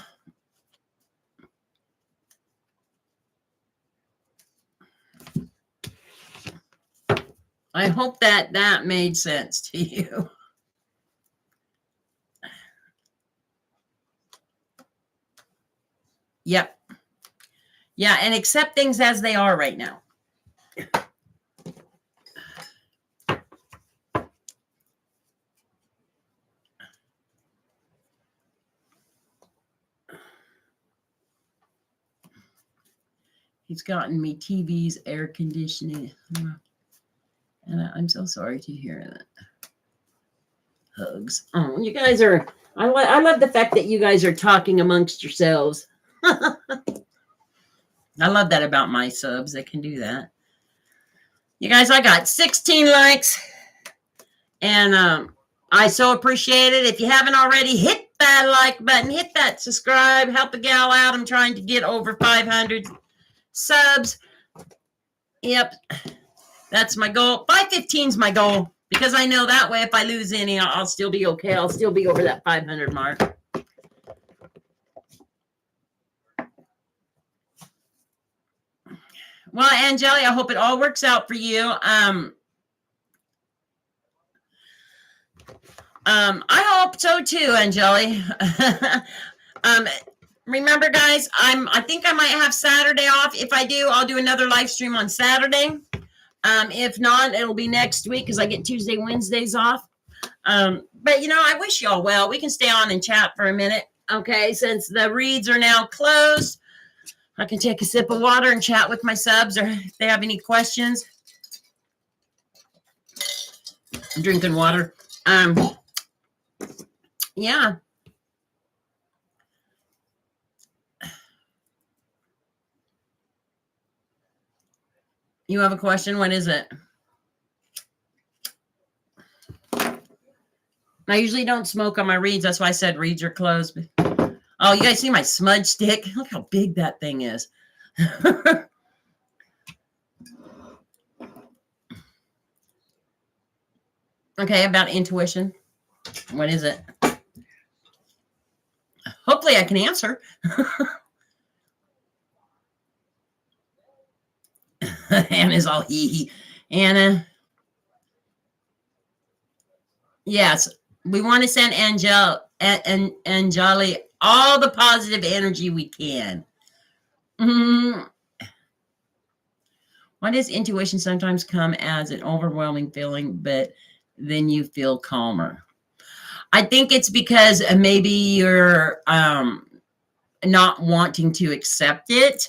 I hope that made sense to you. Yep. Yeah, and accept things as they are right now. He's gotten me TVs, air conditioning. And I'm so sorry to hear that. Hugs. Oh, you guys are, I love the fact that you guys are talking amongst yourselves. I love that about my subs. They can do that. You guys, I got 16 likes. And I so appreciate it. If you haven't already, hit that like button. Hit that subscribe. Help a gal out. I'm trying to get over 500 subs. Yep. That's my goal. 515 is my goal. Because I know that way if I lose any, I'll still be okay. I'll still be over that 500 mark. Well, Angeli, I hope it all works out for you. I hope so too, Angeli. Remember, guys, I think I might have Saturday off. If I do, I'll do another live stream on Saturday. If not, it'll be next week because I get Tuesday, Wednesdays off. But, you know, I wish y'all well. We can stay on and chat for a minute. Okay, since the reads are now closed, I can take a sip of water and chat with my subs or if they have any questions. I'm drinking water. Yeah. You have a question? What is it? I usually don't smoke on my reads. That's why I said reads are closed. Oh, you guys see my smudge stick? Look how big that thing is. Okay, about intuition. What is it? Hopefully I can answer. Anna's all hee. Anna. Yes, we want to send Angeli all the positive energy we can. Why does intuition sometimes come as an overwhelming feeling, but then you feel calmer? I think it's because maybe you're not wanting to accept it.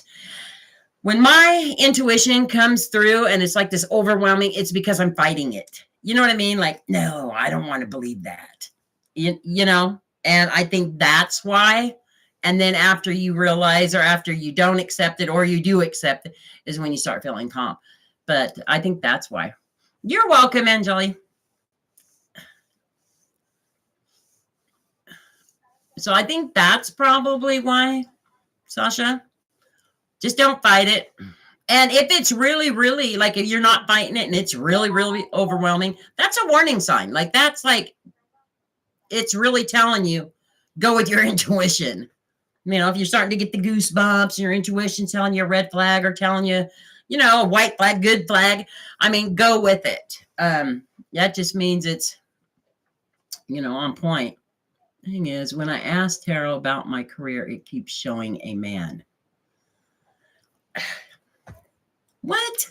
When my intuition comes through and it's like this overwhelming, it's because I'm fighting it. You know what I mean? Like, no, I don't want to believe that. You know? And I think that's why. And then after you realize or after you don't accept it or you do accept it is when you start feeling calm. But I think that's why. You're welcome, Angeli. So I think that's probably why, Sasha. Just don't fight it. And if it's really, really like if you're not fighting it and it's really, really overwhelming, that's a warning sign. Like that's like it's really telling you go with your intuition. You know, if you're starting to get the goosebumps, your intuition telling you a red flag or telling you, a white flag, good flag. I mean, go with it. That just means it's, on point. Thing is, when I ask tarot about my career, it keeps showing a man. What?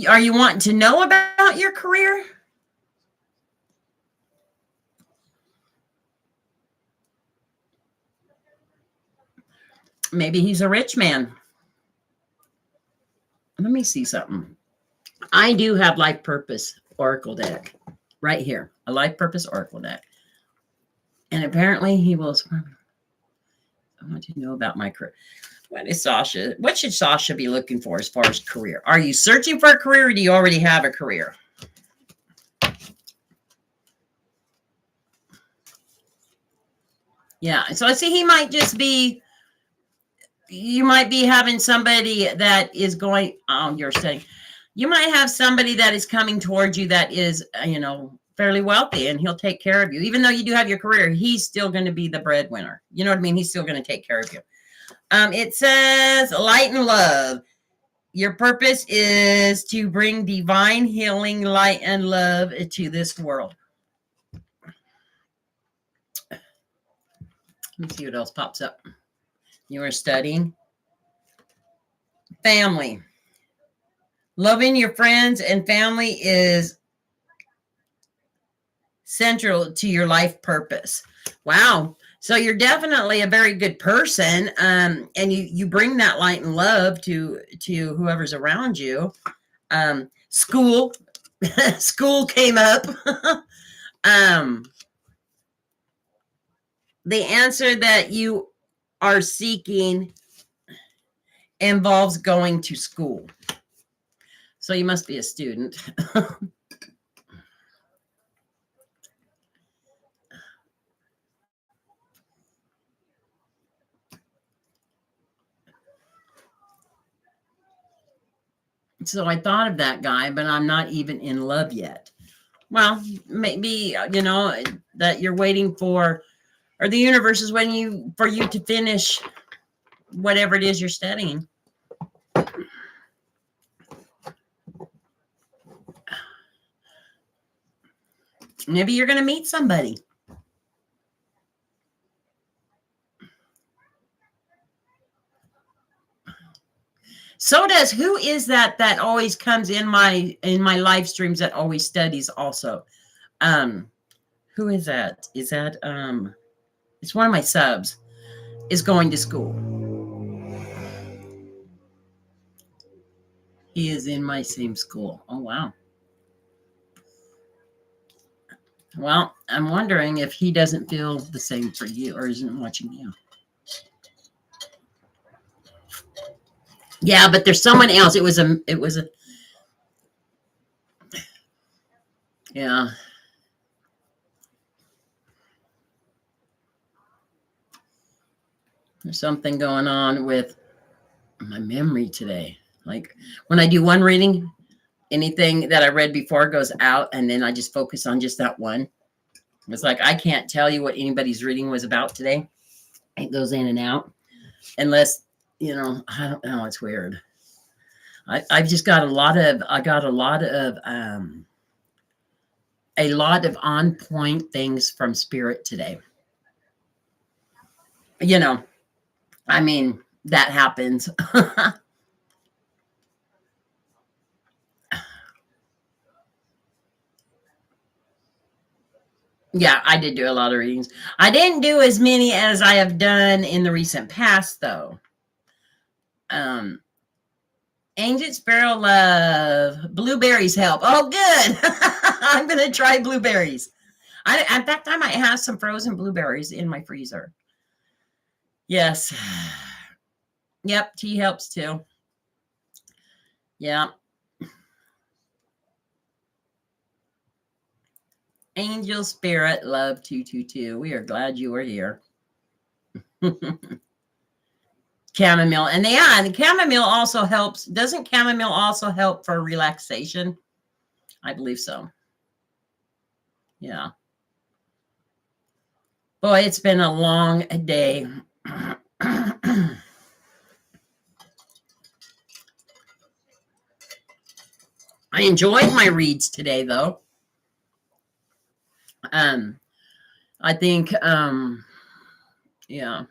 Are you wanting to know about your career? Maybe he's a rich man. Let me see something. I do have Life Purpose Oracle deck right here, a Life Purpose Oracle deck. And apparently he will. I want to know about my career. What should Sasha be looking for as far as career? Are you searching for a career or do you already have a career? Yeah. So I see he might just be, you might be having somebody that is going, you're saying, you might have somebody that is coming towards you that is, fairly wealthy and he'll take care of you. Even though you do have your career, he's still going to be the breadwinner. You know what I mean? He's still going to take care of you. It says light and love. Your purpose is to bring divine healing, light, and love to this world. Let me see what else pops up. You are studying. Family. Loving your friends and family is central to your life purpose. Wow. So you're definitely a very good person, and you bring that light and love to whoever's around you. School came up. The answer that you are seeking involves going to school. So you must be a student. So I thought of that guy, but I'm not even in love yet. Well, maybe, that you're waiting for, or the universe is waiting for you to finish whatever it is you're studying. Maybe you're going to meet somebody. So does, who is that always comes in my live streams that always studies also? Who is that? Is that it's one of my subs is going to school. He is in my same school. Oh wow. Well, I'm wondering if he doesn't feel the same for you or isn't watching you. Yeah, but there's someone else. It was a yeah. There's something going on with my memory today. Like when I do one reading, anything that I read before goes out and then I just focus on just that one. It's like I can't tell you what anybody's reading was about today. It goes in and out unless, I don't know. It's weird. I've just got a lot of on point things from spirit today. I mean, that happens. Yeah, I did do a lot of readings. I didn't do as many as I have done in the recent past, though. Ancient Sparrow Love. Blueberries help. Oh, good. I'm going to try blueberries. In fact, I might have some frozen blueberries in my freezer. Yes. Yep, tea helps too. Yeah. Angel Spirit Love 222. We are glad you are here. chamomile. And the chamomile also helps. Doesn't chamomile also help for relaxation? I believe so. Yeah. Boy, it's been a long day. I enjoyed my reads today, though. I think, yeah,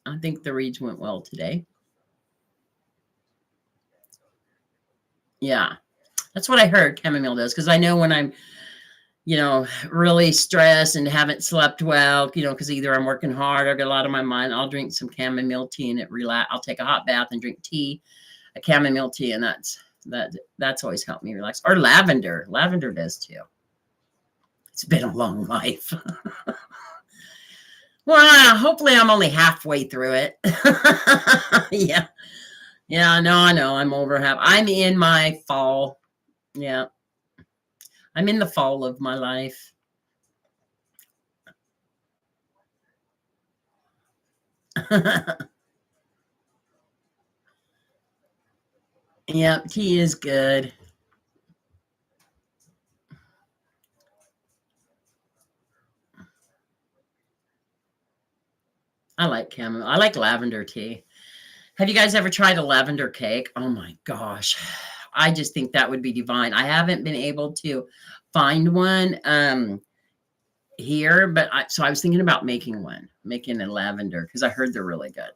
I think the reads went well today. Yeah, that's what I heard chamomile does, because I know when I'm, really stressed and haven't slept well, because either I'm working hard or got a lot on my mind, I'll drink some chamomile tea and I'll take a hot bath and drink tea, a chamomile tea, and that's always helped me relax. Or lavender. Lavender does too. It's been a long life. Well, hopefully I'm only halfway through it. Yeah. Yeah, no, I know. I'm over half. I'm in my fall. Yeah. I'm in the fall of my life. Yeah, tea is good. I like chamomile. I like lavender tea. Have you guys ever tried a lavender cake? Oh my gosh. I just think that would be divine. I haven't been able to find one here, but so I was thinking about making a lavender, because I heard they're really good.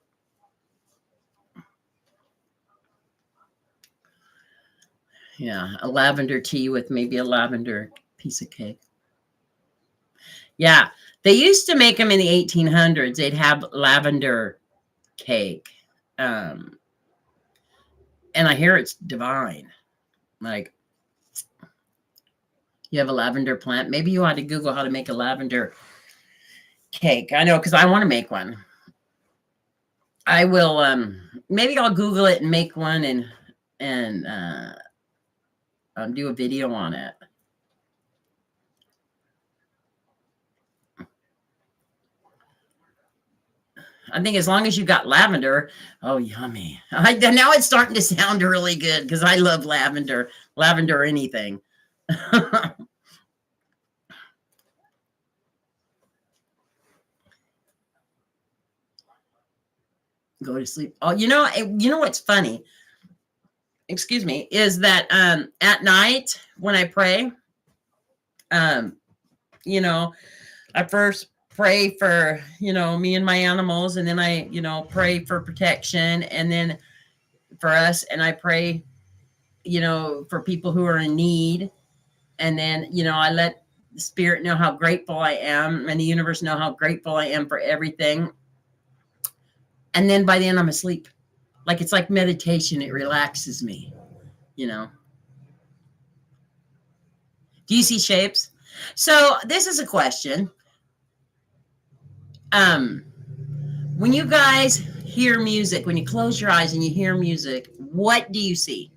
Yeah, a lavender tea with maybe a lavender piece of cake. Yeah, they used to make them in the 1800s. They'd have lavender cake. And I hear it's divine. Like, you have a lavender plant. Maybe you ought to Google how to make a lavender cake. I know, because I want to make one. I will, maybe I'll Google it and make one and do a video on it. I think as long as you got lavender, oh, yummy. Now it's starting to sound really good, because I love lavender or anything. Go to sleep. Oh, you know what's funny? Excuse me, is that at night when I pray, I first pray for, me and my animals, and then I, pray for protection, and then for us, and I pray, for people who are in need. And then, I let the spirit know how grateful I am, and the universe know how grateful I am for everything. And then by the end, I'm asleep. Like, it's like meditation. It relaxes me, Do you see shapes? So this is a question. When you guys hear music, when you close your eyes and you hear music, what do you see?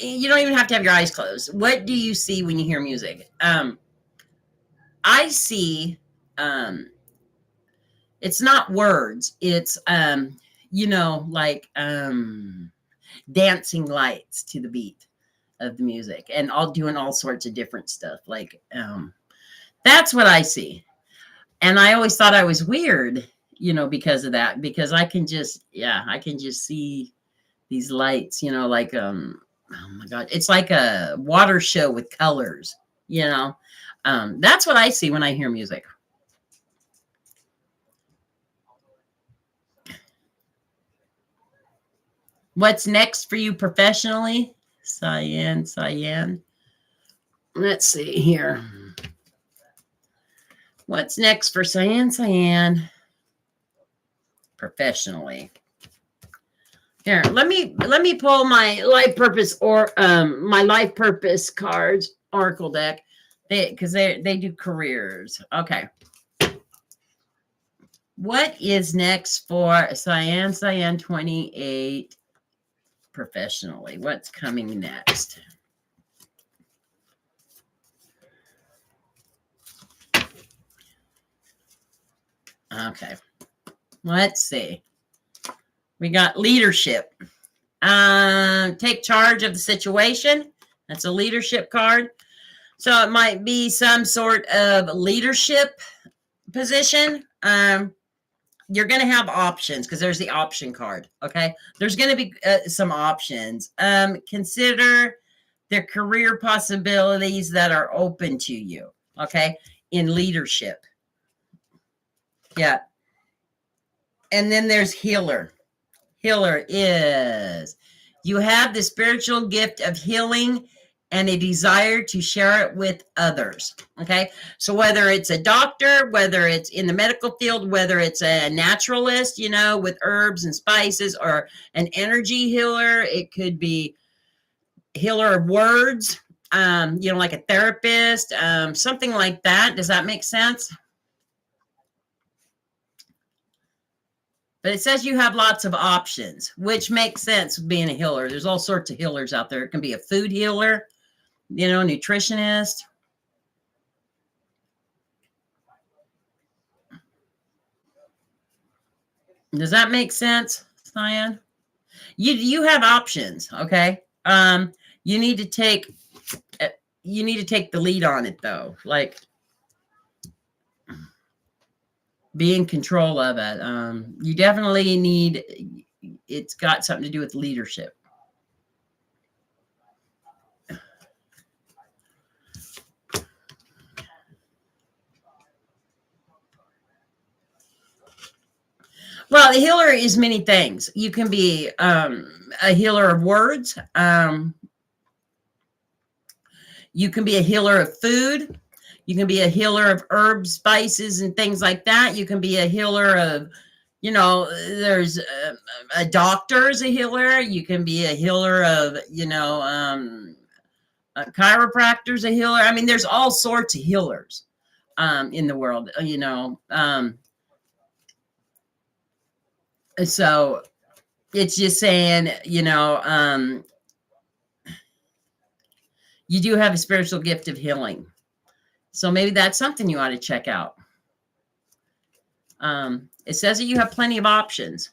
You don't even have to have your eyes closed. What do you see when you hear music? I see, it's not words. It's, like dancing lights to the beat of the music, and all doing all sorts of different stuff. Like, that's what I see. And I always thought I was weird, because of that, because I can just see these lights, like, oh my God, it's like a water show with colors, that's what I see when I hear music. What's next for you professionally? Cyan. Let's see here. What's next for Cyan professionally? Here, let me pull my life purpose my life purpose cards oracle deck, because they do careers. Okay. What is next for Cyan 28 professionally? What's coming next? Okay. Let's see. We got leadership. Take charge of the situation. That's a leadership card. So it might be some sort of leadership position. You're going to have options because there's the option card. Okay. There's going to be some options. Consider the career possibilities that are open to you. Okay. In leadership. Yeah. And then there's healer. Healer is you have the spiritual gift of healing and a desire to share it with others. Okay. So whether it's a doctor, whether it's in the medical field, whether it's a naturalist, with herbs and spices, or an energy healer, it could be healer of words, like a therapist, something like that. Does that make sense? But it says you have lots of options, which makes sense being a healer. There's all sorts of healers out there. It can be a food healer, nutritionist. Does that make sense, Cyan? You have options, okay? You need to take the lead on it though. Like, be in control of it. You definitely need, it's got something to do with leadership. Well, the healer is many things. You can be a healer of words. You can be a healer of food. You can be a healer of herbs, spices, and things like that. You can be a healer of, there's a doctor is a healer. You can be a healer of, a chiropractor's a healer. I mean, there's all sorts of healers in the world, So it's just saying, you do have a spiritual gift of healing. So maybe that's something you ought to check out. It says that you have plenty of options.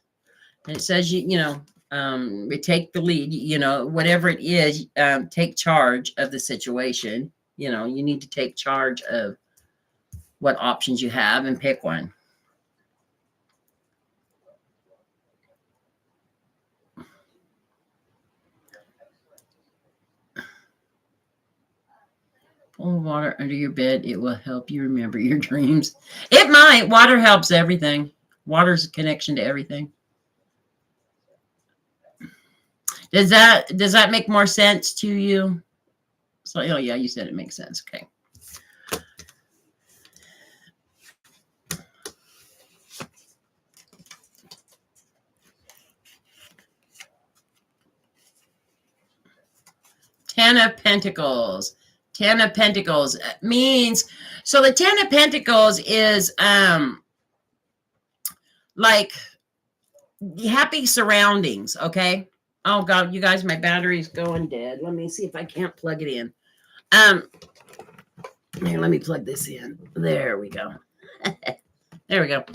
And it says, we take the lead, whatever it is, take charge of the situation. You need to take charge of what options you have and pick one. Pull water under your bed. It will help you remember your dreams. It might. Water helps everything. Water's a connection to everything. Does that make more sense to you? So, oh yeah, you said it makes sense. Okay. Ten of Pentacles. Ten of Pentacles means, so the Ten of Pentacles is like happy surroundings, okay? Oh God, you guys, my battery's going dead. Let me see if I can't plug it in. Here, let me plug this in. There we go. There we go.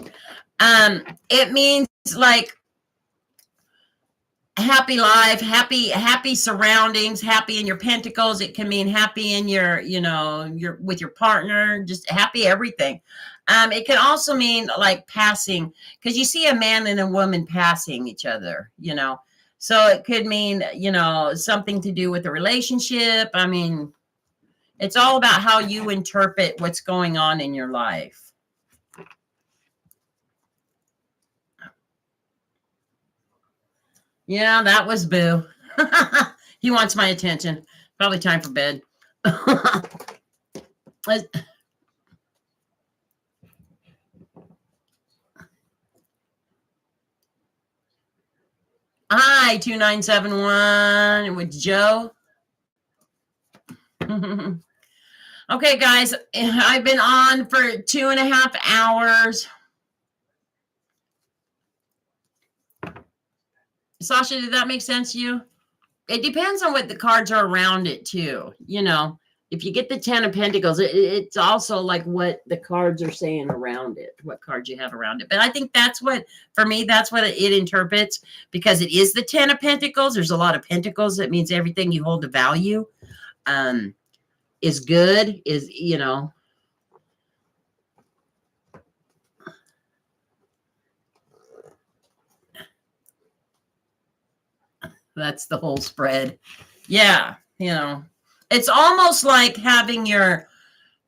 It means like happy life, happy surroundings, happy in your pentacles. It can mean happy in your with your partner, just happy everything. It can also mean like passing, because you see a man and a woman passing each other, so it could mean, something to do with the relationship. I mean, it's all about how you interpret what's going on in your life. Yeah, that was Boo. He wants my attention. Probably time for bed. Hi, 2971 with Joe. Okay, guys, I've been on for 2.5 hours. Sasha, did that make sense to you? It depends on what the cards are around it too. if you get the 10 of Pentacles, it's also like what the cards are saying around it, what cards you have around it. But I think that's what, for me, that's what it interprets, because it is the 10 of Pentacles. There's a lot of pentacles. That means everything you hold to value is good, is, you know. That's the whole spread. Yeah, you know. It's almost like having your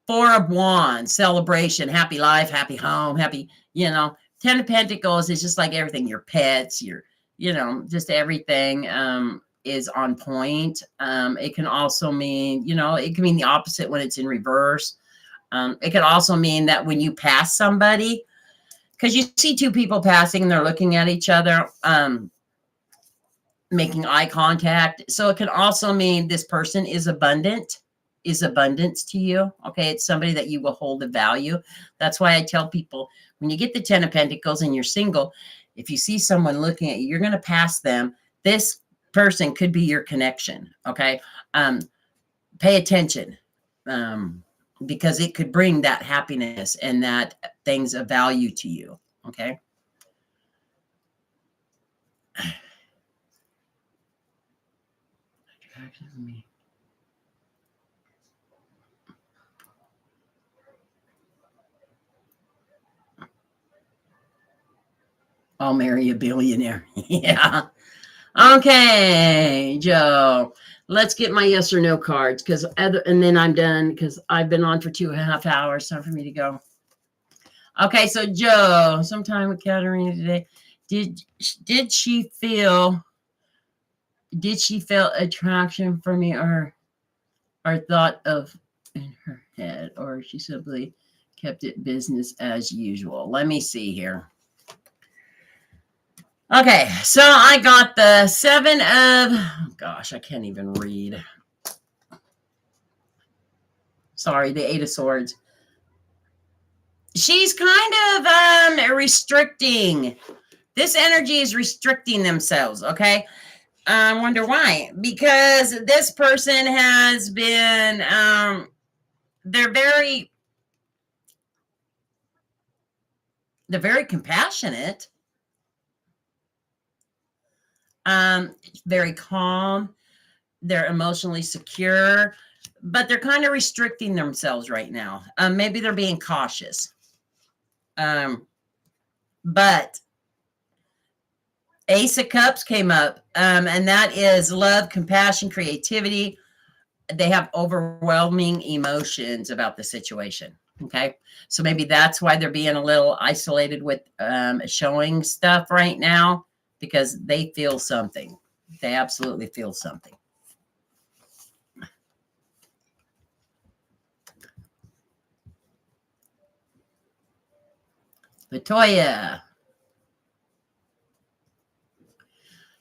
Four of Wands celebration, happy life, happy home, happy, you know. 10 of Pentacles is just like everything, your pets, your, you know, just everything is on point. It can also mean, you know, it can mean the opposite when it's in reverse. It can also mean that when you pass somebody, because you see two people passing and they're looking at each other, making eye contact. So it can also mean this person is abundance to you. Okay. It's somebody that you will hold a value. That's why I tell people, when you get the 10 of Pentacles and you're single, if you see someone looking at you, you're going to pass them. This person could be your connection. Okay. Pay attention, because it could bring that happiness and that things of value to you. Okay. Me. I'll marry a billionaire. Yeah. Okay, Joe. Let's get my yes or no cards, and then I'm done, because I've been on for 2.5 hours. Time for me to go. Okay, so Joe, sometime with Katarina today. Did she feel attraction for me, or thought of in her head, or she simply kept it business as usual? Let me see here. Okay, so I got the 7 of, oh gosh, I can't even read. Sorry, the 8 of Swords. She's kind of restricting. This energy is restricting themselves, okay? I wonder why. Because this person has been, they're very compassionate, very calm. They're emotionally secure, but they're kind of restricting themselves right now. Maybe they're being cautious. But Ace of Cups came up, and that is love, compassion, creativity. They have overwhelming emotions about the situation. Okay. So maybe that's why they're being a little isolated with showing stuff right now, because they feel something. They absolutely feel something. Latoya.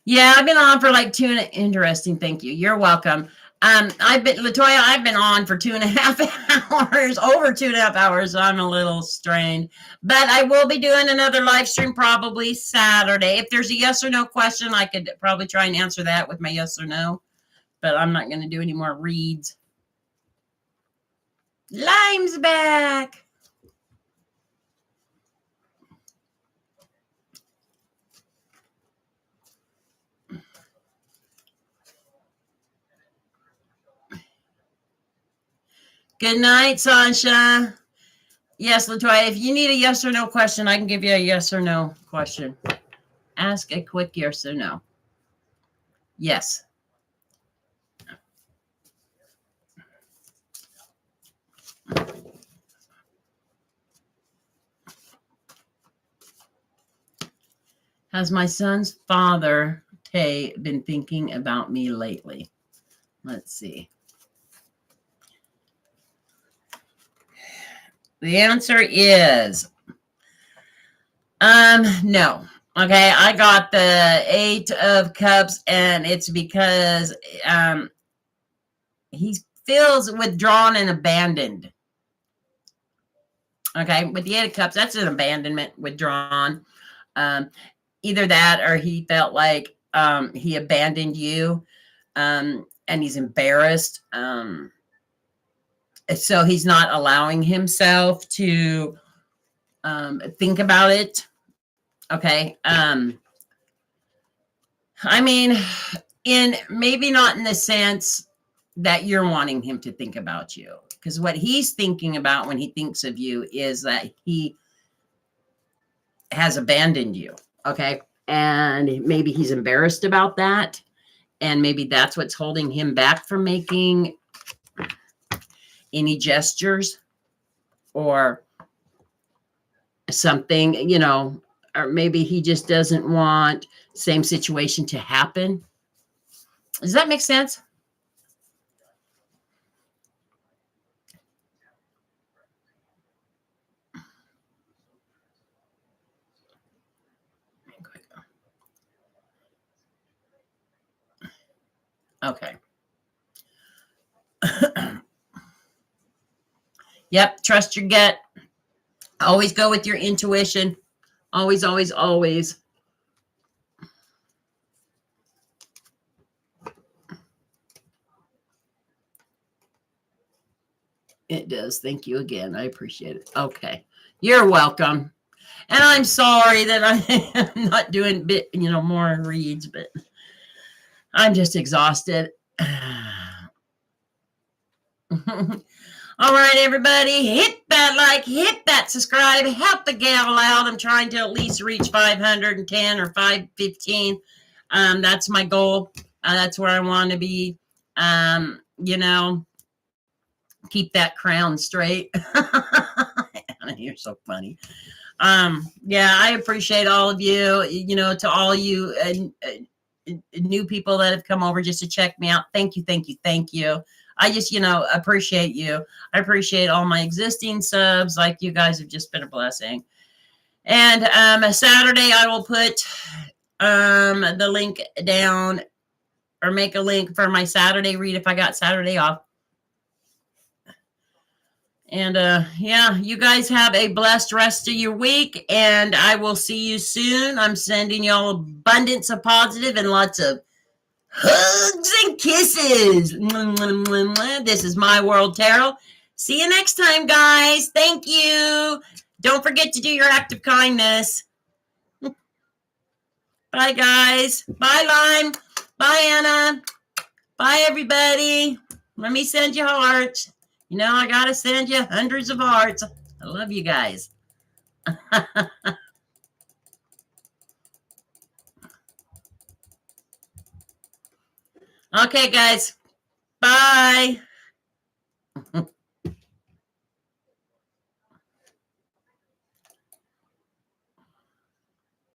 Yeah, I've been on for like interesting. Thank you. You're welcome. I've been on for 2.5 hours, over 2.5 hours. So I'm a little strained, but I will be doing another live stream probably Saturday. If there's a yes or no question, I could probably try and answer that with my yes or no, but I'm not going to do any more reads. Lime's back. Good night, Sasha. Yes, Latoya, if you need a yes or no question, I can give you a yes or no question. Ask a quick yes or no. Yes. Has my son's father, Tay, been thinking about me lately? Let's see. The answer is no. Okay, I got the 8 of Cups, and it's because he feels withdrawn and abandoned. Okay, with the 8 of Cups, that's an abandonment, withdrawn. Either that, or he felt like he abandoned you, and he's embarrassed. So he's not allowing himself to think about it. Okay. I mean, in maybe not in the sense that you're wanting him to think about you, because what he's thinking about when he thinks of you is that he has abandoned you. Okay. And maybe he's embarrassed about that. And maybe that's what's holding him back from making any gestures or something, or maybe he just doesn't want same situation to happen. Does that make sense? Okay. Yep. Trust your gut. Always go with your intuition. Always, always, always. It does. Thank you again. I appreciate it. Okay. You're welcome. And I'm sorry that I'm not doing more reads, but I'm just exhausted. All right, everybody, hit that like, hit that subscribe, help the gal out. I'm trying to at least reach 510 or 515. That's my goal. That's where I want to be. Keep that crown straight. You're so funny. Yeah, I appreciate all of you, to all you new people that have come over just to check me out. Thank you, thank you, thank you. I just, appreciate you. I appreciate all my existing subs. Like, you guys have just been a blessing. And Saturday, I will put the link down, or make a link for my Saturday read if I got Saturday off. And yeah, you guys have a blessed rest of your week, and I will see you soon. I'm sending y'all abundance of positive and lots of hugs and kisses. This is My World Tarot. See you next time, guys. Thank you. Don't forget to do your act of kindness. Bye, guys. Bye, Lime. Bye, Anna. Bye, everybody. Let me send you hearts. I got to send you hundreds of hearts. I love you guys. Okay, guys. Bye.